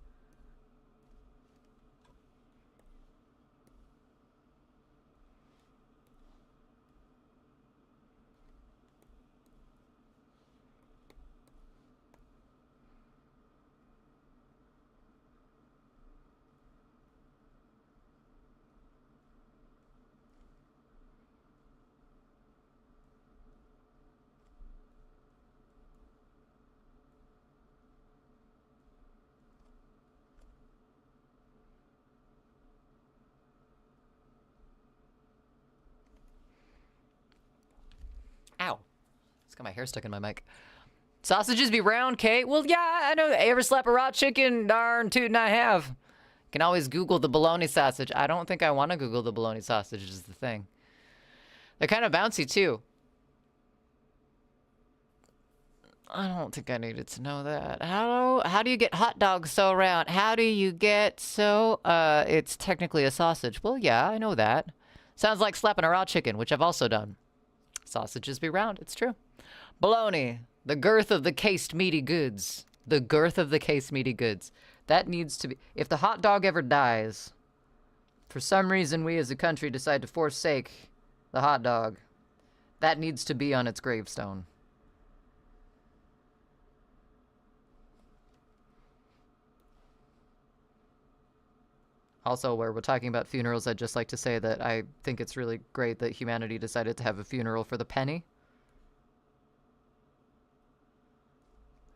Ow. It's got my hair stuck in my mic. Sausages be round, Kate? Well, yeah, I know. Ever slap a raw chicken? Darn tootin' I have. Can always Google the bologna sausage. I don't think I want to Google the bologna sausage is the thing. They're kind of bouncy, too. I don't think I needed to know that. How do you get hot dogs so round? How do you get so... it's technically a sausage. Well, yeah, I know that. Sounds like slapping a raw chicken, which I've also done. Sausages be round, it's true. Bologna, the girth of the cased meaty goods. The girth of the case meaty goods. That needs to be... If the hot dog ever dies, for some reason we as a country decide to forsake the hot dog, that needs to be on its gravestone. Also, where we're talking about funerals, I'd just like to say that I think it's really great that humanity decided to have a funeral for the penny.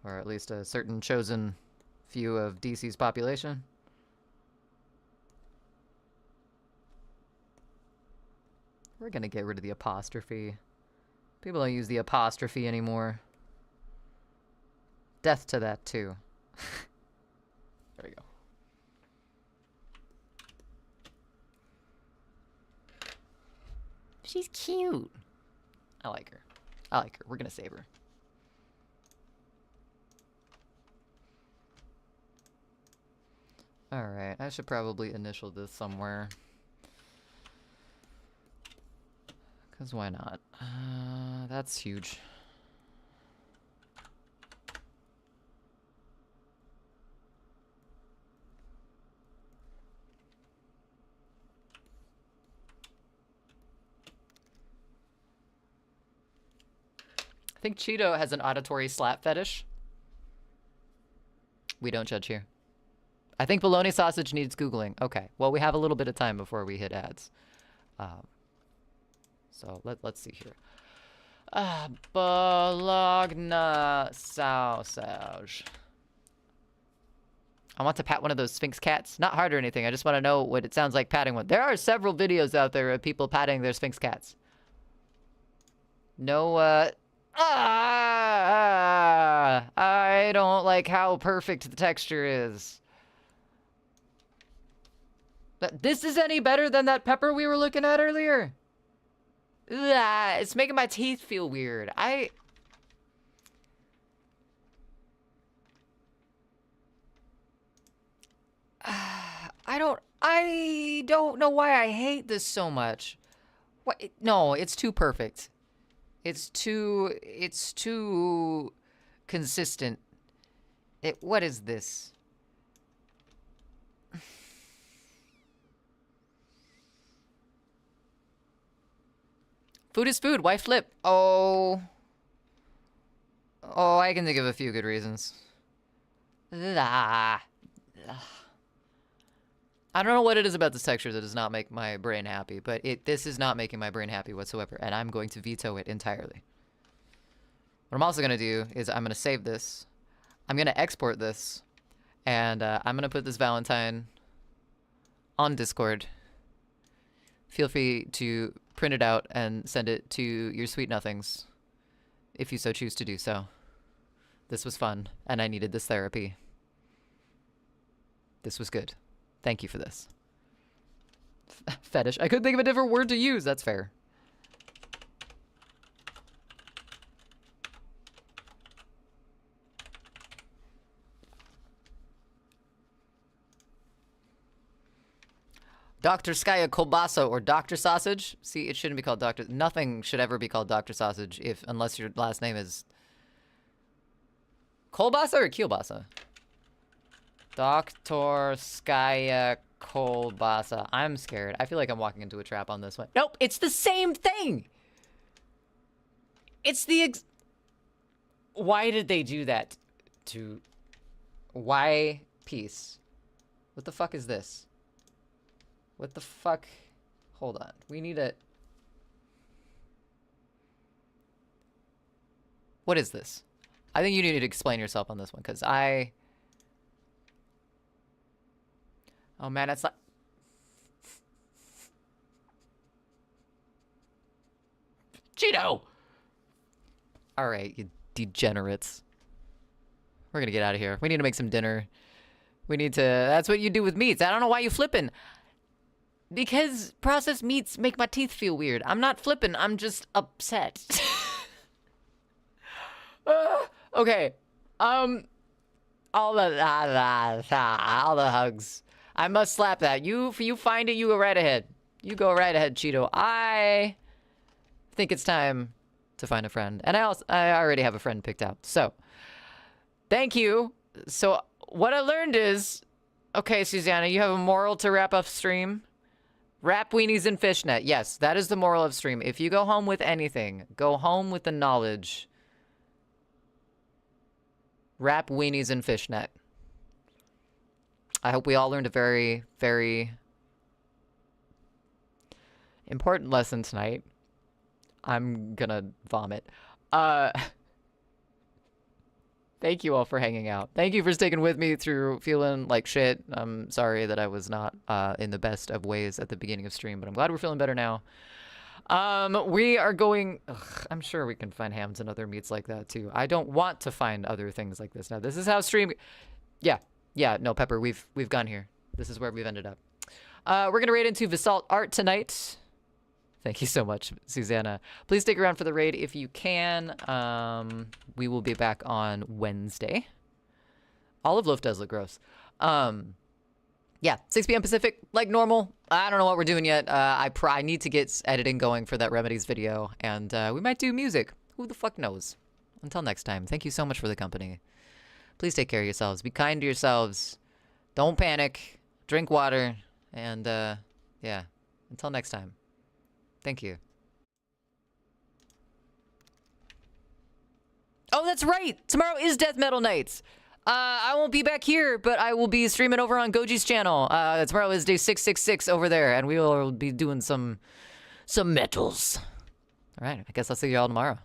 Or at least a certain chosen few of DC's population. We're gonna get rid of the apostrophe. People don't use the apostrophe anymore. Death to that, too. There we go. She's cute. I like her. I like her. We're gonna save her. Alright, I should probably initial this somewhere. Because why not? That's huge. I think Cheeto has an auditory slap fetish. We don't judge here. I think bologna sausage needs Googling. Okay, well, we have a little bit of time before we hit ads. So let's see here. Bologna sausage. I want to pat one of those Sphinx cats. Not hard or anything. I just want to know what it sounds like patting one. There are several videos out there of people patting their Sphinx cats. No, I don't like how perfect the texture is. This is any better than that pepper we were looking at earlier? It's making my teeth feel weird. I don't know why I hate this so much. What? No, it's too perfect. It's too consistent. What is this? Food is food. Why flip? Oh, I can think of a few good reasons. I don't know what it is about this texture that does not make my brain happy, but this is not making my brain happy whatsoever, and I'm going to veto it entirely. What I'm also going to do is I'm going to save this. I'm going to export this, and I'm going to put this Valentine on Discord. Feel free to print it out and send it to your sweet nothings, if you so choose to do so. This was fun, and I needed this therapy. This was good. Thank you for this. Fetish. I couldn't think of a different word to use. That's fair. Dr. Skya Kolbasa or Dr. Sausage. See, it shouldn't be called Dr. Nothing should ever be called Dr. Sausage unless your last name is Kolbasa or Kielbasa? Dr. Skya Kolbasa. I'm scared. I feel like I'm walking into a trap on this one. Nope, it's the same thing. It's the Why did they do that? Why peace? What the fuck is this? What the fuck? Hold on. We need a... What is this? I think you need to explain yourself on this one, because Oh man, that's not... Cheeto! Alright, you degenerates. We're gonna get out of here. We need to make some dinner. We need to... That's what you do with meats. I don't know why you flipping. Because processed meats make my teeth feel weird. I'm not flipping. I'm just upset. Okay. All the hugs. I must slap that. You find it. You go right ahead. You go right ahead, Cheeto. I think it's time to find a friend, and I already have a friend picked out. So, thank you So what I learned is, okay, Susanna, you have a moral to wrap up stream. Wrap weenies in fishnet. Yes, that is the moral of stream. If you go home with anything, go home with the knowledge. Wrap weenies in fishnet. I hope we all learned a very, very important lesson tonight. I'm gonna vomit. Thank you all for hanging out. Thank you for sticking with me through feeling like shit. I'm sorry that I was not in the best of ways at the beginning of stream, but I'm glad we're feeling better now. We are going... Ugh, I'm sure we can find hams and other meats like that, too. I don't want to find other things like this now. This is how stream... Yeah, no, Pepper, we've gone here. This is where we've ended up. We're going to raid into Vasalt Art tonight. Thank you so much, Susanna. Please stick around for the raid if you can. We will be back on Wednesday. Olive loaf does look gross. Yeah, 6 p.m. Pacific, like normal. I don't know what we're doing yet. I need to get editing going for that Remedies video, and we might do music. Who the fuck knows? Until next time, thank you so much for the company. Please take care of yourselves. Be kind to yourselves. Don't panic. Drink water. And, yeah. Until next time. Thank you. Oh, that's right! Tomorrow is Death Metal Nights! I won't be back here, but I will be streaming over on Goji's channel. Tomorrow is day 666 over there, and we will be doing some metals. Alright, I guess I'll see you all tomorrow.